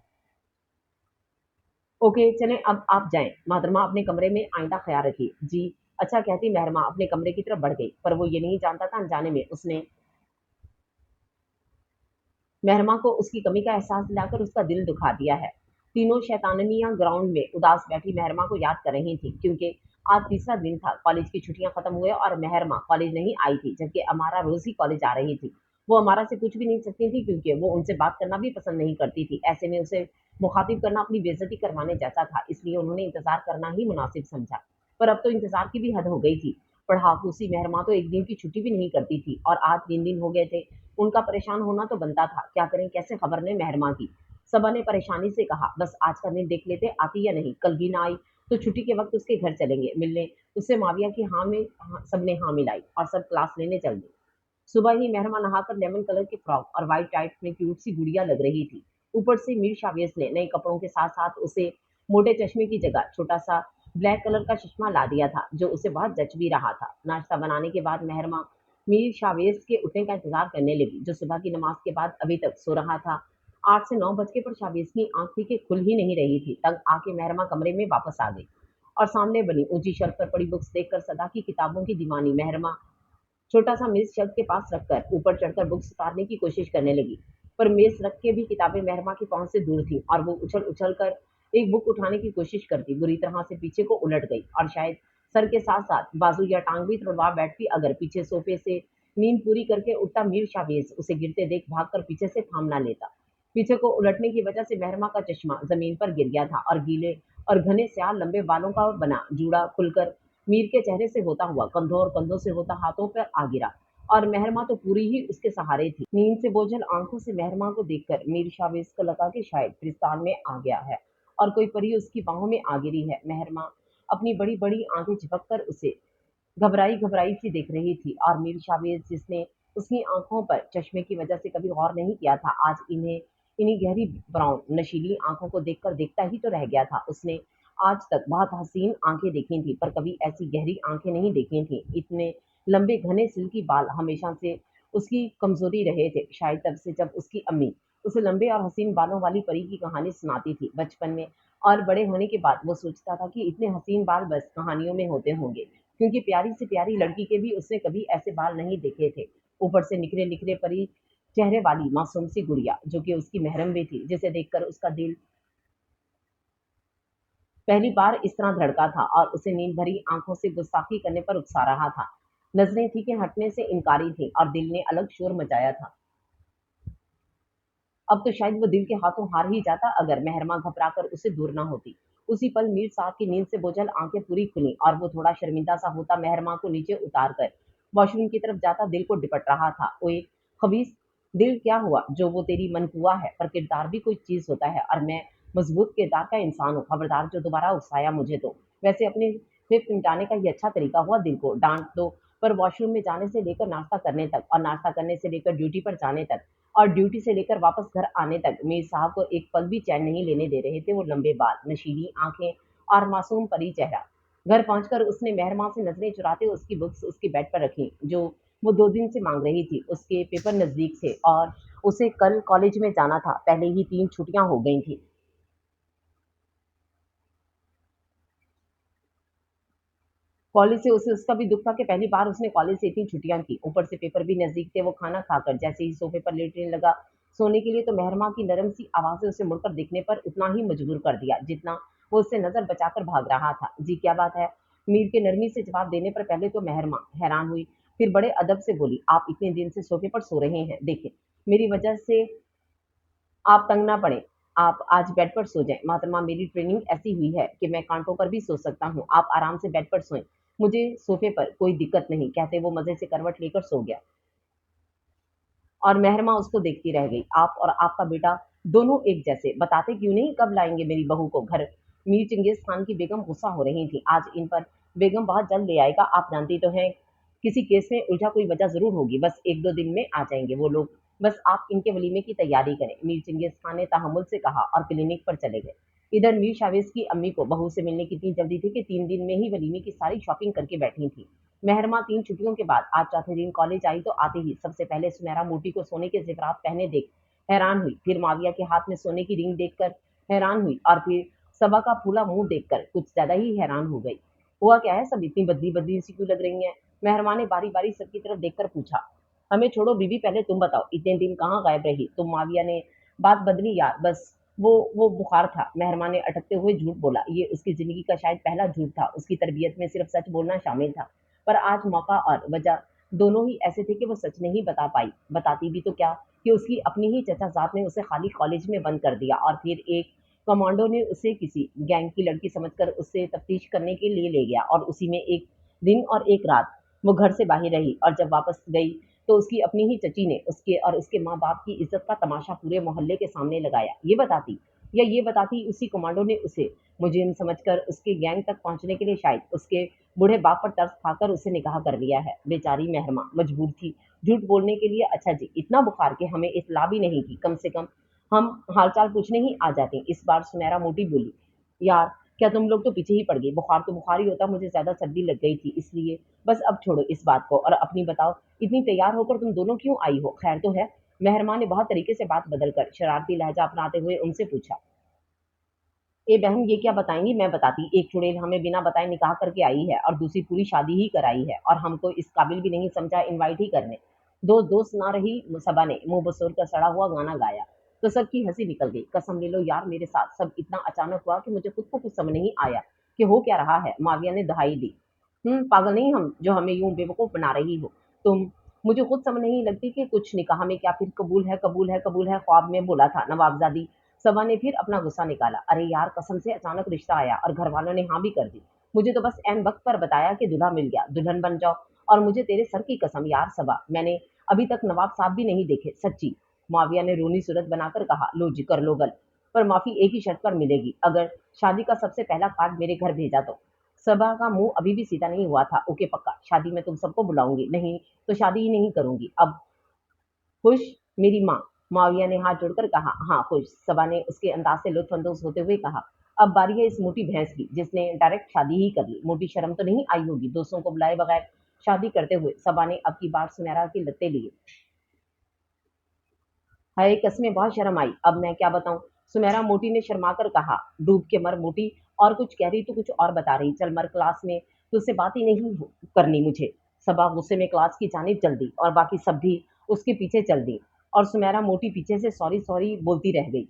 ओके चलें अब आप जाएं। मोहतरमा अपने कमरे में आइंदा ख्याल रखिए। जी अच्छा कहती मेहरमा अपने कमरे की तरफ बढ़ गई, पर वो ये नहीं जानता था अनजाने में उसने मेहरमा को उसकी कमी का एहसास दिलाकर उसका दिल दुखा दिया है। तीनों शैतानियां ग्राउंड में उदास बैठी मेहरमा को याद कर रही थी, क्योंकि आज तीसरा दिन था। कॉलेज की छुट्टियां खत्म हुए और मेहरमा कॉलेज नहीं आई थी, जबकि अमारा रोज ही कॉलेज आ रही थी। वो अमारा से कुछ भी नहीं सकती थी, क्योंकि वो उनसे बात करना भी पसंद नहीं करती थी। ऐसे में उसे मुखातिब करना अपनी बेइज्जती करवाने जैसा था, इसलिए उन्होंने इंतजार करना ही मुनासिब समझा। पर अब तो इंतजार की भी हद हो गई थी। पढ़ाकूसी मेहरमा तो एक दिन की छुट्टी भी नहीं करती थी, और आज 3 दिन हो गए थे। उनका परेशान होना तो बनता था। क्या करें, कैसे खबर ने मेहरमा की। सबा ने परेशानी से कहा, बस आज का दिन देख लेते, आती या नहीं। कल भी ना आई तो छुट्टी के वक्त उसके घर चलेंगे मिलने। उससे माविया की सबने हाँ मिलाई और सब क्लास लेने चल दी। सुबह ही मेहरमा नहाकर लेमन कलर की फ्रॉक और व्हाइट टाइट में क्यूट सी गुड़िया लग रही थी। ऊपर से मीर शावेज ने नए कपड़ों के साथ साथ उसे मोटे चश्मे की जगह छोटा सा ब्लैक कलर का चश्मा ला दिया था, जो उसे बहुत जच भी रहा था। नाश्ता बनाने के बाद मेहरमा मीर शावेज के उठने का इंतजार करने लगी, जो सुबह की नमाज के बाद अभी तक सो रहा था। 8 से 9 बज के पर शावेज की आंख थी कि खुल ही नहीं रही थी। तंग आके मेहरमा कमरे में वापस आ गई और सामने बनी ऊंची शेल्फ पर पड़ी बुक्स देखकर सदा की किताबों की दीवानी मेहरमा छोटा सा मेज शर्ट के पास रखकर ऊपर चढ़कर बुक्स उतारने की कोशिश करने लगी। पर मेज रख के भी किताबें मेहरमा की पहुंच से दूर थी, और वो उछल उछल कर एक बुक उठाने की कोशिश करती बुरी तरह से पीछे को उलट गई, और शायद सर के साथ साथ बाजू या टांग भी तुड़वा बैठती अगर पीछे सोफे से नींद पूरी करके उठता मीर शावेज उसे गिरते देख भागकर पीछे से थाम ना लेता। पीछे को उलटने की वजह से मेहरमा का चश्मा जमीन पर गिर गया था, और गीले और घने स्याह लंबे बालों का बना जूड़ा खुलकर मीर के चेहरे से होता हुआ कंधों और कंधों से होता हाथों पर आ गिरा, और मेहरमा तो पूरी ही उसके सहारे थी। नींद से बोझल आंखों से मेहरमा को देखकर मीर शावेज को लगा कि शायद फिरिस्तान में आ गया है और कोई परी उसकी बाहों में आ गिरी है। मेहरमा अपनी बड़ी बड़ी आंखें झपक कर उसे घबराई घबराई सी देख रही थी, और मीर शावेज जिसने उसकी आंखों पर चश्मे की वजह से कभी गौर नहीं किया था, आज इन्हीं गहरी ब्राउन नशीली आंखों को देखकर देखता ही तो रह गया था। उसने आज तक बहुत हसीन आंखें देखी थी, पर कभी ऐसी गहरी आंखें नहीं देखी थी। इतने लंबे घने सिल्की बाल हमेशा से उसकी कमजोरी रहे थे, शायद तब से जब उसकी अम्मी उसे लंबे और हसीन बालों वाली परी की कहानी सुनाती थी बचपन में। और बड़े होने के बाद वो सोचता था कि इतने हसीन बाल बस कहानियों में होते होंगे, क्योंकि प्यारी से प्यारी लड़की के भी उसने कभी ऐसे बाल नहीं देखे थे। ऊपर से निखरे निखरे परी चेहरे वाली मासूम सी गुड़िया, जो कि उसकी महरम भी थी, जिसे देखकर उसका दिल पहली बार इस तरह धड़का था, और उसे नींद भरी आंखों से गुस्ताखी करने पर उकसा रहा था। नजरें थी कि हटने से इनकारी थी, और दिल ने अलग शोर मचाया था। अब तो शायद वो दिल के हाथों हार ही जाता अगर मेहरमा घबराकर उसे दूर ना होती। उसी पल मीर साहब की नींद से बोझल आंखें पूरी खुली, और वो थोड़ा शर्मिंदा सा होता मेहरमा को नीचे उतार कर वॉशरूम की तरफ जाता दिल को डिपट रहा था। ओए खबीस दिल, क्या हुआ? जो वो तेरी मनकुआ है, पर किरदार भी कोई चीज होता है, और मैं मजबूत किरदार का इंसान हूँ। खबरदार जो दोबारा उकसाया मुझे तो। वैसे अपने फिर मिटाने का ये अच्छा तरीका हुआ दिल को डांट दो, पर वॉशरूम में जाने से लेकर नाश्ता करने तक, और नाश्ता करने से लेकर ड्यूटी पर जाने तक, और ड्यूटी से लेकर वापस घर आने तक मीर साहब को एक पल भी चैन नहीं लेने दे रहे थे वो लंबे बाल, नशीली आंखें और मासूम परी चेहरा। घर पहुंचकर उसने मेहरमा से नजरें चुराते उसकी बुक्स उसकी बेड पर रखी, जो वो 2 दिन से मांग रही थी। उसके पेपर नजदीक थे और उसे कल कॉलेज में जाना था। पहले ही 3 छुट्टियां हो गई थी। कॉलेज से उसे उसका भी दुख था कि पहली बार उसने कॉलेज से इतनी छुट्टियां की। ऊपर से पेपर भी नजदीक थे। वो खाना खाकर जैसे ही सोफे पर लेटने लगा सोने के लिए, तो मेहरमा की नरम सी आवाज से उसे मुड़कर देखने पर उतना ही मजबूर कर दिया जितना वो उससे नजर बचाकर भाग रहा था। जी क्या बात है? मीर के नरमी से जवाब देने पर पहले तो मेहरमा हैरान हुई, फिर बड़े अदब से बोली, आप इतने दिन से सोफे पर सो रहे हैं, देखें मेरी वजह से आप तंग ना पड़े। आप आज बेड पर सो जाएं। मोहतरमा, मेरी ट्रेनिंग ऐसी हुई है कि मैं कांटों पर भी सो सकता हूँ। आप आराम से बेड पर सोएं, मुझे सोफे पर कोई दिक्कत नहीं। कहते वो मजे से करवट लेकर सो गया, और मेहरमा उसको देखती रह गई। आप और आपका बेटा दोनों एक जैसे, बताते क्यों नहीं कब लाएंगे मेरी बहू को घर? मीर चंगेज खान की बेगम गुस्सा हो रही थी। आज इन पर बेगम बहुत जल्द ले आएगा, आप जानती तो हैं। किसी केस में उलझा कोई वजह जरूर होगी। बस 1-2 दिन में आ जाएंगे वो लोग। बस आप इनके वलीमे की तैयारी करें, मीर चंगेज खान ने तहमुल से कहा, और क्लिनिक पर चले गए। इधर मीर शावेज की अम्मी को बहू से मिलने की इतनी जल्दी थी कि 3 दिन में ही वलीमे की सारी शॉपिंग करके बैठी थी। मेहरमा 3 छुट्टियों के बाद आज चौथे दिन कॉलेज आई, तो आते ही सबसे पहले सुनहरा मोती को सोने के जेवरात पहने देख हैरान हुई, फिर माविया के हाथ में सोने की रिंग देखकर हैरान हुई, और फिर सबा का फूला मुंह देखकर कुछ ज्यादा ही हैरान हो गई। हुआ क्या है? सब इतनी बदली बदली सी क्यों लग रही हैं? मेहरमा ने बारी बारी सबकी तरफ देखकर पूछा। हमें छोड़ो बीबी, पहले तुम बताओ इतने दिन कहाँ गायब रही तुम? माविया ने बात बदली यार, बस वो बुखार था। मेहरमा ने अटकते हुए झूठ बोला। ये उसकी जिंदगी का शायद पहला झूठ था। उसकी तरबियत में सिर्फ सच बोलना शामिल था, पर आज मौका और वजह दोनों ही ऐसे थे कि वो सच नहीं बता पाई। बताती भी तो क्या कि उसकी अपनी ही चचाजाद ने उसे खाली कॉलेज में बंद कर दिया, और फिर एक कमांडो ने उसे किसी गैंग की लड़की समझकर उससे तफ्तीश करने के लिए ले गया, और उसी में एक दिन और एक रात वो घर से बाहर रही। और जब वापस गई तो उसकी अपनी ही चची ने उसके और उसके माँ बाप की इज्जत का तमाशा पूरे मोहल्ले के सामने लगाया। ये बताती उसी कमांडो ने उसे मुजरिम समझकर उसके गैंग तक पहुंचने के लिए शायद उसके बूढ़े बाप पर तरस खाकर उसे निकाह कर लिया है। बेचारी मेहरमा मजबूर थी झूठ बोलने के लिए। अच्छा जी, इतना बुखार के हमें इत्तला भी नहीं की, कम से कम हम हालचाल पूछने ही आ जाते। इस बार सुनहरा मोटी बोली। यार, क्या तुम लोग तो पीछे ही पड़ गई? बुखार तो बुखार ही होता, मुझे ज्यादा सर्दी लग गई थी इसलिए। बस अब छोड़ो इस बात को और अपनी बताओ, इतनी तैयार होकर तुम दोनों क्यों आई हो? खैर तो है? मेहरमा ने बहुत तरीके से बात बदलकर शरारती लहजा अपनाते हुए उनसे पूछा। ए बहन, ये क्या बताएंगी? मैं बताती। एक चुड़ैल हमें बिना बताए निकाह करके आई है और दूसरी पूरी शादी ही कराई है, और हमको इस काबिल भी नहीं समझा इनवाइट ही करने। दो दोस्त ना रही सबा ने मुंह बसोर कर सड़ा हुआ गाना गाया तो सबकी हंसी निकल गई। कसम ले लो यार, मेरे साथ सब इतना अचानक हुआ कि मुझे खुद को कुछ समझ नहीं आया कि हो क्या रहा है। माविया ने दहाई दी। पागल नहीं हम, जो हमें यूं बेवकूफ बना रही हो तुम। मुझे खुद समझ नहीं लगती कि कुछ निकाह में क्या, फिर कबूल है कबूल है कबूल है, ख्वाब में बोला था नवाबजादी। सबा ने फिर अपना गुस्सा निकाला। अरे यार, कसम से अचानक रिश्ता आया और घर वालों ने हाँ भी कर दी। मुझे तो बस ऐन वक्त पर बताया कि दूल्हा मिल गया, दुल्हन बन जाओ। और मुझे तेरे सर की कसम यार सबा, मैंने अभी तक नवाब साहब भी नहीं देखे, सच्ची। माविया ने रोनी सूरत बनाकर कहा। लो जी, कर लो गल, पर माफी एक ही शर्त पर मिलेगी, अगर शादी का सबसे पहला कार्ड मेरे घर भेजा तो। सबा का मुंह अभी भी सीधा नहीं हुआ था। ओके पक्का, शादी में तुम सबको बुलाऊंगी, नहीं तो शादी ही नहीं करूंगी। अब खुश मेरी माँ? माविया ने हाथ जोड़कर कहा। हाँ खुश, सबा ने उसके अंदाज से लुत्फानंदोज होते हुए कहा। अब बारी है इस मोटी भैंस की, जिसने डायरेक्ट शादी ही कर ली। मोटी शर्म तो नहीं आई होगी दोस्तों को बुलाए बगैर शादी करते हुए? सबा ने अब की बार सुनहरा की लत्ते लिए। हाय, कसमें बहुत शर्म आई, अब मैं क्या बताऊं? सुनहरा मोटी ने शर्मा कर कहा। डूब के मर मोटी, और कुछ कह रही तो कुछ और बता रही। चल मर, क्लास में तुझसे बात ही नहीं करनी मुझे। सबा गुस्से में क्लास की जानिब चल दी और बाकी सब भी उसके पीछे चल दी, और सुनहरा मोटी पीछे से सॉरी सॉरी बोलती रह गई।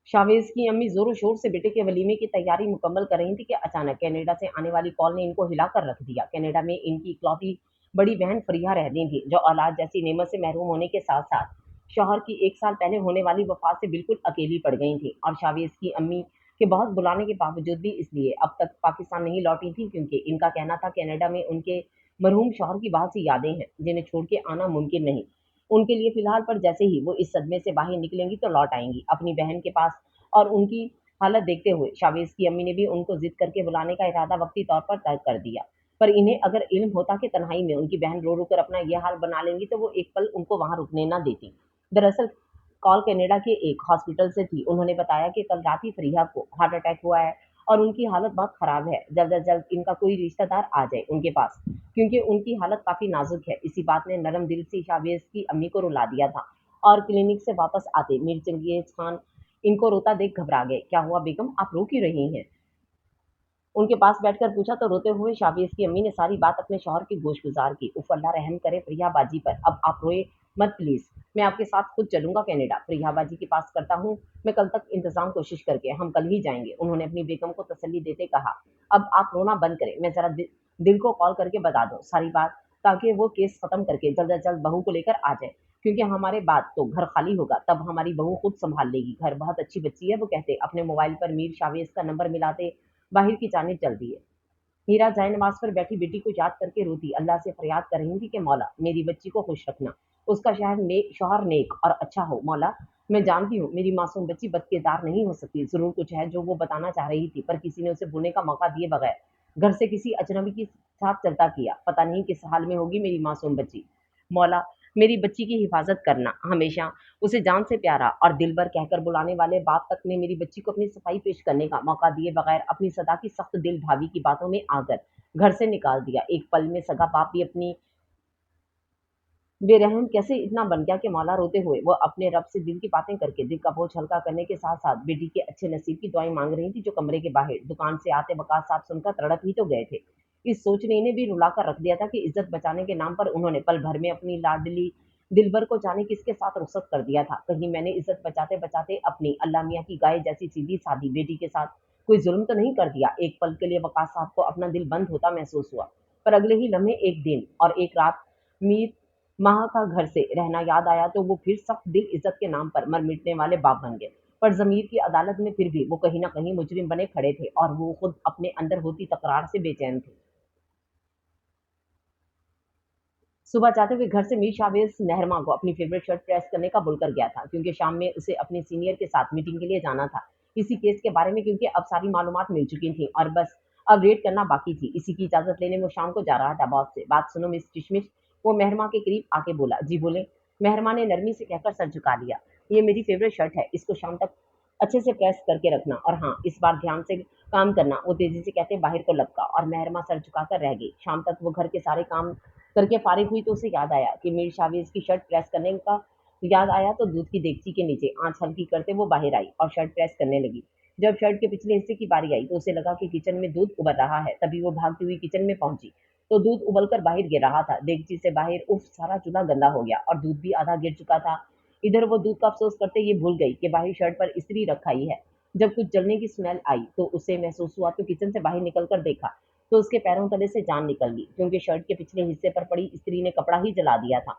शावेज की अम्मी जोरों शोर से बेटे के वलीमे की तैयारी मुकम्मल कर रही थी कि अचानक कनाडा से आने वाली कॉल ने इनको हिलाकर रख दिया। कनाडा में इनकी इकलौती बड़ी बहन फरिया रहती थी, जो औलाद जैसी नेमत से महरूम होने के साथ साथ शौहर की 1 साल पहले होने वाली वफात से बिल्कुल अकेली पड़ गई थी। और शावेज की अम्मी के बहुत बुलाने के बावजूद भी इसलिए अब तक पाकिस्तान नहीं लौटी थी, क्योंकि इनका कहना था कनाडा में उनके मरहूम शौहर की बहुत सी यादें हैं जिन्हें छोड़ के आना मुमकिन नहीं उनके लिए फिलहाल। पर जैसे ही वो इस सदमे से बाहर निकलेंगी तो लौट आएंगी अपनी बहन के पास। और उनकी हालत देखते हुए शावेज की अम्मी ने भी उनको जिद करके बुलाने का इरादा वक्ती तौर पर तय कर दिया। पर इन्हें अगर इल्म होता कि तन्हाई में उनकी बहन रो रो कर अपना यह हाल बना लेंगी तो वो एक पल उनको वहां रुकने ना देती। दरअसल कॉल कनाडा के एक हॉस्पिटल से थी। उन्होंने बताया कि कल रात ही फरीहा को हार्ट अटैक हुआ है और उनकी हालत बहुत खराब है। जल्द अज जल्द इनका कोई रिश्तेदार आ जाए उनके पास, क्योंकि उनकी हालत काफी नाजुक है। इसी बात ने नरम दिल सी शावेज की अम्मी को रुला दिया था। और क्लिनिक से वापस आते मीर चंगेज खान इनको रोता देख घबरा गए। क्या हुआ बेगम, आप रो क्यों रही हैं? उनके पास बैठकर पूछा तो रोते हुए शाबिस की अम्मी ने सारी बात अपने शौहर की गोश गुजार की। उफ, अल्लाह रहम करे प्रिया बाजी पर, अब आप रोए मत प्लीज। मैं आपके साथ खुद चलूंगा कनाडा, प्रिया बाजी के पास करता हूँ मैं कल तक इंतजाम, कोशिश करके हम कल ही जाएंगे। उन्होंने अपनी बेगम को तसल्ली देते कहा। अब आप रोना बंद करें, मैं जरा दिल को कॉल करके बता दूं सारी बात, ताकि वो केस खत्म करके जल्द अज जल्द बहू को लेकर आ जाए, क्योंकि हमारे बाद तो घर खाली होगा, तब हमारी बहू खुद संभाल लेगी घर। बहुत अच्छी बच्ची है वो, कहते अपने मोबाइल पर मीर शावेज का नंबर मिलाते बाहर की जानिब चल दिए। हीरा जाए नमाज पर बैठी बेटी को याद करके रोती अल्लाह से फरियाद कर रही थी कि मौला मेरी बच्ची को खुश रखना, उसका शौहर नेक और अच्छा हो। मौला, मैं जानती हूँ मेरी मासूम बच्ची बदकिरदार नहीं हो सकती, जरूर कुछ है जो वो बताना चाह रही थी, पर किसी ने उसे बोलने का मौका दिए बगैर घर से किसी अजनबी के साथ चलता किया। पता नहीं किस हाल में होगी मेरी मासूम बच्ची। मौला, मेरी बच्ची की हिफाजत करना, हमेशा उसे जान से प्यारा और दिल भर कहकर बुलाने वाले बाप तक ने मेरी बच्ची को अपनी सफाई पेश करने का मौका दिए बगैर अपनी सदा की सख्त दिल भाभी की बातों में आकर घर से निकाल दिया। एक पल में सगा बाप भी अपनी बेरहम कैसे इतना बन गया कि मौला रोते हुए वो अपने रब से दिल की बातें करके दिल का बोझ हल्का करने के साथ साथ बेटी के अच्छे नसीब की दुआएं मांग रही थी, जो कमरे के बाहर दुकान से आते वकास साहब सुनकर तड़प ही तो गए थे। इस सोच ने इन्हें भी रुलाकर रख दिया था कि इज्जत बचाने के नाम पर उन्होंने पल भर में अपनी लाडली दिलबर को जाने किसके साथ रुखसत कर दिया था। कहीं मैंने इज्जत बचाते बचाते अपनी अल्लाह मियाँ की गाय जैसी सीधी सादी बेटी के साथ कोई जुल्म तो नहीं कर दिया। एक पल के लिए वकास साहब को अपना दिल बंद होता महसूस हुआ, पर अगले ही लम्हे एक दिन और एक रात मीर माह का घर से रहना याद आया तो वो फिर सख्त दिल इज्जत के नाम पर मर मिटने वाले बाप बन गए। पर जमीर की अदालत में फिर भी वो कहीं ना कहीं मुजरिम बने खड़े थे और वो खुद अपने अंदर होती तकरार से बेचैन थे। सुबह जाते हुए घर से मीर शावेज नहरमा को अपनी फेवरेट शर्ट प्रेस करने का बोलकर गया था, क्योंकि शाम में उसे अपने सीनियर के साथ मीटिंग के लिए जाना था इसी केस के बारे में, क्योंकि अब सारी मालूमात मिल चुकी थी और बस अब रेड करना बाकी थी। इसी की इजाजत लेने वो शाम को जा रहा था बॉस से। बात सुनो मिस किशमिश, वो मेहरमा के करीब आके बोला। जी बोले। मेहरमा ने नरमी से कहकर सर झुका लिया। ये मेरी फेवरेट शर्ट है, इसको शाम तक अच्छे से प्रेस करके रखना, और हाँ इस बार ध्यान से काम करना, वो तेजी से कहते बाहर को लपका और मेहरमा सर झुकाकर रह गई। शाम तक वो घर के सारे काम करके फारिग हुई तो उसे याद आया कि मीर शावेज की शर्ट प्रेस करने का याद आया तो दूध की देगची के नीचे आंच हल्की करते वो बाहर आई और शर्ट प्रेस करने लगी। जब शर्ट के पिछले हिस्से की बारी आई तो उसे लगा कि किचन में दूध उबल रहा है। तभी वो भागती हुई किचन में पहुंची तो दूध उबलकर बाहर गिर रहा था। देगची से बाहर उफ, सारा चूल्हा गंदा हो गया और दूध भी आधा गिर चुका था। इधर वो दूध का अफसोस करते ये भूल गई कि बाहर शर्ट पर इस्त्री रखाई है। जब कुछ जलने की स्मेल आई तो उसे महसूस हुआ तो किचन से बाहर निकलकर देखा तो उसके पैरों तले से जान निकल गई, क्योंकि शर्ट के पिछले हिस्से पर पड़ी स्त्री ने कपड़ा ही जला दिया था।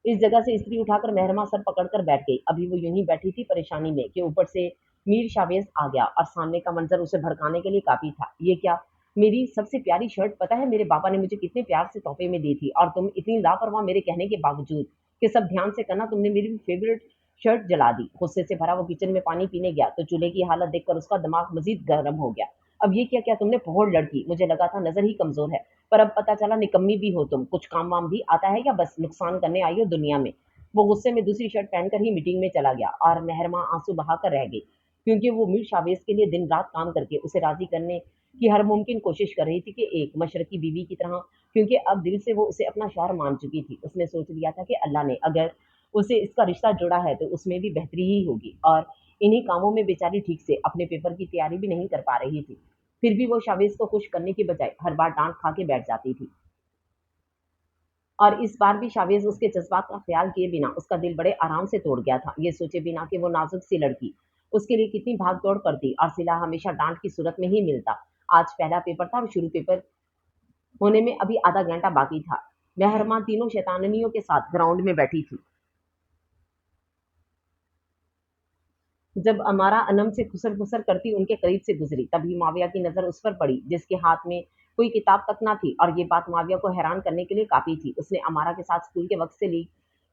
इस जगह से स्त्री उठाकर मेहरमा सर पकड़कर बैठ गई। अभी वो यूं ही बैठी थी परेशानी में कि ऊपर से मीर शावेज आ गया और सामने का मंजर उसे भड़काने के लिए काफी था। ये क्या, मेरी सबसे प्यारी शर्ट, पता है मेरे पापा ने मुझे कितने प्यार से तोहफे में दी थी, और तुम इतनी लापरवाह मेरे कहने के बावजूद कि सब ध्यान से करना, तुमने मेरी फेवरेट शर्ट जला दी। गुस्से से भरा वो किचन में पानी पीने गया तो चूल्हे की हालत देखकर उसका दिमाग मजीद गर्म हो गया। अब ये क्या क्या तुमने, बहुत लड़की, मुझे लगा था नजर ही कमजोर है, पर अब पता चला निकम्मी भी हो तुम। कुछ काम वाम भी आता है या बस नुकसान करने आई हो दुनिया में। वो गुस्से में दूसरी शर्ट पहनकर ही मीटिंग में चला गया और मेहरमा आंसू बहाकर रह गई, क्योंकि वो मीर शावेज के लिए दिन रात काम करके उसे राजी करने की हर मुमकिन कोशिश कर रही थी कि एक मशरकी बीवी की तरह, क्योंकि अब दिल से वो उसे अपना शौहर मान चुकी थी। उसने सोच लिया था कि अल्लाह ने अगर उसे इसका रिश्ता जोड़ा है तो उसमें भी बेहतरी ही होगी, और इन्हीं कामों में बेचारी ठीक से अपने पेपर की तैयारी भी नहीं कर पा रही थी। फिर भी वो शावेज को खुश करने की बजाय हर बार डांट खा के बैठ जाती थी, और इस बार भी शावेज उसके जज्बात का ख्याल किए बिना उसका दिल बड़े आराम से तोड़ गया था, ये सोचे बिना कि वो नाजुक सी लड़की उसके लिए कितनी भाग दौड़ करती और सिला हमेशा डांट की सूरत में ही मिलता। आज पहला पेपर था और शुरू पेपर होने में अभी आधा घंटा बाकी था। मेहरमा तीनों शैतानियों के साथ ग्राउंड में बैठी थी जब अमारा अनम से खुसर फुसर करती उनके करीब से गुजरी। तभी माविया की नजर उस पर पड़ी जिसके हाथ में कोई किताब तक ना थी, और ये बात माविया को हैरान करने के लिए काफी थी। उसने अमारा के साथ स्कूल के वक्त से ली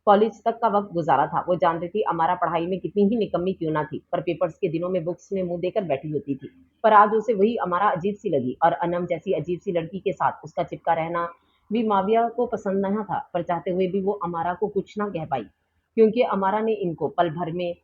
कॉलेज तक का वक्त गुजारा था। वो जानती थी अमारा पढ़ाई में कितनी ही निकम्मी क्यों ना थी, पर पेपर्स के दिनों में बुक्स में मुंह देकर बैठी होती थी। पर आज उसे वही अमारा अजीब सी लगी, और अनम जैसी अजीब सी लड़की के साथ उसका चिपका रहना भी माविया को पसंद नहीं था। पर चाहते हुए भी वो अमारा को कुछ ना कह पाई, क्योंकि अमारा ने इनको पल भर में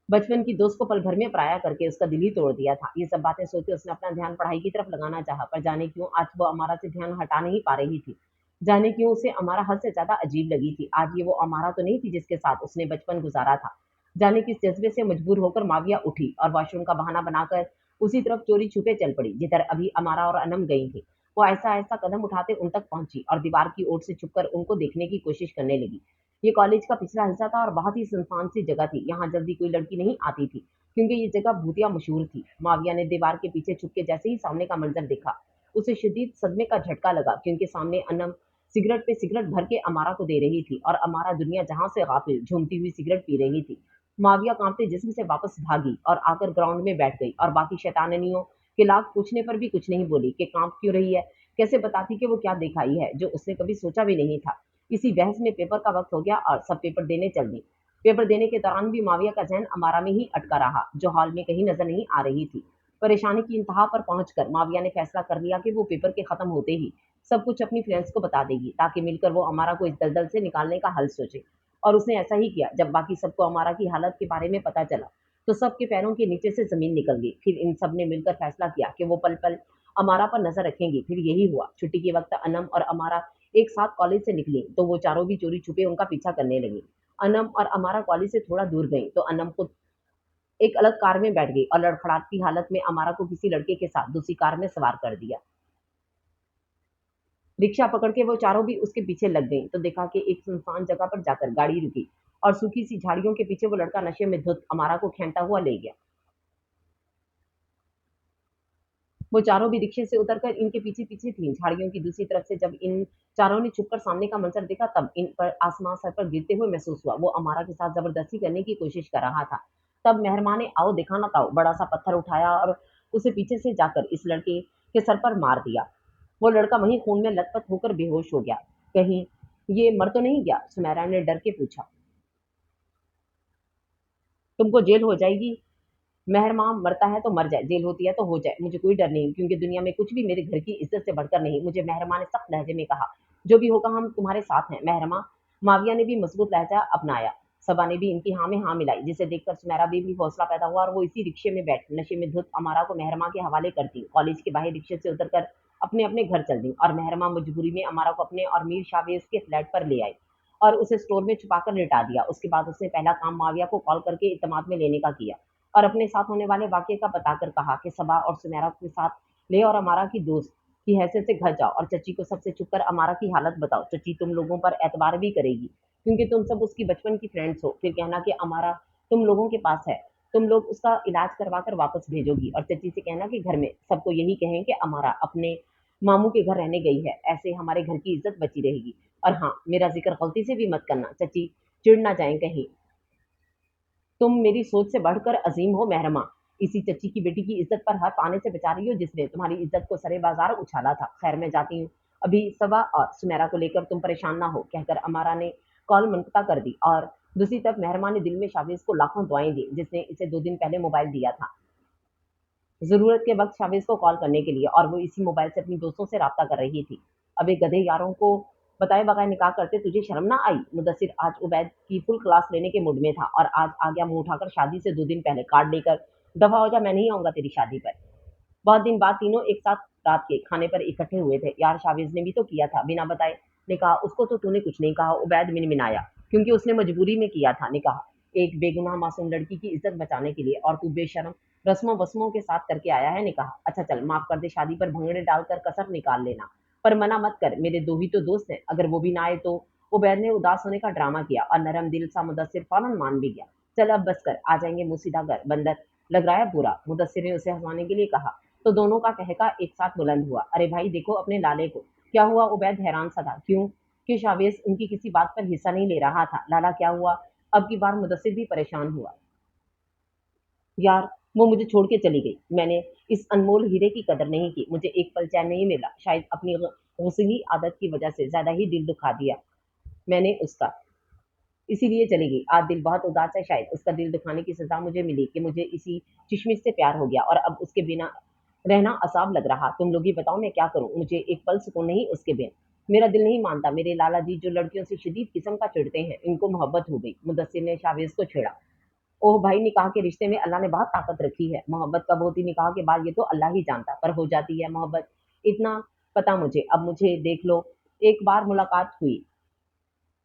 बचपन की दोस्त को पल भर में पराया करके उसका दिल ही तोड़ दिया था। ये सब बातें सोच के उसने अपना ध्यान पढ़ाई की तरफ लगाना चाहा, पर जाने क्यों आज वो अमारा से ध्यान हटा नहीं पा रही थी। जाने क्यों उसे अमारा हद से ज्यादा अजीब लगी थी। आज ये वो अमारा तो नहीं थी जिसके साथ उसने बचपन गुजारा था। जाने किस जज्बे से मजबूर होकर माविया उठी और वॉशरूम का बहाना बनाकर उसी तरफ चोरी छुपे चल पड़ी जिधर अभी अमारा और अनम गई थी। वो ऐसा ऐसा कदम उठाते उन तक पहुंची और दीवार की ओर से छुपकर उनको देखने की कोशिश करने लगी। ये कॉलेज का पिछला हिस्सा था और बहुत ही सुनसान सी जगह थी। यहाँ जल्दी कोई लड़की नहीं आती थी, क्योंकि ये जगह भूतिया मशहूर थी। माविया ने दीवार के पीछे छुप के जैसे ही सामने का मंजर देखा, उसे शदीद सदमे का झटका लगा, क्योंकि सामने अनम सिगरेट पे सिगरेट भर के अमारा को दे रही थी और अमारा दुनिया जहां से गाफिल झूमती हुई सिगरेट पी रही थी। माविया कांपते जिस्म से वापस भागी और आकर ग्राउंड में बैठ गई, और बाकी शैतानियों के लाख पूछने पर भी कुछ नहीं बोली कि कांप क्यों रही है। कैसे बताती कि वो क्या दिखाई है जो उसने कभी सोचा भी नहीं था। इसी बहस में पेपर का वक्त हो गया और सब पेपर देने चल दी। पेपर देने के दौरान भी माविया का जहन अमारा में ही अटका रहा, जो हॉल में कहीं नजर नहीं आ रही थी। परेशानी की इंतहा पर पहुंचकर माविया ने फैसला कर लिया कि वो पेपर के खत्म होते ही सब कुछ अपनी फ्रेंड्स को बता देगी, ताकि मिलकर वो अमारा को इस दलदल से निकालने का हल सोचे। और उसने ऐसा ही किया। जब बाकी सबको अमारा की हालत के बारे में पता चला तो सबके पैरों के नीचे से जमीन निकल गई। फिर इन सब ने मिलकर फैसला किया कि वो पल पल अमारा पर नजर रखेंगी। फिर यही हुआ। छुट्टी के वक्त अनम और अमारा एक साथ कॉलेज से निकली तो वो चारों भी चोरी छुपे उनका पीछा करने लगी। अनम और अमारा कॉलेज से थोड़ा दूर गई तो अनम खुद एक अलग कार में बैठ गई और लड़खड़ाती हालत में अमारा को किसी लड़के के साथ दूसरी कार में सवार कर दिया। रिक्शा पकड़ के वो चारों भी उसके पीछे लग गईं तो देखा कि एक सुनसान जगह पर जाकर गाड़ी रुकी और सूखी सी झाड़ियों के पीछे वो लड़का नशे में धुत अमारा को खींचता हुआ ले गया। वो चारों भी रिक्शे से उतरकर इनके पीछे पीछे थीं। झाड़ियों की दूसरी तरफ से जब इन चारों ने छुपकर सामने का मंजर देखा तब इन पर आसमान सर पर गिरते हुए महसूस हुआ। वो अमारा के साथ जबरदस्ती करने की कोशिश कर रहा था। तब मेहरमा ने आओ देखा ना ताओ बड़ा सा पत्थर उठाया और उसे पीछे से जाकर इस लड़के के सर पर मार दिया। वो लड़का वहीं खून में लथपथ होकर बेहोश हो गया। कहीं ये मर तो नहीं गया? सुमेरा ने डर के पूछा। तुमको जेल हो जाएगी। मेहरमा मरता है तो मर जाए, जेल होती है तो हो जाए, मुझे कोई डर नहीं क्योंकि दुनिया में कुछ भी मेरे घर की इज्जत से बढ़कर नहीं, मुझे मेहरमा ने सख्त लहजे में कहा। जो भी होगा हम तुम्हारे साथ हैं मेहरमा। माविया ने भी मजबूत लहजा अपनाया। सबा ने भी इनकी हाँ में हाँ मिलाई जिसे देखकर सुमेरा भी हौसला पैदा हुआ और वो इसी रिक्शे में बैठ नशे में धुत अमारा को मेहरमा के हवाले कर दी। कॉलेज के बाहर रिक्शे से उतरकर अपने अपने घर चल दी और मेहरमा मजबूरी में अमारा को अपने और मीर शावेज के फ्लैट पर ले आई और उसे स्टोर में छुपाकर लिटा दिया। उसके बाद उसने पहला काम माविया को कॉल करके इत्तेमाद में लेने का किया और अपने साथ होने वाले वाक़ये का बताकर कहा कि सबा और सुमेरा के साथ ले और अमारा की दोस्त की हैसियत से घर जाओ और चची को सबसे छुप कर अमारा की हालत बताओ। चची तुम लोगों पर एतबार भी करेगी क्योंकि तुम सब उसकी बचपन की फ्रेंड्स हो। फिर कहना कि अमारा तुम लोगों के पास है, तुम लोग उसका इलाज करवा कर वापस भेजोगी और चची से कहना कि घर में सबको यही कहें कि अमारा अपने मामू के घर रहने गई है, ऐसे हमारे घर की इज्जत बची रहेगी। और हाँ, मेरा जिक्र गलती से भी मत करना, चची चिढ़ ना जाए कहीं। तुम मेरी सोच से बढ़कर अजीम हो मेहरमा। इसी चच्ची की बेटी की इज्जत पर हाथ पाने से बचा रही हो जिसने तुम्हारी इज्जत को सरे बाजार उछाला था। खैर मैं जाती हूँ, अभी सबा और सुमेरा को लेकर तुम परेशान ना हो, कहकर अमारा ने कॉल मुनक़ता कर दी और दूसरी तरफ मेहरमा ने दिल में शावेज को लाखों दुआएं दी जिसने इसे 2 दिन पहले मोबाइल दिया था जरूरत के वक्त शावेज को कॉल करने के लिए और वो इसी मोबाइल से अपनी दोस्तों से राब्ता कर रही थी। अब एक गधे यारों को बताए बगैर निकाह करते तुझे शर्म ना आई? मुदस्सिर आज उबैद की फुल क्लास लेने के मूड में था और आज आ गया मुंह उठाकर शादी से 2 दिन पहले कार्ड लेकर। दफा हो जा, मैं नहीं आऊंगा तेरी शादी पर। बहुत दिन बाद तीनों एक साथ रात के खाने पर इकट्ठे हुए थे। यार शावेज ने भी तो किया था बिना बताए निकाह। उसको तो तूने कुछ नहीं कहा, उबैद मिनमिनाया। क्योंकि उसने मजबूरी में किया था निकाह, एक बेगुनाह मासूम लड़की की इज्जत बचाने के लिए, और तू बेशर्म रस्मों वस्मों के साथ करके आया है निकाह। अच्छा चल माफ कर दे, शादी पर भंगड़े डालकर कसर निकाल लेना, पर मना मत कर, मेरे दो ही तो दोस्त हैं, अगर वो भी ना आए तो। उबैद ने उदास होने का ड्रामा किया और नरम दिल सा मुदस्सिर फौरन मान भी गया। चल अब बस कर, आ जाएंगे मुँह सीधा कर, बंदर लग रहा है बुरा, मुदस्सिर ने उसे हंसवाने के लिए कहा। तो दोनों का कहका एक साथ बुलंद हुआ। अरे भाई देखो अपने लाले को। क्या हुआ? उबैद हैरान सा था। क्यों? कि शावेज उनकी किसी बात पर हिस्सा नहीं ले रहा था। लाला क्या हुआ? अब की बार मुदस्सिर भी परेशान हुआ। यार वो मुझे छोड़ के चली गई, मैंने इस अनमोल हीरे की कदर नहीं की, मुझे एक पल चैन नहीं मिला, शायद अपनी गुस्सीली आदत की वजह से ज्यादा ही दिल दुखा दिया मैंने उसका, इसीलिए चली गई। आज दिल बहुत उदास है, शायद उसका दिल दुखाने की सजा मुझे मिली कि मुझे इसी चिशमिश से प्यार हो गया और अब उसके बिना रहना असाब लग रहा। तुम लोग ही बताओ मैं क्या करूं, मुझे एक पल सुकून नहीं उसके बिन। मेरा दिल नहीं मानता, मेरे लाला जी जो लड़कियों से शदीद किस्म का चिढ़ते हैं, इनको मोहब्बत हो गई। मुदस्सिर ने शावेज को छेड़ा। ओह भाई, निकाह के रिश्ते में अल्लाह ने बहुत ताकत रखी है, मोहब्बत कब होती निकाह के बाद ये तो अल्लाह ही जानता, पर हो जाती है मोहब्बत, इतना पता मुझे। अब मुझे देख लो, एक बार मुलाकात हुई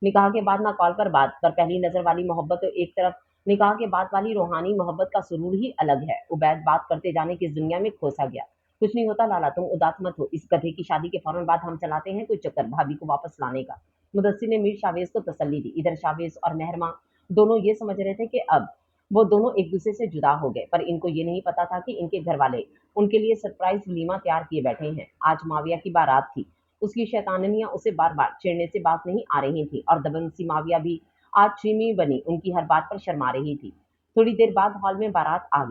निकाह के बाद, ना कॉल पर बात, पर पहली नजर वाली मोहब्बत तो एक तरफ, निकाह के बाद वाली रूहानी मोहब्बत का सुरूर ही अलग है। उबैद बात करते जाने की इस दुनिया में खोसा गया। कुछ नहीं होता लाला, तुम उदास मत हो, इस गधे की शादी के फौरन बाद हम चलाते हैं कोई चक्कर भाभी को वापस लाने का। मुदस्सिर ने मीर शावेज को तसल्ली दी। इधर शावेज और मेहरमा दोनों ये समझ रहे थे कि अब वो दोनों एक दूसरे से जुदा हो गए, पर इनको ये नहीं पता था कि इनके घर वाले उनके लिए सरप्राइज वलीमा तैयार किए बैठे हैं। आज माविया की बारात थी। उसकी शैतानियां उसे बार बार छेड़ने से बात नहीं आ रही थी और दबंगसी माविया भी आज चीमी बनी उनकी हर बात पर शर्मा रही थी। थोड़ी देर बाद हॉल में बारात आ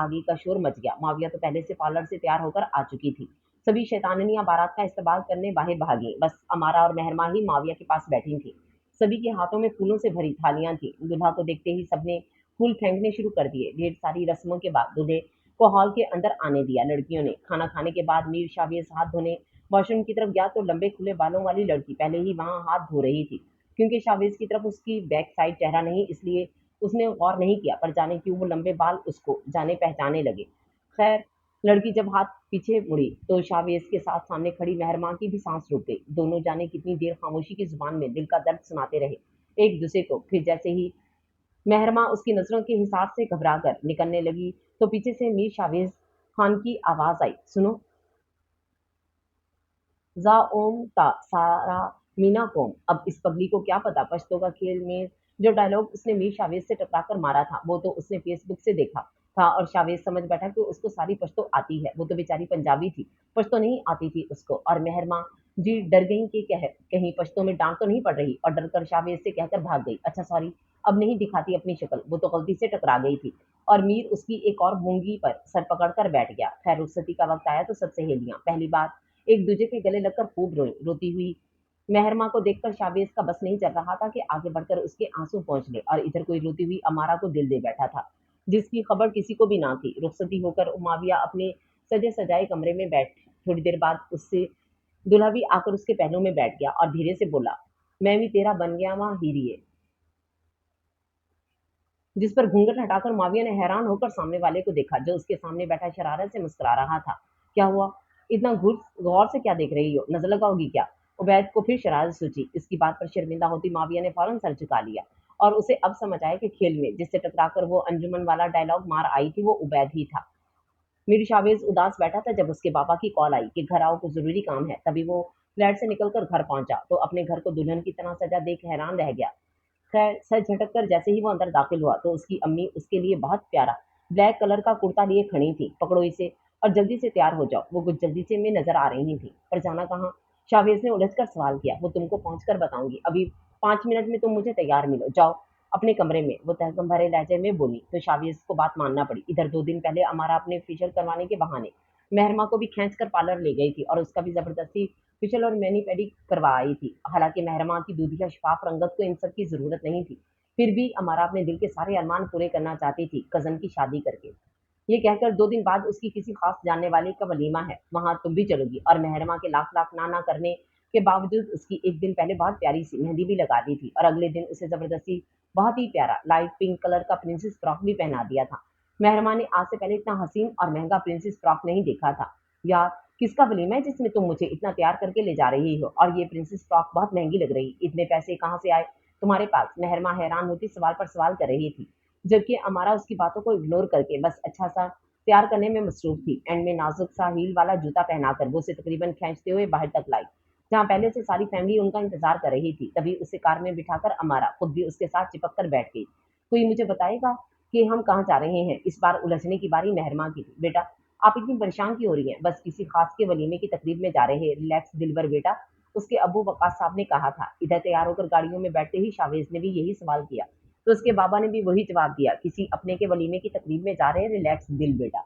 गई का शोर मच गया। माविया तो पहले से पार्लर से तैयार होकर आ चुकी थी। सभी शैतानियां बारात का इस्तेमाल करने बाहर भागी। बस अमारा और मेहरमा ही माविया के पास बैठी थी। सभी के हाथों में फूलों से भरी थालियां थी। दूल्हा को देखते ही सबने फूल फेंकने शुरू कर दिए। ढेर सारी रस्मों के बाद दूल्हे को हॉल के अंदर आने दिया। लड़कियों ने खाना खाने के बाद मीर शावेज हाथ धोने वॉशरूम की तरफ गया तो लंबे खुले बालों वाली लड़की पहले ही वहां हाथ धो रही थी। क्योंकि शावेज की तरफ उसकी बैक साइड चेहरा नहीं, इसलिए उसने गौर नहीं किया, पर जाने क्यों वो लंबे बाल उसको जाने पहचाने लगे। खैर, लड़की जब हाथ पीछे मुड़ी तो शावेज के साथ सामने खड़ी मेहरमा की भी सांस रुक गई। दोनों जाने कितनी देर खामोशी की जुबान में दिल का दर्द सुनाते रहे एक दूसरे को। फिर जैसे ही मेहरमा उसकी नजरों के हिसाब से घबरा कर निकलने लगी तो पीछे से मीर शावेज खान की आवाज आई, सुनो, जा ओम ता सारा मीना कोम। अब इस पगली को क्या पता पश्तो का खेल में जो डायलॉग उसने मीर शावेज से टकरा कर मारा था वो तो उसने फेसबुक से देखा था और शावेज समझ बैठा कि उसको सारी पश्तो आती है। वो तो बेचारी पंजाबी थी, पश्तो नहीं आती थी उसको। और मेहरमा जी डर गई कि कहीं पश्तो में डांट तो नहीं पड़ रही और डरकर शावेज से कहकर भाग गई, अच्छा सॉरी, अब नहीं दिखाती अपनी शक्ल, वो तो गलती से टकरा गई थी। और मीर उसकी एक और मूंगी पर सर पकड़कर बैठ गया। खैर रुखसती का वक्त आया तो सब सहेलियां पहली बार एक दूजे के गले लगकर खूब रोती हुई। मेहरमा को देखकर शावेज का बस नहीं चल रहा था कि आगे बढ़कर उसके आंसू पहुंच ले और इधर कोई रोती हुई अमारा को दिल दे बैठा था जिसकी खबर किसी को भी ना थी। रुखसती होकर माविया अपने सजे सजाए कमरे में बैठ थोड़ी देर बाद उससे दूल्हा भी आकर उसके पहलू में बैठ गया और धीरे से बोला, मैं भी तेरा बन गया वहां हीरिए। जिस पर घूंघट हटाकर माविया ने हैरान होकर सामने वाले को देखा जो उसके सामने बैठा शरारत से मुस्कुरा रहा था। क्या हुआ, इतना गौर से क्या देख रही हो, नजर लगाओगी क्या? उबैद को फिर शरारत सूझी। इसकी बात पर शर्मिंदा होती माविया ने फौरन सर झुका लिया और उसे अब समझ आया कि खेल में जिससे टकराकर वो अंजुमन वाला डायलॉग मार आई थी वो उबैद ही था। मीर शावेज उदास बैठा था जब उसके पापा की कॉल आई कि घर आओ, कुछ जरूरी काम है। तभी वो फ्लैट से निकलकर घर पहुंचा तो अपने घर को दुल्हन की तरह सजा देख हैरान रह गया। खैर सर झटक कर जैसे ही वो अंदर दाखिल हुआ तो उसकी अम्मी उसके लिए बहुत प्यारा ब्लैक कलर का कुर्ता लिए खड़ी थी, पकड़ो इसे और जल्दी से तैयार हो जाओ। वो कुछ जल्दी से में नजर आ रही थी, पर जाना कहाँ? शावेज ने उलझकर सवाल किया, वो तुमको पहुंचकर बताऊंगी, अभी 5 मिनट में तुम मुझे तैयार मिलो, जाओ अपने कमरे में, वो तहकम भरे लहजे में बोली। तो शावेज को बात मानना पड़ी। इधर 2 दिन पहले हमारा अपने फेशियल करवाने के बहाने मेहरमा को भी खींच कर पार्लर ले गई थी और उसका भी जबरदस्ती फेशियल और मैनी पेडी करवा आई थी। हालांकि मेहरमा की दूधिया शफाफ रंगत को इन सब की जरूरत नहीं थी, फिर भी अमारा अपने दिल के सारे अरमान पूरे करना चाहती थी कजन की शादी करके। ये कहकर 2 दिन बाद उसकी किसी खास जानने वाले का वलीमा है, वहां तुम भी चलोगी। और मेहरमा के लाख लाख ना ना करने के बावजूद उसकी एक दिन पहले बहुत प्यारी सी मेहंदी भी लगा दी थी और अगले दिन उसे जबरदस्ती बहुत ही प्यारा लाइट पिंक कलर का प्रिंसेस फ्रॉक भी पहना दिया था। मेहरमा ने आज से पहले इतना हसीन और महंगा प्रिंसेस फ्रॉक नहीं देखा था। यार, किसका वलीमा है जिसमें तुम मुझे इतना तैयार करके ले जा रही हो? और ये प्रिंसेस फ्रॉक बहुत महंगी लग रही, इतने पैसे कहाँ से आए तुम्हारे पास? मेहरमा हैरान होती सवाल पर सवाल कर रही थी जबकि अमारा उसकी बातों को इग्नोर करके बस अच्छा सा तैयार करने में मसरूफ थी। एंड में नाजुक सा हील वाला जूता पहनाकर वो उसे तकरीबन खींचते हुए बाहर तक लाई जहाँ पहले से सारी फैमिली उनका इंतजार कर रही थी। तभी उसे कार में बिठाकर अमारा खुद भी उसके साथ चिपक कर बैठ गई। कोई मुझे बताएगा कि हम कहाँ जा रहे हैं? इस बार उलझने की बारी मेहरमा की थी। बेटा, आप इतनी परेशान क्यों हो रही हैं? बस किसी खास के वलीमे की तकरीब में जा रहे हैं, रिलैक्स दिलबर बेटा, उसके अबू वकास साहब ने कहा था। इधर तैयार होकर गाड़ियों में बैठते ही शावेज ने भी यही सवाल किया तो उसके बाबा ने भी वही जवाब दिया, किसी अपने के वलीमे की तकरीब में जा रहे हैं, रिलैक्स दिल बेटा।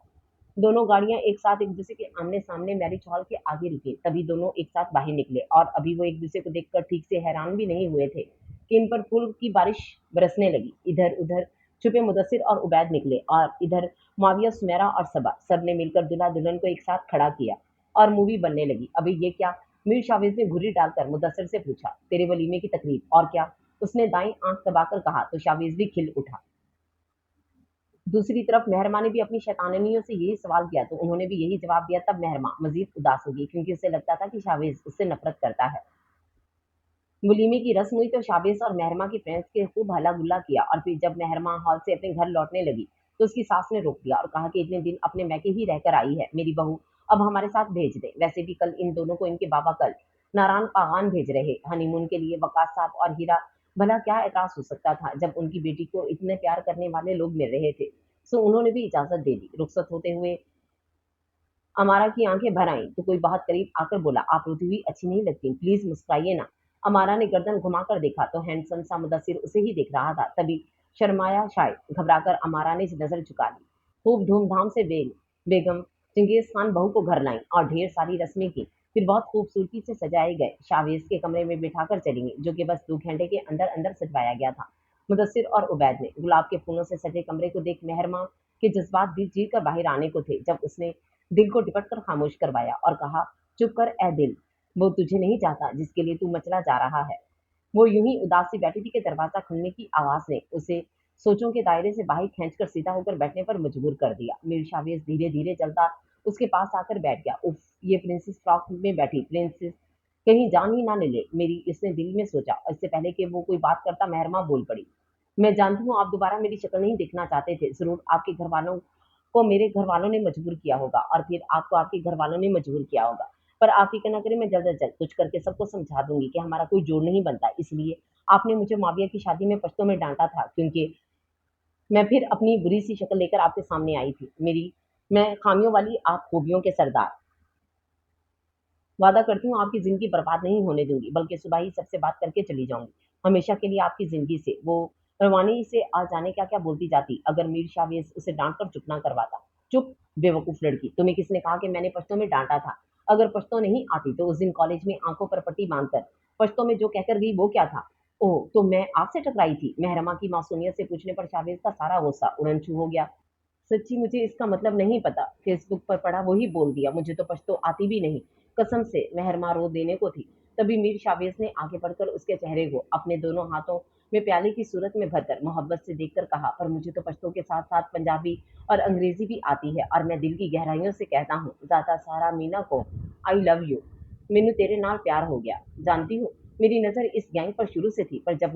दोनों गाड़ियां एक साथ एक दूसरे के आमने सामने मैरिज हॉल के आगे रुकी। तभी दोनों एक साथ बाहर निकले और अभी वो एक दूसरे को देखकर ठीक से हैरान भी नहीं हुए थे कि इन पर फूल की बारिश बरसने लगी। इधर उधर छुपे मुदस्सिर और उबैद निकले और इधर माविया, सुमेरा और सबा सब ने मिलकर दूल्हा दुल्हन को एक साथ खड़ा किया और मूवी बनने लगी। अभी ये क्या? मीर शावेज ने घुर्री डालकर मुदस्सिर से पूछा, तेरे वलीमे की तकरीब और क्या? उसने दाई आंख दबाकर कहा तो शावेज भी खिल उठा। दूसरी तरफ मेहरमा ने भी अपनी शैतानियों से यही सवाल किया तो उन्होंने भी यही जवाब दिया। तब मेहरमा मजीद उदास हो गई क्योंकि उसे लगता था कि शावेज उससे नफरत करता है। वलीमे की रस्म हुई तो शावेज और मेहरमा की फ्रेंड्स के खूब हल्ला गुल्ला किया और फिर जब मेहरमा हॉल से अपने घर लौटने लगी तो उसकी सास ने रोक दिया और कहा कि इतने दिन अपने मैके ही रहकर आई है मेरी बहू, अब हमारे साथ भेज दे। वैसे भी कल इन दोनों को इनके बाबा कल नारायण पागान भेज रहे हनीमून के लिए। वकास साहब और हीरा भला क्या एतराज हो सकता था जब उनकी बेटी को इतने प्यार करने वाले लोग मिल रहे थे। सो उन्होंने भी इजाजत दे दी। रुखसत होते हुए अमारा की आंखें भर आईं तो कोई बहुत करीब आकर बोला, आप रोती हुई अच्छी नहीं लगती, प्लीज मुस्कुराइए ना। अमारा ने गर्दन घुमाकर देखा तो हैंडसम सा मुदस्सिर उसे ही देख रहा था। तभी शर्माया शायद घबराकर अमारा ने नजर झुका ली। खूब धूमधाम से बेगम चंगेज खान बहू को घर लाई और ढेर सारी रस्में की। फिर बहुत खूबसूरती से सजाए गए शावेज के कमरे में बिठाकर चली गई जो कि बस 2 घंटे के अंदर अंदर सजवाया गया था। मुदस्सिर और उबैद ने गुलाब के फूलों से सजे कमरे को देख मेहरमा के जज्बात दिल चीर कर बाहर आने को थे जब उसने दिल को टिपट कर खामोश करवाया और कहा, चुप कर ए दिल, वो तुझे नहीं चाहता जिसके लिए तू मचला जा रहा है। वो यूं ही उदास सी बैठी थी कि दरवाजा खुलने की आवाज ने उसे सोचों के दायरे से बाहर खींचकर सीधा होकर बैठने पर मजबूर कर दिया। मीर शावेज धीरे धीरे चलता उसके पास आकर बैठ गया। उफ, ये प्रिंसेस फ्रॉक में बैठी प्रिंसेस कहीं जान ही ना ले मेरी, इसने दिल में सोचा। इससे पहले कि वो कोई बात करता महरमा बोल पड़ी। मैं जानती हूँ आप दोबारा मेरी शक्ल नहीं देखना चाहते थे। जरूर आपके घर वालों को मेरे घर वालों ने मजबूर किया होगा और फिर आपको आपके घर वालों ने मजबूर किया होगा। पर आप फिक्र न करें, मैं जल्द अज जल्द कुछ करके सबको समझा दूंगी कि हमारा कोई जोड़ नहीं बनता। इसलिए आपने मुझे माविया की शादी में पश्तों में डांटा था, क्योंकि मैं फिर अपनी बुरी सी शक्ल लेकर आपके सामने आई थी। मेरी मैं खामियों वाली, आप खूबियों के सरदार। वादा करती हूँ आपकी जिंदगी बर्बाद नहीं होने दूंगी, बल्कि सुबह ही सबसे बात करके चली जाऊंगी हमेशा के लिए आपकी जिंदगी से। वो रवानी से आ जाने क्या क्या बोलती जाती अगर मीर शावेज उसे डांट कर चुप ना करवाता। चुप बेवकूफ लड़की, तुम्हें किसने कहा कि मैंने पश्तों में डांटा था? अगर पश्तों नहीं आती तो उस दिन कॉलेज में आंखों पर पट्टी बांधकर पश्तों में जो कहकर गई वो क्या था? ओह, तो मैं आपसे टकराई थी? मेहरमा की मासूमियत से पूछने पर शावेज का सारा गुस्सा उड़नछू हो गया। सच्ची मुझे इसका मतलब नहीं पता, फेसबुक पर पढ़ा वही बोल दिया, मुझे तो पश्तो आती भी नहीं। कसम से मेहरमा रो देने को थी। तभी मीर शावेज ने आगे बढ़कर उसके चेहरे को अपने दोनों हाथों में प्याले की सूरत में भरकर मोहब्बत से देखकर कहा, पर मुझे तो पश्तो के साथ साथ पंजाबी और अंग्रेजी भी आती है, और मैं दिल की गहराइयों से कहता हूँ, जाता सारा मीना को आई लव यू। मैनू तेरे नाल प्यार हो गया। जानती हूँ मेरी नज़र इस गैंग पर शुरू से थी, पर जब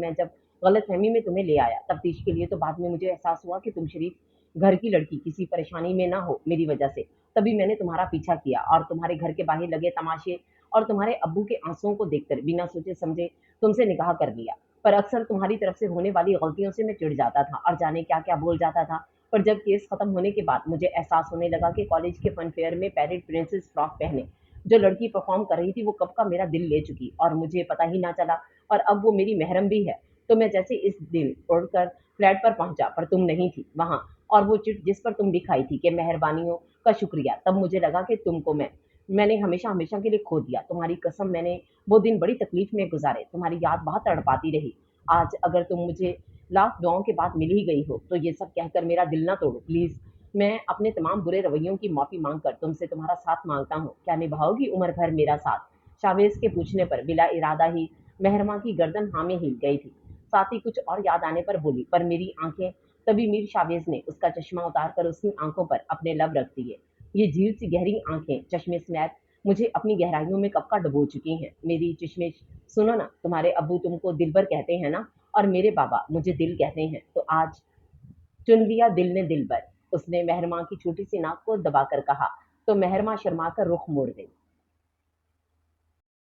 गलत फहमी में तुम्हें ले आया तफ्तीश के लिए, तो बाद में मुझे एहसास हुआ कि तुम शरीफ घर की लड़की किसी परेशानी में ना हो मेरी वजह से। तभी मैंने तुम्हारा पीछा किया और तुम्हारे घर के बाहर लगे तमाशे और तुम्हारे अब्बू के आंसुओं को देखकर बिना सोचे समझे तुमसे निकाह कर लिया। पर अक्सर तुम्हारी तरफ से होने वाली गलतियों से मैं चिढ़ जाता था और जाने क्या क्या बोल जाता था। पर जब केस खत्म होने के बाद मुझे एहसास होने लगा कि कॉलेज के फन फेयर में पैरेड प्रिंसेस फ्रॉक पहने जो लड़की परफॉर्म कर रही थी वो कब का मेरा दिल ले चुकी और मुझे पता ही ना चला, और अब वो मेरी महरम भी है। तो मैं जैसे इस दिन उड़कर फ्लैट पर पहुंचा, पर तुम नहीं थी वहां, और वो चिट जिस पर तुम लिखाई थी कि मेहरबानियों का शुक्रिया, तब मुझे लगा कि तुमको मैंने हमेशा हमेशा के लिए खो दिया। तुम्हारी कसम, मैंने वो दिन बड़ी तकलीफ में गुजारे, तुम्हारी याद बहुत तड़पाती रही। आज अगर तुम मुझे लाख दुआओं के बाद मिल ही गई हो तो ये सब कहकर मेरा दिल ना तोड़ो प्लीज। मैं अपने तमाम बुरे रवैयों की माफी मांगकर तुमसे तुम्हारा साथ मांगता हूँ। क्या निभाओगी उम्र भर मेरा साथ? शावेज के पूछने पर बिला इरादा ही मेहरमा की गर्दन हाँ में हिल गई थी। साथ ही कुछ और याद आने पर बोली, पर मेरी आंखें। तभी मीर शावेज ने उसका चश्मा उतार कर उसकी आंखों पर अपने लब रख दिए। ये झील सी गहरी आंखें चश्मे समेत मुझे अपनी गहराइयों में कब का डुबो चुकी हैं। मेरी चश्मे, सुनो ना, तुम्हारे अब्बू तुमको दिलबर कहते हैं ना, और मेरे बाबा मुझे दिल कहते हैं, तो आज चुन लिया दिल ने दिलबर। उसने मेहरमा की छोटी सी नाक को दबाकर कहा। तो मेहरमा शर्मा कर रुख मोड़ गई।